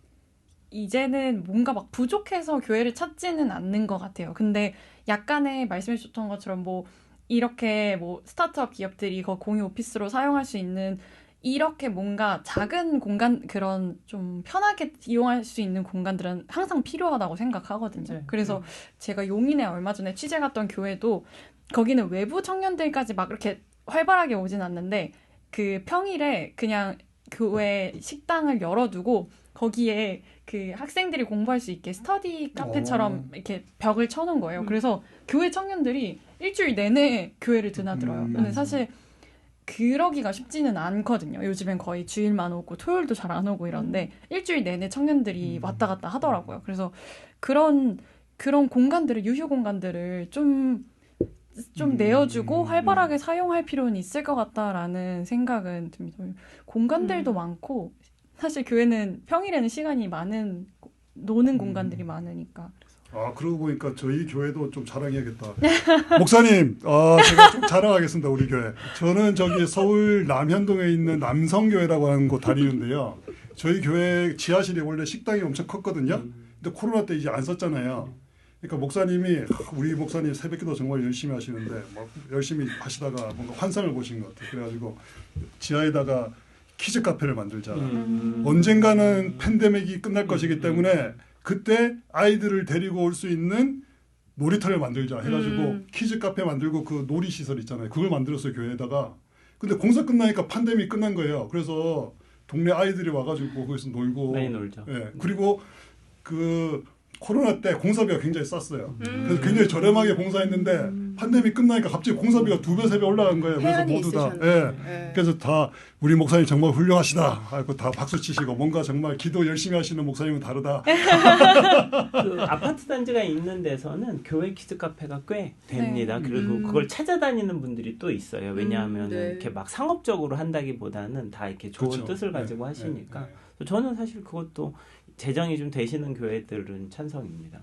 [SPEAKER 4] 이제는 뭔가 막 부족해서 교회를 찾지는 않는 것 같아요. 근데 약간의 말씀해 주셨던 것처럼 뭐 이렇게 뭐 스타트업 기업들이 그 공유 오피스로 사용할 수 있는 이렇게 뭔가 작은 공간 그런 좀 편하게 이용할 수 있는 공간들은 항상 필요하다고 생각하거든요. 그래서 제가 용인에 얼마 전에 취재 갔던 교회도 거기는 외부 청년들까지 막 이렇게 활발하게 오진 않는데 그 평일에 그냥 교회 식당을 열어두고 거기에 그 학생들이 공부할 수 있게 스터디 카페처럼 이렇게 벽을 쳐놓은 거예요. 그래서 교회 청년들이 일주일 내내 교회를 드나들어요. 근데 사실 그러기가 쉽지는 않거든요. 요즘엔 거의 주일만 오고 토요일도 잘 안 오고 이런데 일주일 내내 청년들이 왔다 갔다 하더라고요. 그래서 그런 공간들을 유휴 공간들을 좀 내어주고 활발하게 사용할 필요는 있을 것 같다라는 생각은 듭니다. 공간들도 많고 사실 교회는 평일에는 시간이 많은 노는 공간들이 많으니까.
[SPEAKER 1] 그러고 보니까 저희 교회도 좀 자랑해야겠다. 목사님, 제가 좀 자랑하겠습니다. 우리 교회. 저는 저기 서울 남현동에 있는 남성교회라고 하는 곳 다니는데요. 저희 교회 지하실이 원래 식당이 엄청 컸거든요. 근데 코로나 때 이제 안 썼잖아요. 그러니까 목사님이 우리 목사님 새벽기도 정말 열심히 하시는데 막 열심히 하시다가 뭔가 환상을 보신 것 같아요. 그래가지고 지하에다가 키즈 카페를 만들자. 언젠가는 팬데믹이 끝날 것이기 때문에 그때 아이들을 데리고 올 수 있는 놀이터를 만들자 해가지고 키즈 카페 만들고 그 놀이 시설 있잖아요. 그걸 만들었어요, 교회에다가. 근데 공사 끝나니까 팬데믹 끝난 거예요. 그래서 동네 아이들이 와가지고 거기서 놀고.
[SPEAKER 2] 많이 놀죠.
[SPEAKER 1] 예. 그리고 그 코로나 때 공사비가 굉장히 쌌어요. 그래서 굉장히 저렴하게 공사했는데 팬데믹 끝나니까 갑자기 공사비가 2배, 3배 올라간 거예요. 그래서 모두 다. 예. 그래서 다 우리 목사님 정말 훌륭하시다 하고 다 박수 치시고 뭔가 정말 기도 열심히 하시는 목사님은 다르다.
[SPEAKER 2] 그 아파트 단지가 있는 데서는 교회 키즈 카페가 꽤 됩니다. 그리고 그걸 찾아다니는 분들이 또 있어요. 왜냐하면 이렇게 막 상업적으로 한다기보다는 다 이렇게 좋은
[SPEAKER 1] 그렇죠.
[SPEAKER 2] 뜻을 가지고 하시니까. 저는 사실 그것도 재정이 좀 되시는 교회들은 찬성입니다.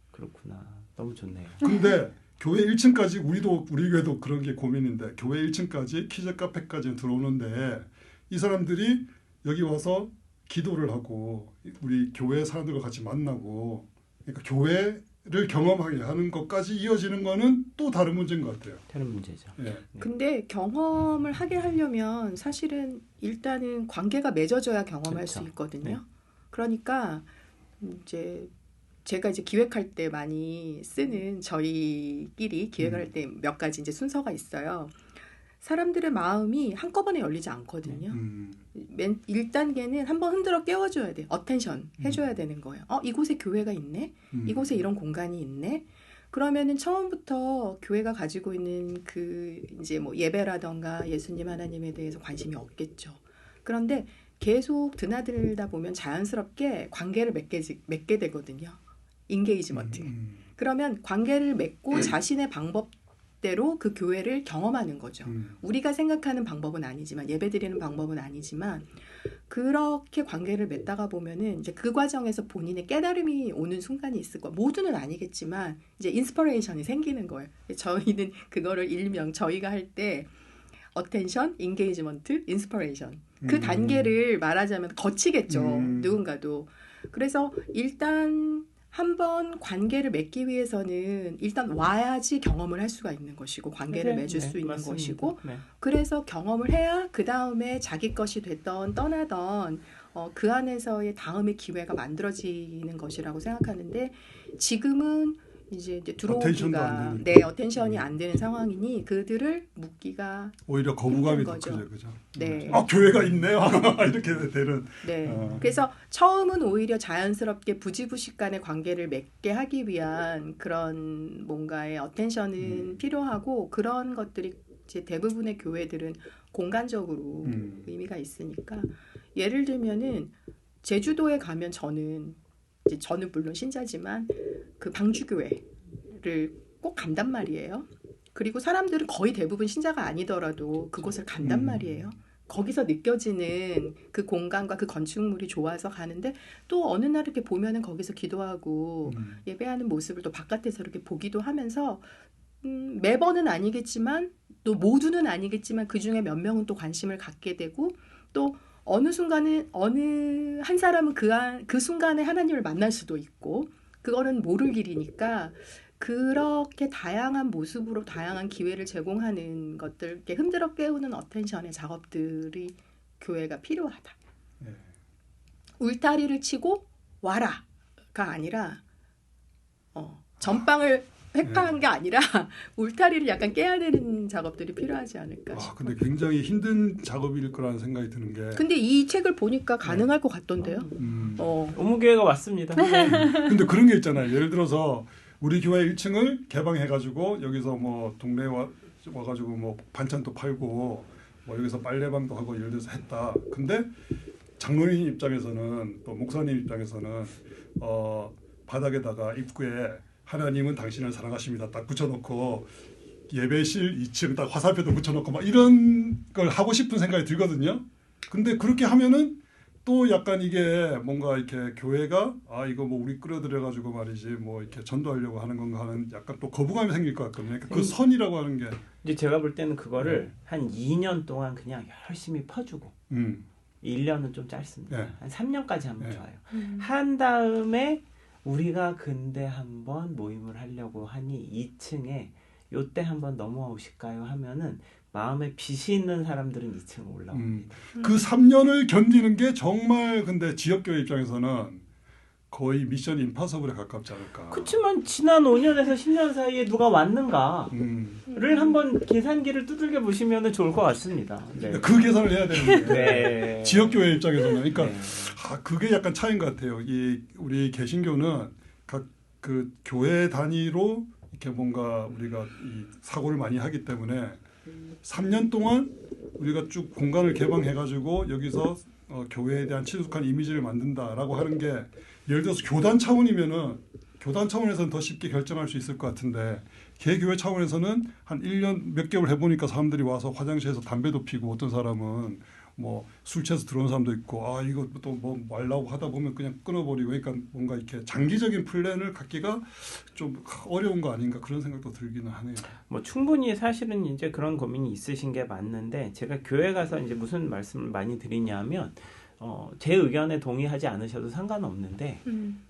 [SPEAKER 2] 그렇구나. 너무 좋네요.
[SPEAKER 1] 근데 교회 1층까지 우리 교회도 그런 게 고민인데 교회 1층까지 키즈 카페까지 들어오는데 이 사람들이 여기 와서 기도를 하고 우리 교회 사람들과 같이 만나고 그러니까 교회를 경험하게 하는 것까지 이어지는 거는 또 다른 문제인 것 같아요.
[SPEAKER 2] 다른 문제죠.
[SPEAKER 1] 예.
[SPEAKER 3] 근데 경험을 하게 하려면 사실은 일단은 관계가 맺어져야 경험할
[SPEAKER 2] 그렇죠.
[SPEAKER 3] 수 있거든요.
[SPEAKER 2] 네.
[SPEAKER 3] 그러니까 이제 제가 이제 기획할 때 많이 쓰는 저희끼리 기획할 때 몇 가지 이제 순서가 있어요. 사람들의 마음이 한꺼번에 열리지 않거든요. 1단계는 한번 흔들어 깨워줘야 돼. 어텐션 해줘야 되는 거예요. 이곳에 교회가 있네? 이곳에 이런 공간이 있네? 그러면은 처음부터 교회가 가지고 있는 그 이제 뭐 예배라던가 예수님 하나님에 대해서 관심이 없겠죠. 그런데 계속 드나들다 보면 자연스럽게 관계를 맺게 되거든요. 인게이지먼트. 그러면 관계를 맺고 자신의 방법대로 그 교회를 경험하는 거죠. 우리가 생각하는 방법은 아니지만 예배드리는 방법은 아니지만 그렇게 관계를 맺다가 보면은 이제 그 과정에서 본인의 깨달음이 오는 순간이 있을 거예요. 모두는 아니겠지만 이제 인스퍼레이션이 생기는 거예요. 저희는 그거를 일명 저희가 할 때 어텐션, 인게이지먼트, 인스퍼레이션 그 단계를 말하자면 거치겠죠. 누군가도. 그래서 일단 한번 관계를 맺기 위해서는 일단 와야지 경험을 할 수가 있는 것이고 관계를 맺을 수 있는
[SPEAKER 2] 맞습니다.
[SPEAKER 3] 것이고
[SPEAKER 2] 네.
[SPEAKER 3] 그래서 경험을 해야 그 다음에 자기 것이 됐던 떠나던 그 안에서의 다음의 기회가 만들어지는 것이라고 생각하는데 지금은 이제
[SPEAKER 1] 어텐션도 안
[SPEAKER 3] 들어오기가
[SPEAKER 1] 되니까.
[SPEAKER 3] 어텐션이 안 되는 상황이니 그들을 묻기가
[SPEAKER 1] 오히려 거부감이
[SPEAKER 3] 힘든
[SPEAKER 1] 더
[SPEAKER 3] 거죠.
[SPEAKER 1] 크죠, 그죠?
[SPEAKER 3] 네.
[SPEAKER 1] 교회가 있네요. 이렇게 되는.
[SPEAKER 3] 네. 그래서 처음은 오히려 자연스럽게 부지부식 간의 관계를 맺게 하기 위한 그런 뭔가의 어텐션은 필요하고 그런 것들이 이제 대부분의 교회들은 공간적으로 의미가 있으니까 예를 들면은 제주도에 가면 저는 물론 신자지만 그 방주교회를 꼭 간단 말이에요. 그리고 사람들은 거의 대부분 신자가 아니더라도 그곳을 간단 말이에요. 거기서 느껴지는 그 공간과 그 건축물이 좋아서 가는데 또 어느 날 이렇게 보면은 거기서 기도하고 예배하는 모습을 또 바깥에서 이렇게 보기도 하면서 매번은 아니겠지만 또 모두는 아니겠지만 그 중에 몇 명은 또 관심을 갖게 되고 또 어느 순간은 어느 한 사람은 그 순간에 하나님을 만날 수도 있고 그거는 모를 길이니까 그렇게 다양한 모습으로 다양한 기회를 제공하는 것들 이렇게 흔들어 깨우는 어텐션의 작업들이 교회가 필요하다.
[SPEAKER 1] 네.
[SPEAKER 3] 울타리를 치고 와라가 아니라 전방을 획파한 게 아니라 울타리를 약간 깨야 되는 작업들이 필요하지 않을까 싶어요.
[SPEAKER 1] 근데 굉장히 힘든 작업일 거라는 생각이 드는 게.
[SPEAKER 3] 근데 이 책을 보니까 가능할 것 같던데요.
[SPEAKER 2] 오무교회가 왔습니다. 네.
[SPEAKER 1] 근데 그런 게 있잖아요. 예를 들어서 우리 교회 1층을 개방해가지고 여기서 뭐 동네에 와가지고 뭐 반찬도 팔고 뭐 여기서 빨래방도 하고 예를 들어서 했다. 근데 장로님 입장에서는 또 목사님 입장에서는 바닥에다가 입구에 하나님은 당신을 사랑하십니다. 딱 붙여놓고 예배실 2층 딱 화살표도 붙여놓고 막 이런 걸 하고 싶은 생각이 들거든요. 근데 그렇게 하면은 또 약간 이게 뭔가 이렇게 교회가 이거 뭐 우리 끌어들여가지고 말이지 뭐 이렇게 전도하려고 하는 건가 하는 약간 또 거부감이 생길 것 같거든요. 그러니까 그 선이라고 하는 게
[SPEAKER 2] 이제 제가 볼 때는 그거를 한 2년 동안 그냥 열심히 퍼주고 1년은 좀 짧습니다.
[SPEAKER 1] 네.
[SPEAKER 2] 한 3년까지 하면
[SPEAKER 1] 네.
[SPEAKER 2] 좋아요. 한 다음에 우리가 근데 한번 모임을 하려고 하니 2층에 요때 한번 넘어와 오실까요 하면은 마음에 빛이 있는 사람들은 2층 올라옵니다.
[SPEAKER 1] 그 3년을 견디는 게 정말 근데 지역교회 입장에서는 거의 미션 임파서블에 가깝지 않을까.
[SPEAKER 2] 그렇지만 지난 5년에서 10년 사이에 누가 왔는가를 한번 계산기를 두들겨 보시면 좋을 것 같습니다. 네.
[SPEAKER 1] 그 계산을 해야 되는데
[SPEAKER 2] 네.
[SPEAKER 1] 지역교회 입장에서는 그러니까
[SPEAKER 2] 네.
[SPEAKER 1] 그게 약간 차이인 것 같아요. 우리 개신교는 각 그 교회 단위로 이렇게 뭔가 우리가 이 사고를 많이 하기 때문에 3년 동안 우리가 쭉 공간을 개방해가지고 여기서 교회에 대한 친숙한 이미지를 만든다라고 하는 게 예를 들어서 교단 차원이면은 교단 차원에서는 더 쉽게 결정할 수 있을 것 같은데 개교회 차원에서는 한 1년 몇 개월 해보니까 사람들이 와서 화장실에서 담배도 피고 어떤 사람은 뭐 술 취해서 들어온 사람도 있고 이거 또 뭐 말라고 하다 보면 그냥 끊어버리고 그러니까 뭔가 이렇게 장기적인 플랜을 갖기가 좀 어려운 거 아닌가 그런 생각도 들기는 하네요.
[SPEAKER 2] 뭐 충분히 사실은 이제 그런 고민이 있으신 게 맞는데 제가 교회 가서 이제 무슨 말씀을 많이 드리냐면 제 의견에 동의하지 않으셔도 상관없는데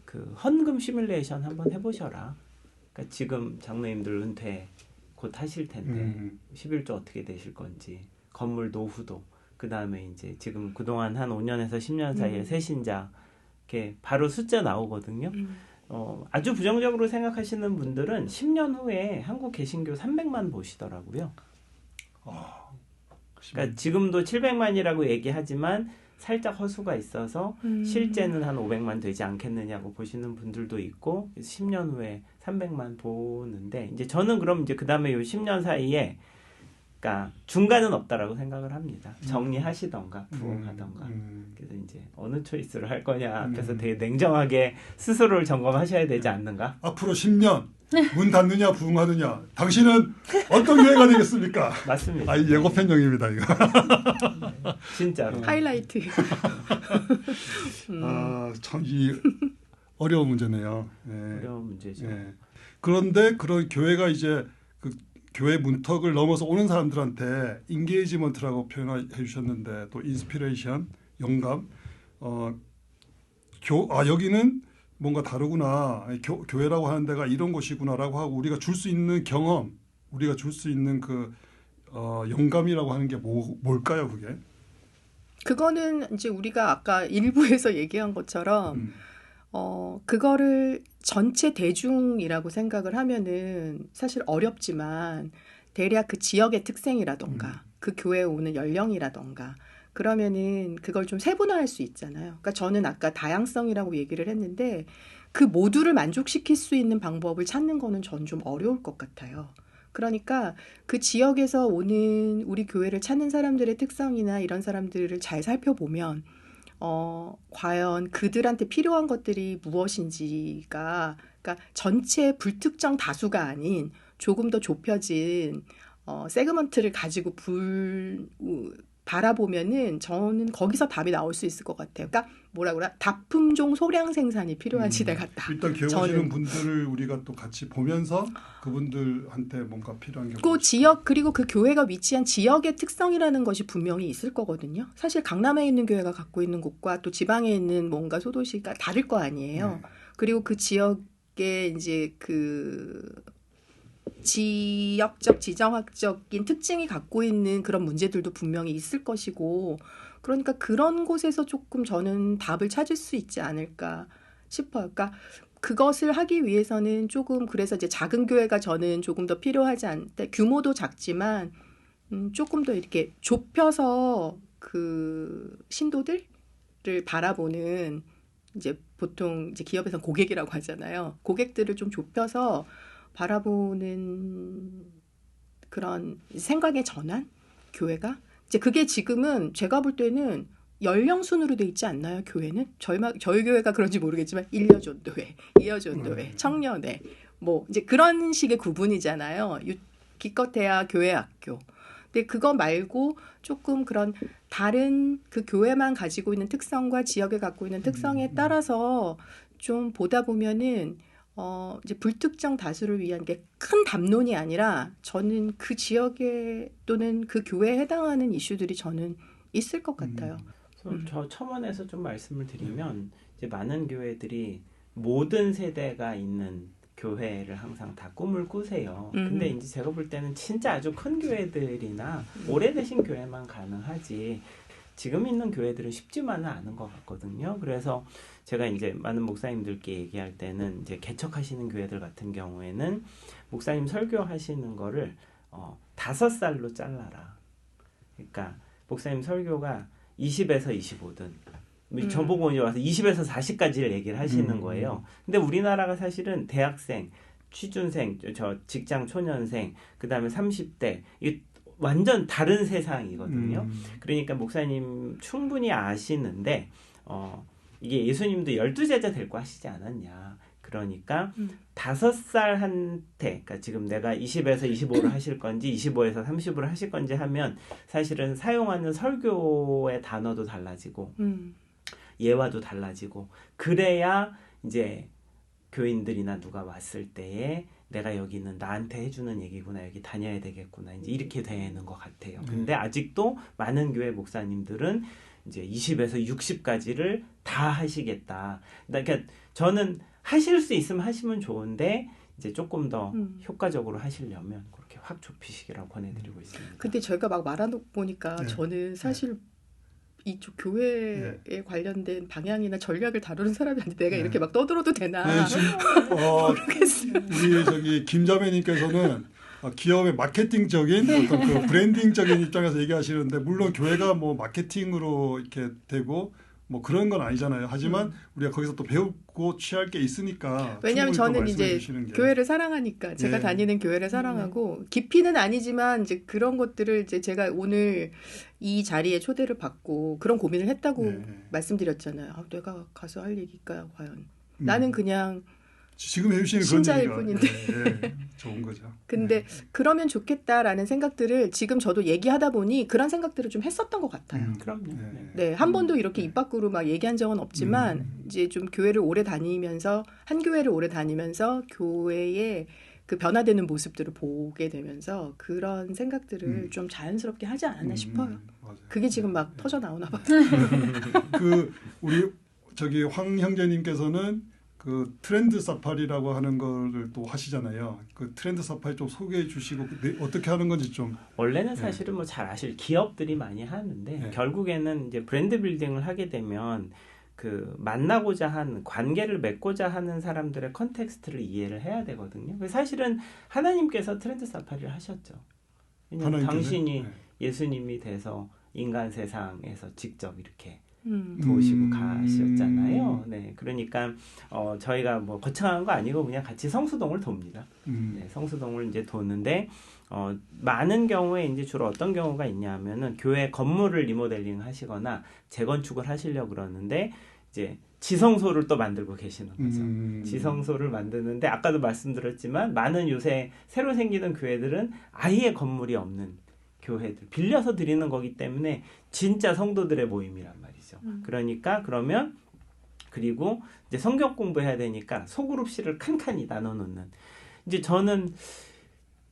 [SPEAKER 2] 그 헌금 시뮬레이션 한번 해보셔라. 그러니까 지금 장로님들 은퇴 곧 하실 텐데 11조 어떻게 되실 건지 건물 노후도 그 다음에 이제 지금 그동안 한 5년에서 10년 사이에 새 신자 이렇게 바로 숫자 나오거든요. 아주 부정적으로 생각하시는 분들은 10년 후에 한국 개신교 300만 보시더라고요. 그러니까 지금도 700만이라고 얘기하지만 살짝 허수가 있어서 실제는 한 500만 되지 않겠느냐고 보시는 분들도 있고 10년 후에 300만 보는데 이제 저는 그럼 이제 그다음에 요 10년 사이에 그러니까 중간은 없다라고 생각을 합니다. 정리하시던가 부흥하던가. 그래서 이제 어느 초이스를 할 거냐 앞에서 되게 냉정하게 스스로를 점검하셔야 되지 않는가?
[SPEAKER 1] 앞으로 10년 문 닫느냐 부흥하느냐 당신은 어떤 교회가 되겠습니까?
[SPEAKER 2] 맞습니다.
[SPEAKER 1] 아, 예고편형입니다 이거.
[SPEAKER 2] 진짜로.
[SPEAKER 3] 하이라이트.
[SPEAKER 1] 참 이 어려운 문제네요. 예.
[SPEAKER 2] 어려운 문제죠.
[SPEAKER 1] 예. 그런데 그런 교회가 이제 그 교회 문턱을 넘어서 오는 사람들한테 인게이지먼트라고 표현해 주셨는데 또 인스피레이션, 영감. 여기는 뭔가 다르구나. 교회라고 하는 데가 이런 곳이구나라고 하고 우리가 줄 수 있는 경험, 우리가 줄 수 있는 그 영감이라고 하는 게 뭘까요, 그게?
[SPEAKER 3] 그거는 이제 우리가 아까 일부에서 얘기한 것처럼 그거를 전체 대중이라고 생각을 하면은 사실 어렵지만 대략 그 지역의 특성이라던가 그 교회에 오는 연령이라던가 그러면은 그걸 좀 세분화할 수 있잖아요. 그러니까 저는 아까 다양성이라고 얘기를 했는데 그 모두를 만족시킬 수 있는 방법을 찾는 거는 전 좀 어려울 것 같아요. 그러니까 그 지역에서 오는 우리 교회를 찾는 사람들의 특성이나 이런 사람들을 잘 살펴보면 과연 그들한테 필요한 것들이 무엇인지가 그러니까 전체 불특정 다수가 아닌 조금 더 좁혀진 세그먼트를 가지고 바라보면은 저는 거기서 답이 나올 수 있을 것 같아요. 그러니까 뭐라 그래? 다품종 소량 생산이 필요한 시대 같다.
[SPEAKER 1] 일단 교회 오시는 분들을 우리가 또 같이 보면서 그분들한테 뭔가 필요한 게
[SPEAKER 3] 그 지역 그리고 그 교회가 위치한 지역의 특성이라는 것이 분명히 있을 거거든요. 사실 강남에 있는 교회가 갖고 있는 곳과 또 지방에 있는 뭔가 소도시가 다를 거 아니에요. 그리고 그 지역의 이제 그 지역적 지정학적인 특징이 갖고 있는 그런 문제들도 분명히 있을 것이고 그러니까 그런 곳에서 조금 저는 답을 찾을 수 있지 않을까 싶어요. 그러니까 그것을 하기 위해서는 조금 그래서 이제 작은 교회가 저는 조금 더 필요하지 않다. 규모도 작지만 조금 더 이렇게 좁혀서 그 신도들을 바라보는 이제 보통 이제 기업에서는 고객이라고 하잖아요. 고객들을 좀 좁혀서 바라보는 그런 생각의 전환? 교회가? 이제 그게 지금은 제가 볼 때는 연령 순으로 돼 있지 않나요? 교회는? 저희 교회가 그런지 모르겠지만 1여전도회, 2여전도회, 청년회 뭐 이제 그런 식의 구분이잖아요. 기껏해야 교회 학교. 근데 그거 말고 조금 그런 다른 그 교회만 가지고 있는 특성과 지역에 갖고 있는 특성에 따라서 좀 보다 보면은 이제 불특정 다수를 위한 게 큰 담론이 아니라 저는 그 지역에 또는 그 교회에 해당하는 이슈들이 저는 있을 것 같아요.
[SPEAKER 2] 저 첨언해서 좀 말씀을 드리면 이제 많은 교회들이 모든 세대가 있는 교회를 항상 다 꿈을 꾸세요. 근데 이제 제가 볼 때는 진짜 아주 큰 교회들이나 오래되신 교회만 가능하지 지금 있는 교회들은 쉽지만은 않은 것 같거든요. 그래서 제가 이제 많은 목사님들께 얘기할 때는 이제 개척하시는 교회들 같은 경우에는 목사님 설교하시는 거를 5살로 잘라라. 그러니까 목사님 설교가 20에서 25든 저보고 이제 와서 20에서 40까지를 얘기를 하시는 거예요. 근데 우리나라가 사실은 대학생, 취준생, 저 직장 초년생, 그다음에 30대 이 완전 다른 세상이거든요. 그러니까 목사님 충분히 아시는데 이게 예수님도 12제자 될 거 하시지 않았냐. 그러니까 5살한테 그러니까 지금 내가 20에서 25를 하실 건지 25에서 30을 하실 건지 하면 사실은 사용하는 설교의 단어도 달라지고 예화도 달라지고 그래야 이제 교인들이나 누가 왔을 때에 내가 여기는 나한테 해주는 얘기구나 여기 다녀야 되겠구나 이제 이렇게 되는 것 같아요. 근데 아직도 많은 교회 목사님들은 이제 20에서 60까지를 다 하시겠다. 그러니까 저는 하실 수 있으면 하시면 좋은데 이제 조금 더 효과적으로 하시려면 그렇게 확 좁히시기라고 권해드리고 있습니다.
[SPEAKER 3] 근데 저희가 막 말하다 보니까
[SPEAKER 1] 네.
[SPEAKER 3] 저는 사실 이쪽 교회에 관련된 방향이나 전략을 다루는 사람이 아닌데 내가
[SPEAKER 1] 네.
[SPEAKER 3] 이렇게 막 떠들어도 되나
[SPEAKER 1] 네, 지금 우리 저기 김자매님께서는 기업의 마케팅적인 어떤 그 브랜딩적인 입장에서 얘기하시는데 물론 교회가 뭐 마케팅으로 이렇게 되고 뭐 그런 건 아니잖아요. 하지만 우리가 거기서 또 배우고 취할 게 있으니까
[SPEAKER 3] 왜냐하면
[SPEAKER 1] 충분히 또
[SPEAKER 3] 저는 이제
[SPEAKER 1] 말씀해 주시는 게.
[SPEAKER 3] 교회를 사랑하니까 제가
[SPEAKER 1] 네.
[SPEAKER 3] 다니는 교회를 사랑하고 깊이는 아니지만 이제 그런 것들을 이제 제가 오늘 이 자리에 초대를 받고 그런 고민을 했다고
[SPEAKER 1] 네.
[SPEAKER 3] 말씀드렸잖아요. 아, 내가 가서 할 얘기일까요, 과연? 나는 그냥
[SPEAKER 1] 지금 해주시는
[SPEAKER 3] 신자일
[SPEAKER 1] 그런
[SPEAKER 3] 뿐인데.
[SPEAKER 1] 얘기가 좋은 거죠.
[SPEAKER 3] 근데 그러면 좋겠다라는 생각들을 지금 저도 얘기하다 보니 그런 생각들을 좀 했었던 것 같아요.
[SPEAKER 2] 그럼요.
[SPEAKER 1] 네.
[SPEAKER 3] 네, 한 번도 이렇게 입 밖으로 막 얘기한 적은 없지만 이제 좀 교회를 오래 다니면서 한 교회를 오래 다니면서 교회의 그 변화되는 모습들을 보게 되면서 그런 생각들을 좀 자연스럽게 하지 않았나 싶어요.
[SPEAKER 1] 맞아요.
[SPEAKER 3] 그게 지금 막 터져 나오나 봐요.
[SPEAKER 1] 그 우리 저기 황 형제님께서는 그 트렌드 사파리라고 하는 거를 또 하시잖아요. 그 트렌드 사파리 좀 소개해 주시고 어떻게 하는 건지 좀.
[SPEAKER 2] 원래는 사실은 뭐 잘 아실 기업들이 많이 하는데
[SPEAKER 1] 네.
[SPEAKER 2] 결국에는 이제 브랜드 빌딩을 하게 되면 그 만나고자 한 관계를 맺고자 하는 사람들의 컨텍스트를 이해를 해야 되거든요. 그래서 사실은 하나님께서 트렌드 사파리를 하셨죠. 왜냐하면
[SPEAKER 1] 하나님께서?
[SPEAKER 2] 당신이
[SPEAKER 1] 네.
[SPEAKER 2] 예수님이 돼서 인간 세상에서 직접 이렇게
[SPEAKER 3] 음.
[SPEAKER 2] 도우시고 가셨잖아요. 네, 그러니까 저희가 뭐 거창한 거 아니고 그냥 같이 성수동을 돕니다. 네, 성수동을 이제 도는데 많은 경우에 이제 주로 어떤 경우가 있냐면은 교회 건물을 리모델링 하시거나 재건축을 하시려고 그러는데 이제 지성소를 또 만들고 계시는 거죠. 지성소를 만드는데 아까도 말씀드렸지만 많은 요새 새로 생기는 교회들은 아예 건물이 없는 교회들 빌려서 드리는 거기 때문에 진짜 성도들의 모임이란 말이죠. 그러니까 그러면 그리고 이제 성경 공부해야 되니까 소그룹실을 칸칸이 나눠 놓는. 이제 저는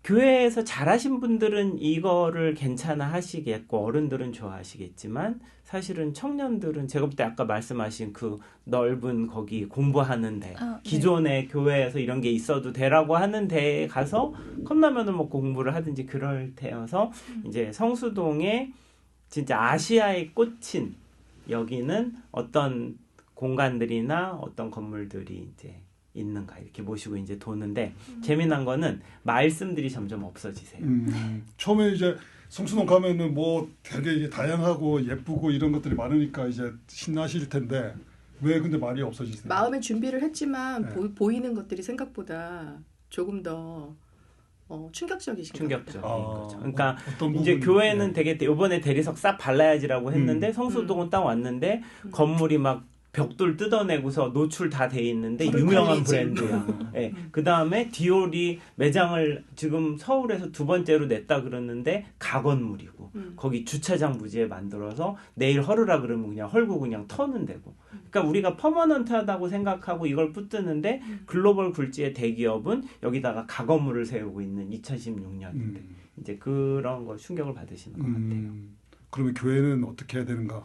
[SPEAKER 2] 교회에서 잘하신 분들은 이거를 괜찮아 하시겠고 어른들은 좋아하시겠지만 사실은 청년들은 제가 볼 때 아까 말씀하신 그 넓은 거기 공부하는데 기존의 교회에서 이런 게 있어도 되라고 하는 데에 가서 컵라면을 먹고 공부를 하든지 그럴 때여서 이제 성수동에 진짜 아시아에 꽂힌 여기는 어떤 공간들이나 어떤 건물들이 이제 있는가 이렇게 모시고 이제 도는데 재미난 거는 말씀들이 점점 없어지세요.
[SPEAKER 1] 처음에 이제 성수동 가면은 뭐 되게 이게 다양하고 예쁘고 이런 것들이 많으니까 이제 신나실 텐데 왜 근데 말이 없어지세요?
[SPEAKER 3] 마음의 준비를 했지만
[SPEAKER 1] 네.
[SPEAKER 3] 보이는 것들이 생각보다 조금 더 충격적이신 것
[SPEAKER 2] 충격적인
[SPEAKER 3] 같아요.
[SPEAKER 2] 거죠. 그러니까
[SPEAKER 1] 어떤
[SPEAKER 2] 이제
[SPEAKER 1] 부분이-
[SPEAKER 2] 교회는 되게 이번에 대리석 싹 발라야지라고 했는데 성수동은 딱 왔는데 건물이 막 벽돌 뜯어내고서 노출 다 돼 있는데
[SPEAKER 3] 불을
[SPEAKER 2] 유명한
[SPEAKER 3] 관리지.
[SPEAKER 2] 브랜드야. 예. 그다음에 디올이 매장을 지금 서울에서 두 번째로 냈다 그러는데 가건물이고 거기 주차장 부지에 만들어서 내일 헐으라 그러면 그냥 헐고 그냥 터는 데고. 그러니까 우리가 퍼머넌트하다고 생각하고 이걸 붙드는데 글로벌 굴지의 대기업은 여기다가 가건물을 세우고 있는 2016년인데 이제 그런 거 충격을 받으시는 것 같아요.
[SPEAKER 1] 그러면 교회는 어떻게 해야 되는가?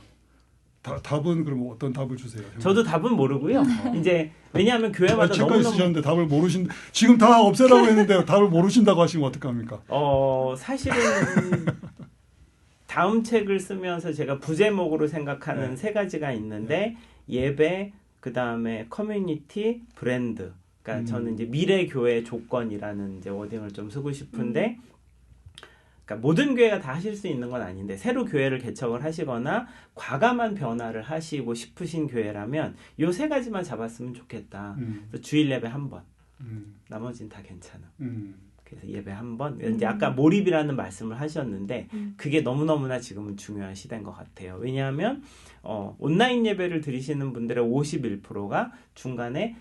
[SPEAKER 1] 답은 그럼 어떤 답을 주세요?
[SPEAKER 2] 저도 답은 모르고요. 이제 왜냐하면 교회마다
[SPEAKER 1] 책까지
[SPEAKER 2] 너무너무
[SPEAKER 1] 쓰셨는데 답을 모르신 지금 다 없애라고 했는데 답을 모르신다고 하시면 어떡합니까?
[SPEAKER 2] 사실은 다음 책을 쓰면서 제가 부제목으로 생각하는 세 가지가 있는데 예배, 그 다음에 커뮤니티, 브랜드. 그러니까 저는 이제 미래 교회 조건이라는 이제 워딩을 좀 쓰고 싶은데. 그러니까 모든 교회가 다 하실 수 있는 건 아닌데 새로 교회를 개척을 하시거나 과감한 변화를 하시고 싶으신 교회라면 요 세 가지만 잡았으면 좋겠다. 그래서 주일 예배 한 번, 나머지는 다 괜찮아. 그래서 예배 한 번. 이제 아까 몰입이라는 말씀을 하셨는데 그게 너무너무나 지금은 중요한 시대인 것 같아요. 왜냐하면 온라인 예배를 드리시는 분들의 51%가 중간에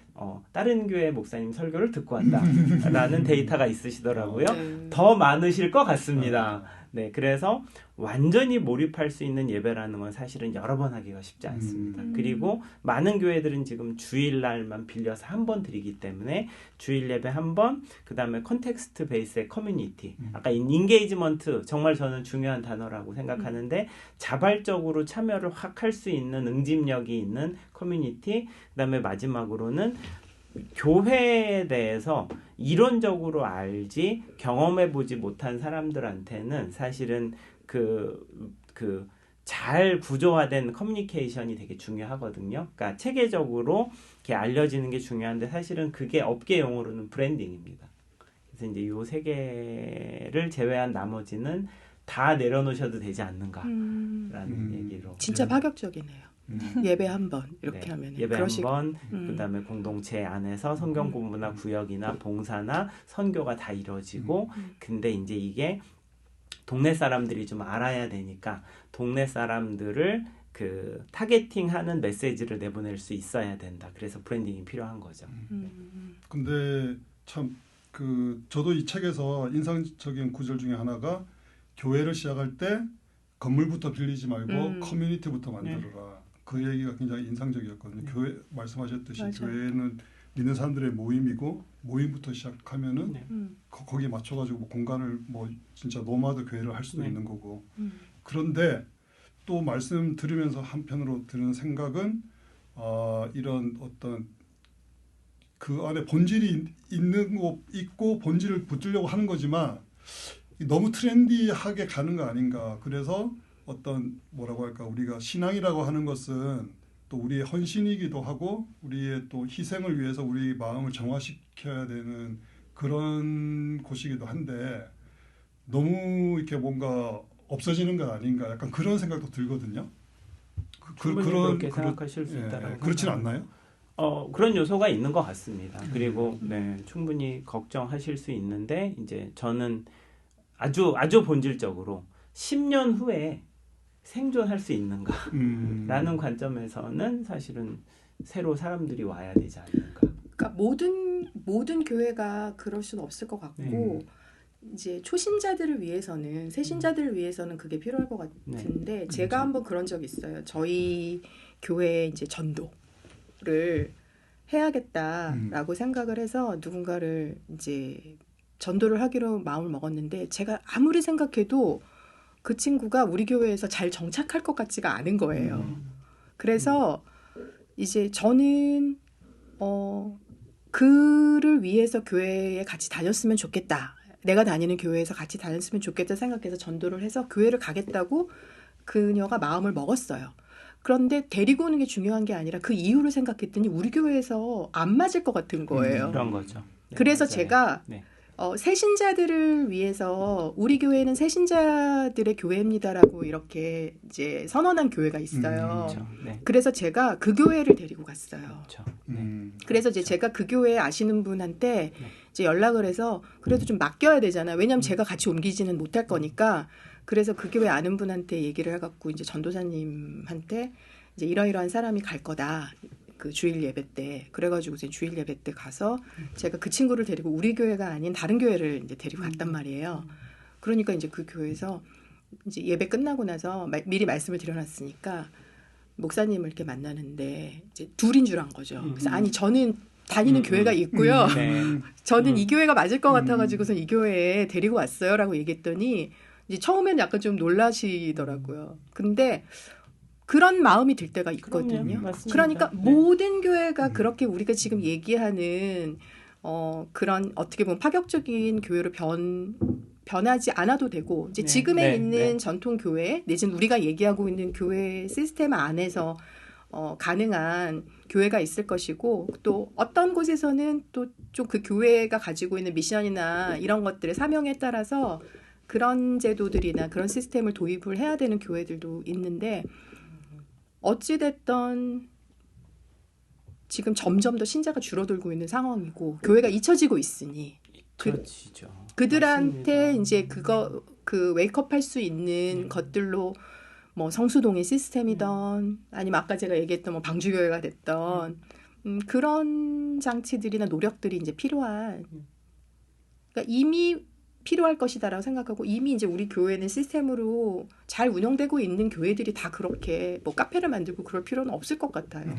[SPEAKER 2] 다른 교회 목사님 설교를 듣고 왔다라는 데이터가 있으시더라고요. 더 많으실 것 같습니다. 네, 그래서 완전히 몰입할 수 있는 예배라는 건 사실은 여러 번 하기가 쉽지 않습니다. 그리고 많은 교회들은 지금 주일날만 빌려서 한 번 드리기 때문에 주일 예배 한 번, 그 다음에 컨텍스트 베이스의 커뮤니티. 아까 인게이지먼트 정말 저는 중요한 단어라고 생각하는데 자발적으로 참여를 확 할 수 있는 응집력이 있는 커뮤니티. 그 다음에 마지막으로는 교회에 대해서 이론적으로 알지 경험해보지 못한 사람들한테는 사실은 그 잘 구조화된 커뮤니케이션이 되게 중요하거든요. 그러니까 체계적으로 이렇게 알려지는 게 중요한데 사실은 그게 업계 용어로는 브랜딩입니다. 그래서 이제 요 세 개를 제외한 나머지는 다 내려놓으셔도 되지 않는가라는 얘기로.
[SPEAKER 3] 진짜 파격적이네요. 예배 한 번 이렇게
[SPEAKER 2] 네,
[SPEAKER 3] 하면
[SPEAKER 2] 예배 한 번, 그다음에 공동체 안에서 성경 공부나 구역이나 봉사나 선교가 다 이루어지고, 근데 이제 이게 동네 사람들이 좀 알아야 되니까 동네 사람들을 그 타겟팅하는 메시지를 내보낼 수 있어야 된다. 그래서 브랜딩이 필요한 거죠.
[SPEAKER 1] 근데 참 그 저도 이 책에서 인상적인 구절 중에 하나가 교회를 시작할 때 건물부터 빌리지 말고 커뮤니티부터 만들어라. 그 얘기가 굉장히 인상적이었거든요. 교회 말씀하셨듯이
[SPEAKER 3] 맞아.
[SPEAKER 1] 교회는 믿는 사람들의 모임이고 모임부터 시작하면은 거기에 맞춰가지고 뭐 공간을 뭐 진짜 노마드 교회를 할 수도 있는 거고. 그런데 또 말씀 들으면서 한편으로 드는 생각은 이런 어떤 그 안에 본질이 있는 거 있고 본질을 붙들려고 하는 거지만 너무 트렌디하게 가는 거 아닌가. 그래서 어떤 뭐라고 할까 우리가 신앙이라고 하는 것은 또 우리의 헌신이기도 하고 우리의 또 희생을 위해서 우리 마음을 정화시켜야 되는 그런 곳이기도 한데 너무 이렇게 뭔가 없어지는 건 아닌가 약간 그런 생각도 들거든요.
[SPEAKER 2] 그렇게 생각하실 수 있다라고
[SPEAKER 1] 그렇진 않나요?
[SPEAKER 2] 그런 요소가 있는 것 같습니다. 그리고 네, 충분히 걱정하실 수 있는데 이제 저는 아주 본질적으로 10년 후에 생존할 수 있는가라는 관점에서는 사실은 새로 사람들이 와야 되지 않는가.
[SPEAKER 3] 그러니까 모든 교회가 그럴 수는 없을 것 같고 이제 초신자들을 위해서는 새신자들을 위해서는 그게 필요할 것 같은데 제가 한번 그런 적이 있어요. 저희 교회 이제 전도를 해야겠다라고 생각을 해서 누군가를 이제 전도를 하기로 마음을 먹었는데 제가 아무리 생각해도 그 친구가 우리 교회에서 잘 정착할 것 같지가 않은 거예요. 그래서 이제 저는 그를 위해서 교회에 같이 다녔으면 좋겠다. 내가 다니는 교회에서 같이 다녔으면 좋겠다 생각해서 전도를 해서 교회를 가겠다고 그녀가 마음을 먹었어요. 그런데 데리고 오는 게 중요한 게 아니라 그 이유를 생각했더니 우리 교회에서 안 맞을 것 같은 거예요.
[SPEAKER 2] 그런 거죠. 네,
[SPEAKER 3] 그래서
[SPEAKER 2] 맞아요.
[SPEAKER 3] 제가
[SPEAKER 2] 네.
[SPEAKER 3] 새신자들을 위해서 우리 교회는 새신자들의 교회입니다라고 이렇게 이제 선언한 교회가 있어요.
[SPEAKER 2] 그렇죠. 네.
[SPEAKER 3] 그래서 제가 그 교회를 데리고 갔어요.
[SPEAKER 2] 그렇죠. 네.
[SPEAKER 3] 그래서 이제 제가 그 교회 아시는 분한테 이제 연락을 해서 그래도 좀 맡겨야 되잖아요. 왜냐하면 제가 같이 옮기지는 못할 거니까. 그래서 그 교회 아는 분한테 얘기를 해갖고 이제 전도사님한테 이제 이러이러한 사람이 갈 거다. 그 주일 예배 때 그래가지고 이제 주일 예배 때 가서 제가 그 친구를 데리고 우리 교회가 아닌 다른 교회를 이제 데리고 갔단 말이에요. 그러니까 이제 그 교회에서 이제 예배 끝나고 나서 미리 말씀을 드려놨으니까 목사님을 이렇게 만나는데 이제 둘인 줄 안 거죠. 그래서 아니 저는 다니는 교회가 있고요.
[SPEAKER 2] 네.
[SPEAKER 3] 저는 이 교회가 맞을 것 같아가지고서 이 교회에 데리고 왔어요라고 얘기했더니 이제 처음에는 약간 좀 놀라시더라고요. 근데 그런 마음이 들 때가 있거든요.
[SPEAKER 2] 그럼요,
[SPEAKER 3] 그러니까
[SPEAKER 2] 네.
[SPEAKER 3] 모든 교회가 그렇게 우리가 지금 얘기하는 그런 어떻게 보면 파격적인 교회로 변하지 않아도 되고 이제
[SPEAKER 2] 네,
[SPEAKER 3] 지금에
[SPEAKER 2] 네,
[SPEAKER 3] 있는
[SPEAKER 2] 네.
[SPEAKER 3] 전통 교회 내지는 우리가 얘기하고 있는 교회 시스템 안에서 가능한 교회가 있을 것이고 또 어떤 곳에서는 또 좀 그 교회가 가지고 있는 미션이나 이런 것들의 사명에 따라서 그런 제도들이나 그런 시스템을 도입을 해야 되는 교회들도 있는데 어찌됐든 지금 점점 더 신자가 줄어들고 있는 상황이고 교회가 잊혀지고 있으니
[SPEAKER 2] 그렇죠.
[SPEAKER 3] 그들한테
[SPEAKER 2] 맞습니다.
[SPEAKER 3] 이제 그 웨이크업할 수 있는 것들로 뭐 성수동의 시스템이던 아니면 아까 제가 얘기했던 뭐 방주교회가 됐던 그런 장치들이나 노력들이 이제 필요한 그러니까 이미 필요할 것이다라고 생각하고 이미 이제 우리 교회는 시스템으로 잘 운영되고 있는 교회들이 다 그렇게 뭐 카페를 만들고 그럴 필요는 없을 것 같아요.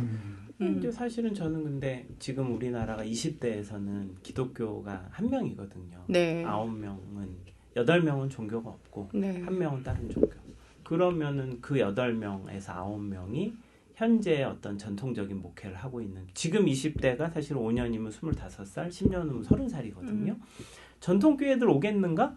[SPEAKER 2] 근데 사실은 저는 근데 지금 우리나라가 20대에서는 기독교가 1명이거든요.
[SPEAKER 3] 네.
[SPEAKER 2] 9명은 8명은 종교가 없고
[SPEAKER 3] 네.
[SPEAKER 2] 1명은 다른 종교. 그러면은 그 8명에서 9명이 현재 어떤 전통적인 목회를 하고 있는 지금 20대가 사실 5년이면 25살, 10년이면 30살이거든요. 전통 교회들 오겠는가?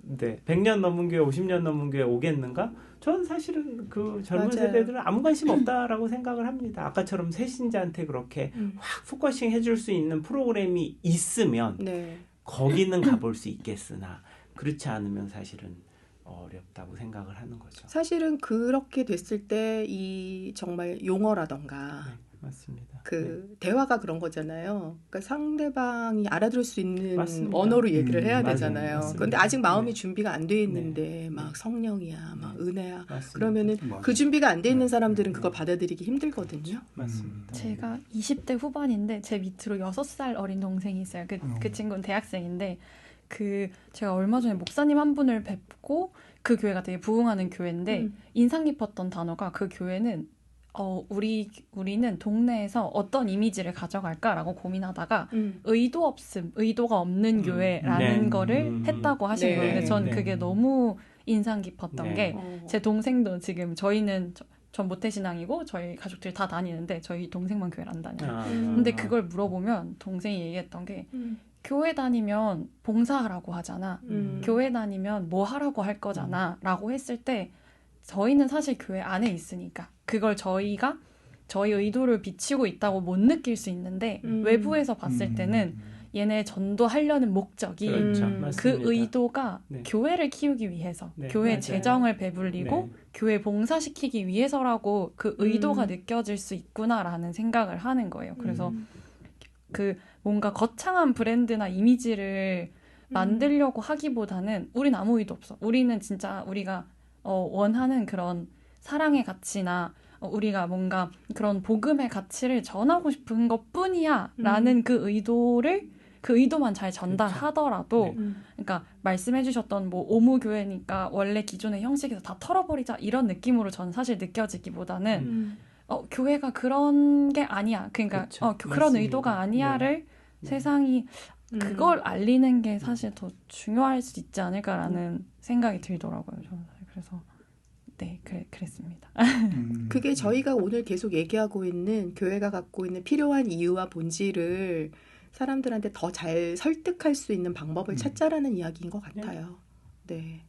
[SPEAKER 2] 네, 100년 넘은 교회, 50년 넘은 교회 오겠는가? 전 사실은 그 젊은
[SPEAKER 3] 맞아요.
[SPEAKER 2] 세대들은 아무 관심 없다라고 생각을 합니다. 아까처럼 새신자한테 그렇게 확 포커싱 해줄 수 있는 프로그램이 있으면
[SPEAKER 3] 네.
[SPEAKER 2] 거기는 가볼 수 있겠으나 그렇지 않으면 사실은 어렵다고 생각을 하는 거죠.
[SPEAKER 3] 사실은 그렇게 됐을 때 이 정말 용어라던가
[SPEAKER 2] 네, 맞습니다.
[SPEAKER 3] 그 대화가 그런 거잖아요. 그러니까 상대방이 알아들을 수 있는
[SPEAKER 2] 맞습니다.
[SPEAKER 3] 언어로 얘기를 해야
[SPEAKER 2] 맞아요.
[SPEAKER 3] 되잖아요.
[SPEAKER 2] 맞습니다.
[SPEAKER 3] 그런데 아직 마음이
[SPEAKER 2] 네.
[SPEAKER 3] 준비가 안 돼 있는데 막
[SPEAKER 2] 네.
[SPEAKER 3] 성령이야, 막 은혜야.
[SPEAKER 2] 맞습니다.
[SPEAKER 3] 그러면은
[SPEAKER 1] 맞아요.
[SPEAKER 3] 그 준비가 안 돼 있는
[SPEAKER 1] 네.
[SPEAKER 3] 사람들은 그걸 받아들이기 힘들거든요.
[SPEAKER 2] 맞습니다.
[SPEAKER 4] 제가 20대 후반인데 제 밑으로 6살 어린 동생이 있어요. 그 친구는 대학생인데 제가 얼마 전에 목사님 한 분을 뵙고 그 교회가 되게 부흥하는 교회인데 인상 깊었던 단어가 그 교회는 우리는 동네에서 어떤 이미지를 가져갈까라고 고민하다가 의도가 없는 교회라는
[SPEAKER 2] 네.
[SPEAKER 4] 거를 했다고 하신
[SPEAKER 3] 네.
[SPEAKER 4] 거예요. 근데 전
[SPEAKER 2] 네.
[SPEAKER 4] 그게 너무 인상 깊었던
[SPEAKER 2] 네.
[SPEAKER 4] 게 제 동생도 지금 저희는 전 모태신앙이고 저희 가족들이 다 다니는데 저희 동생만 교회를 안 다녀요. 근데 그걸 물어보면 동생이 얘기했던 게 교회 다니면 봉사하라고 하잖아. 교회 다니면 뭐 하라고 할 거잖아. 라고 했을 때 저희는 사실 교회 안에 있으니까 그걸 저희가 저희 의도를 비치고 있다고 못 느낄 수 있는데 외부에서 봤을 때는 얘네 전도하려는 목적이
[SPEAKER 2] 그렇죠.
[SPEAKER 3] 음.
[SPEAKER 2] 맞습니다.
[SPEAKER 4] 그 의도가
[SPEAKER 2] 네.
[SPEAKER 4] 교회를 키우기 위해서
[SPEAKER 2] 네,
[SPEAKER 4] 교회
[SPEAKER 2] 맞아요.
[SPEAKER 4] 재정을 배불리고
[SPEAKER 2] 네.
[SPEAKER 4] 교회 봉사시키기 위해서라고 그 의도가 느껴질 수 있구나라는 생각을 하는 거예요. 그래서 그 뭔가 거창한 브랜드나 이미지를 만들려고 하기보다는 우린 아무 의도 없어. 우리는 진짜 우리가 원하는 그런 사랑의 가치나 우리가 뭔가 그런 복음의 가치를 전하고 싶은 것뿐이야 라는 그 의도만 잘 전달하더라도
[SPEAKER 2] 네.
[SPEAKER 4] 그러니까 말씀해 주셨던 뭐 오무교회니까 원래 기존의 형식에서 다 털어버리자 이런 느낌으로 저는 사실 느껴지기보다는 교회가 그런 게 아니야. 그러니까
[SPEAKER 2] 그렇죠.
[SPEAKER 4] 그런
[SPEAKER 2] 맞습니다.
[SPEAKER 4] 의도가 아니야를
[SPEAKER 2] 네.
[SPEAKER 4] 세상이 그걸 알리는 게 사실 더 중요할 수 있지 않을까라는 생각이 들더라고요. 저는 그래서 네 그랬습니다.
[SPEAKER 3] 그게 저희가 오늘 계속 얘기하고 있는 교회가 갖고 있는 필요한 이유와 본질을 사람들한테 더 잘 설득할 수 있는 방법을 찾자라는 이야기인 것 같아요. 네.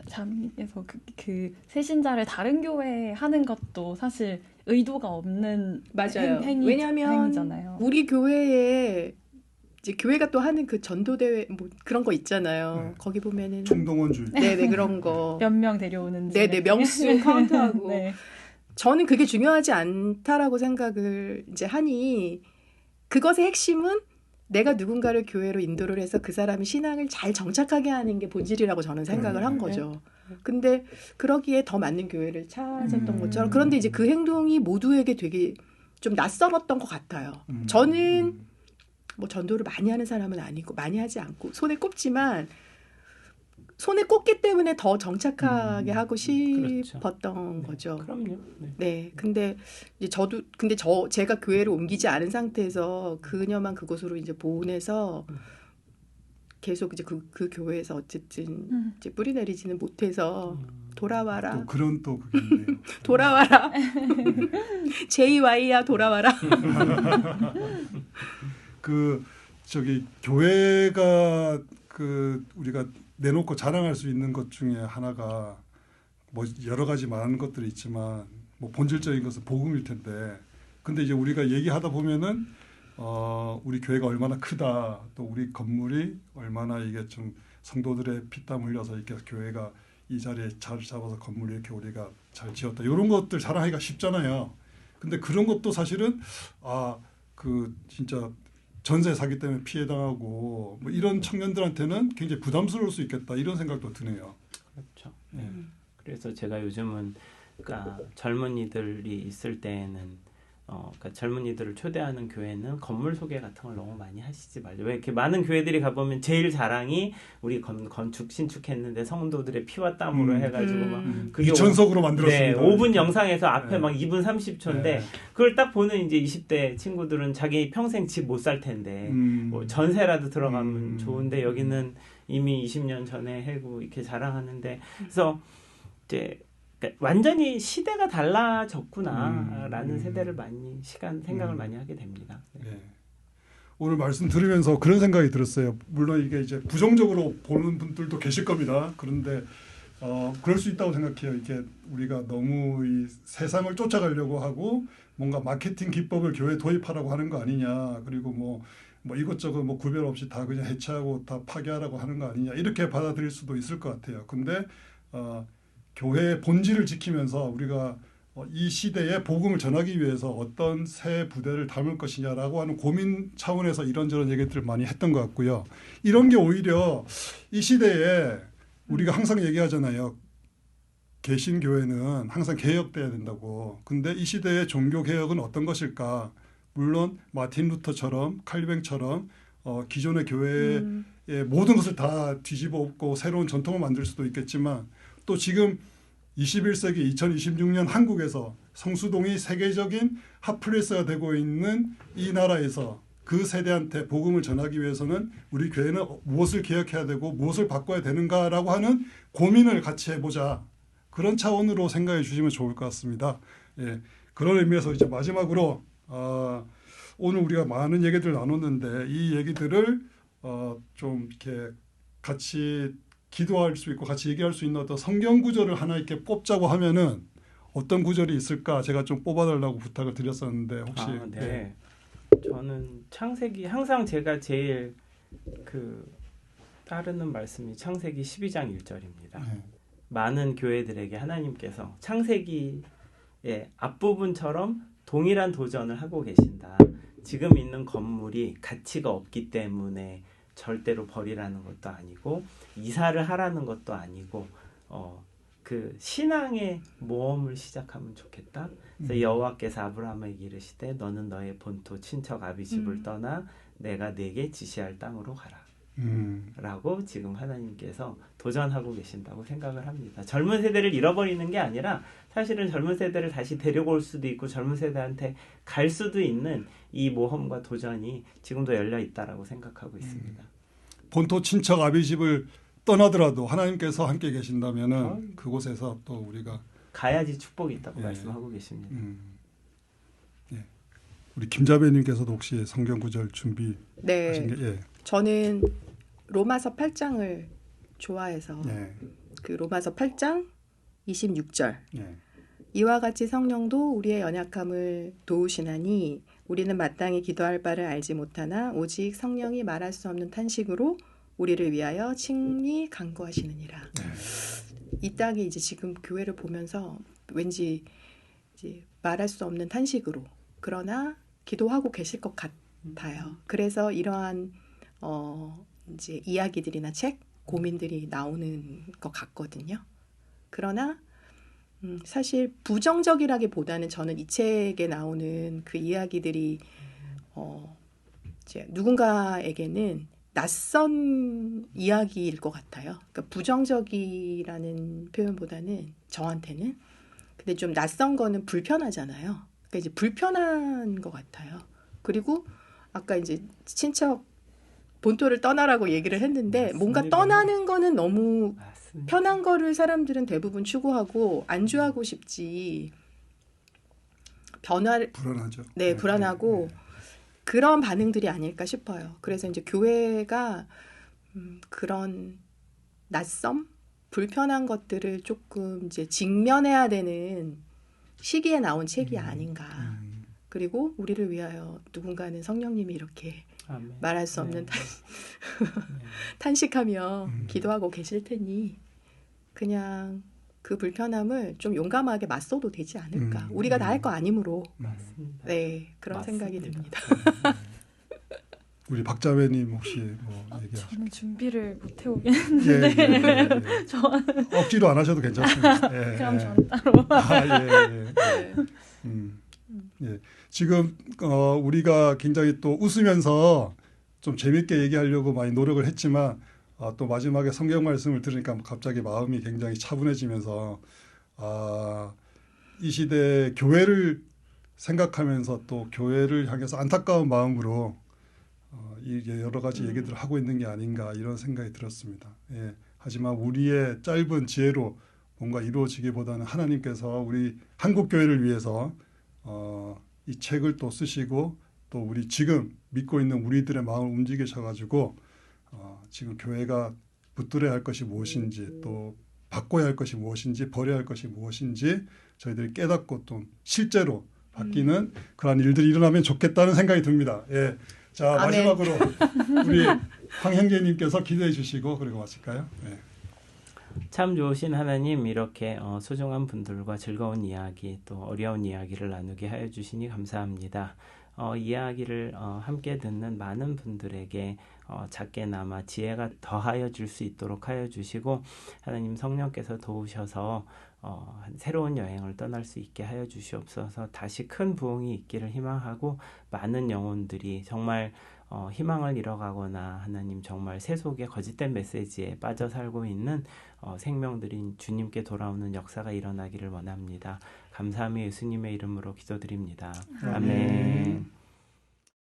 [SPEAKER 4] 자매님께서 그 새신자를 다른 교회에 하는 것도 사실 의도가 없는
[SPEAKER 3] 맞아요.
[SPEAKER 4] 행위잖아요.
[SPEAKER 3] 왜냐하면 우리 교회에 이제 교회가 또 하는 그 전도대회 뭐 그런 거 있잖아요.
[SPEAKER 1] 네.
[SPEAKER 3] 거기 보면은
[SPEAKER 1] 충동원주의.
[SPEAKER 3] 네네 그런 거.
[SPEAKER 4] 몇 명 데려오는지
[SPEAKER 3] 네네 명수 카운트하고.
[SPEAKER 4] 네.
[SPEAKER 3] 저는 그게 중요하지 않다라고 생각을 이제 하니 그것의 핵심은 내가 누군가를 교회로 인도를 해서 그 사람이 신앙을 잘 정착하게 하는 게 본질이라고 저는 생각을 한 거죠. 근데 그러기에 더 맞는 교회를 찾았던 것처럼 그런데 이제 그 행동이 모두에게 되게 좀 낯설었던 것 같아요. 저는 뭐 전도를 많이 하는 사람은 아니고 많이 하지 않고 손에 꼽지만 손에 꼽기 때문에 더 정착하게 하고 싶었던 거죠.
[SPEAKER 2] 그럼요. 네.
[SPEAKER 3] 네, 근데 이제 제가 교회를 옮기지 않은 상태에서 그녀만 그곳으로 이제 보내서 계속 이제 그 교회에서 어쨌든 이제 뿌리 내리지는 못해서 돌아와라.
[SPEAKER 1] 또 그런 또 그게 있네요.
[SPEAKER 3] 돌아와라. JY야 돌아와라.
[SPEAKER 1] 그 저기 교회가 그 우리가 내놓고 자랑할 수 있는 것 중에 하나가 뭐 여러 가지 많은 것들이 있지만 뭐 본질적인 것은 복음일 텐데 근데 이제 우리가 얘기하다 보면은 우리 교회가 얼마나 크다 또 우리 건물이 얼마나 이게 좀 성도들의 피땀 흘려서 이렇게 교회가 이 자리에 잘 잡아서 건물을 이렇게 우리가 잘 지었다 이런 것들 자랑하기가 쉽잖아요. 근데 그런 것도 사실은 그 진짜 전세 사기 때문에 피해 당하고 뭐 이런 청년들한테는 굉장히 부담스러울 수 있겠다 이런 생각도 드네요.
[SPEAKER 2] 그렇죠. 네. 그래서 제가 요즘은 그러니까 젊은이들이 있을 때에는 그러니까 젊은이들을 초대하는 교회는 건물 소개 같은 걸 너무 많이 하시지 말죠. 왜 이렇게 많은 교회들이 가보면 제일 자랑이 우리 건축 신축했는데 성도들의 피와 땀으로 해가지고 막 그게
[SPEAKER 1] 2천석으로 만들었습니다.
[SPEAKER 2] 5분 영상에서 앞에
[SPEAKER 1] 네.
[SPEAKER 2] 막 2분 30초인데
[SPEAKER 1] 네.
[SPEAKER 2] 그걸 딱 보는 이제 20대 친구들은 자기 평생 집 못 살 텐데 뭐 전세라도 들어가면 좋은데 여기는 이미 20년 전에 해고 이렇게 자랑하는데 그래서 이제 그러니까 완전히 시대가 달라졌구나라는 세대를 많이 생각을 많이 하게 됩니다. 네.
[SPEAKER 1] 네. 오늘 말씀 들으면서 그런 생각이 들었어요. 물론 이게 이제 부정적으로 보는 분들도 계실 겁니다. 그런데 그럴 수 있다고 생각해요. 이게 우리가 너무 이 세상을 쫓아가려고 하고 뭔가 마케팅 기법을 교회에 도입하라고 하는 거 아니냐. 그리고 뭐 이것저것 뭐 구별 없이 다 그냥 해체하고 다 파괴하라고 하는 거 아니냐. 이렇게 받아들일 수도 있을 것 같아요. 근데 교회의 본질을 지키면서 우리가 이 시대에 복음을 전하기 위해서 어떤 새 부대를 담을 것이냐라고 하는 고민 차원에서 이런저런 얘기들을 많이 했던 것 같고요. 이런 게 오히려 이 시대에 우리가 항상 얘기하잖아요. 개신교회는 항상 개혁돼야 된다고. 근데 이 시대의 종교개혁은 어떤 것일까? 물론 마틴 루터처럼 칼뱅처럼 기존의 교회의 모든 것을 다 뒤집어 엎고 새로운 전통을 만들 수도 있겠지만 또 지금 21세기 2026년 한국에서 성수동이 세계적인 핫플레이스가 되고 있는 이 나라에서 그 세대한테 복음을 전하기 위해서는 우리 교회는 무엇을 개혁해야 되고 무엇을 바꿔야 되는가라고 하는 고민을 같이 해보자. 그런 차원으로 생각해 주시면 좋을 것 같습니다. 예, 그런 의미에서 이제 마지막으로 오늘 우리가 많은 얘기들을 나눴는데 이 얘기들을 좀 이렇게 같이 기도할 수 있고 같이 얘기할 수 있는 어떤 성경 구절을 하나 이렇게 뽑자고 하면은 어떤 구절이 있을까 제가 좀 뽑아달라고 부탁을 드렸었는데 혹시
[SPEAKER 2] 네. 저는 창세기 항상 제가 제일 따르는 말씀이 창세기 12장 1절입니다. 많은 교회들에게 하나님께서 창세기의 앞부분처럼 동일한 도전을 하고 계신다. 지금 있는 건물이 가치가 없기 때문에 절대로 버리라는 것도 아니고 이사를 하라는 것도 아니고 그 신앙의 모험을 시작하면 좋겠다. 그래서 여호와께서 아브라함에게 이르시되 너는 너의 본토 친척 아비집을 떠나 내가 네게 지시할 땅으로 가라. 라고 지금 하나님께서 도전하고 계신다고 생각을 합니다. 젊은 세대를 잃어버리는 게 아니라 사실은 젊은 세대를 다시 데리고 올 수도 있고 젊은 세대한테 갈 수도 있는 이 모험과 도전이 지금도 열려 있다라고 생각하고 있습니다.
[SPEAKER 1] 본토 친척 아비집을 떠나더라도 하나님께서 함께 계신다면은 그곳에서 또 우리가
[SPEAKER 2] 가야지 축복이 있다고 말씀하고 계십니다.
[SPEAKER 1] 예. 우리 김자배님께서도 혹시 성경 구절 준비하신 게 예.
[SPEAKER 3] 저는 로마서 8장을 좋아해서 그 로마서 8장 26절 이와 같이 성령도 우리의 연약함을 도우시나니 우리는 마땅히 기도할 바를 알지 못하나 오직 성령이 말할 수 없는 탄식으로 우리를 위하여 친히 간구하시느니라. 이 땅이 이제 지금 교회를 보면서 왠지 이제 말할 수 없는 탄식으로 그러나 기도하고 계실 것 같아요. 그래서 이러한 이제 이야기들이나 책, 고민들이 나오는 것 같거든요. 그러나 사실 부정적이라기보다는 저는 이 책에 나오는 그 이야기들이 이제 누군가에게는 낯선 이야기일 것 같아요. 그러니까 부정적이라는 표현보다는 저한테는 근데 좀 낯선 거는 불편하잖아요. 그러니까 이제 불편한 것 같아요. 그리고 아까 이제 친척 본토를 떠나라고 얘기를 했는데
[SPEAKER 2] 맞습니다.
[SPEAKER 3] 뭔가 떠나는 거는 너무
[SPEAKER 2] 맞습니다.
[SPEAKER 3] 편한 거를 사람들은 대부분 추구하고 안주하고 싶지
[SPEAKER 1] 불안하죠.
[SPEAKER 3] 네, 불안하고 그런 반응들이 아닐까 싶어요. 그래서 이제 교회가 그런 낯섦, 불편한 것들을 조금 이제 직면해야 되는 시기에 나온 책이 아닌가. 그리고 우리를 위하여 누군가는 성령님이 이렇게
[SPEAKER 2] 아멘.
[SPEAKER 3] 말할 수 없는 탄식하며 기도하고 계실 테니 그냥 그 불편함을 좀 용감하게 맞서도 되지 않을까. 우리가 다 할 거 아니므로.
[SPEAKER 2] 맞습니다.
[SPEAKER 3] 네, 그런
[SPEAKER 2] 맞습니다.
[SPEAKER 3] 생각이 듭니다.
[SPEAKER 1] 우리 박자배님 혹시 뭐 얘기하시죠?
[SPEAKER 4] 저는 준비를 못 해오긴
[SPEAKER 1] 예,
[SPEAKER 4] 했는데 저는
[SPEAKER 1] 억지로 안 하셔도 괜찮습니다.
[SPEAKER 4] 그럼 저는 따로
[SPEAKER 1] 예. 지금 우리가 굉장히 또 웃으면서 좀 재밌게 얘기하려고 많이 노력을 했지만 또 마지막에 성경 말씀을 들으니까 갑자기 마음이 굉장히 차분해지면서 이 시대 교회를 생각하면서 또 교회를 향해서 안타까운 마음으로 여러 가지 얘기들을 하고 있는 게 아닌가 이런 생각이 들었습니다. 예. 하지만 우리의 짧은 지혜로 뭔가 이루어지기보다는 하나님께서 우리 한국 교회를 위해서 이 책을 또 쓰시고 또 우리 지금 믿고 있는 우리들의 마음을 움직이셔가지고 지금 교회가 붙들어야 할 것이 무엇인지 또 바꿔야 할 것이 무엇인지 버려야 할 것이 무엇인지 저희들이 깨닫고 또 실제로 바뀌는 그러한 일들이 일어나면 좋겠다는 생각이 듭니다. 예. 자,
[SPEAKER 3] 아멘.
[SPEAKER 1] 마지막으로 우리 황 형제님께서 기도해 주시고 그리고 마칠까요? 예.
[SPEAKER 2] 참 좋으신 하나님, 이렇게 소중한 분들과 즐거운 이야기 또 어려운 이야기를 나누게 하여 주시니 감사합니다. 이야기를 함께 듣는 많은 분들에게 작게나마 지혜가 더하여 줄 수 있도록 하여 주시고, 하나님 성령께서 도우셔서 새로운 여행을 떠날 수 있게 하여 주시옵소서. 다시 큰 부흥이 있기를 희망하고, 많은 영혼들이 정말 희망을 잃어가거나 하나님 정말 세속의 거짓된 메시지에 빠져 살고 있는 생명들인 주님께 돌아오는 역사가 일어나기를 원합니다. 감사하며 예수님의 이름으로 기도드립니다. 아멘.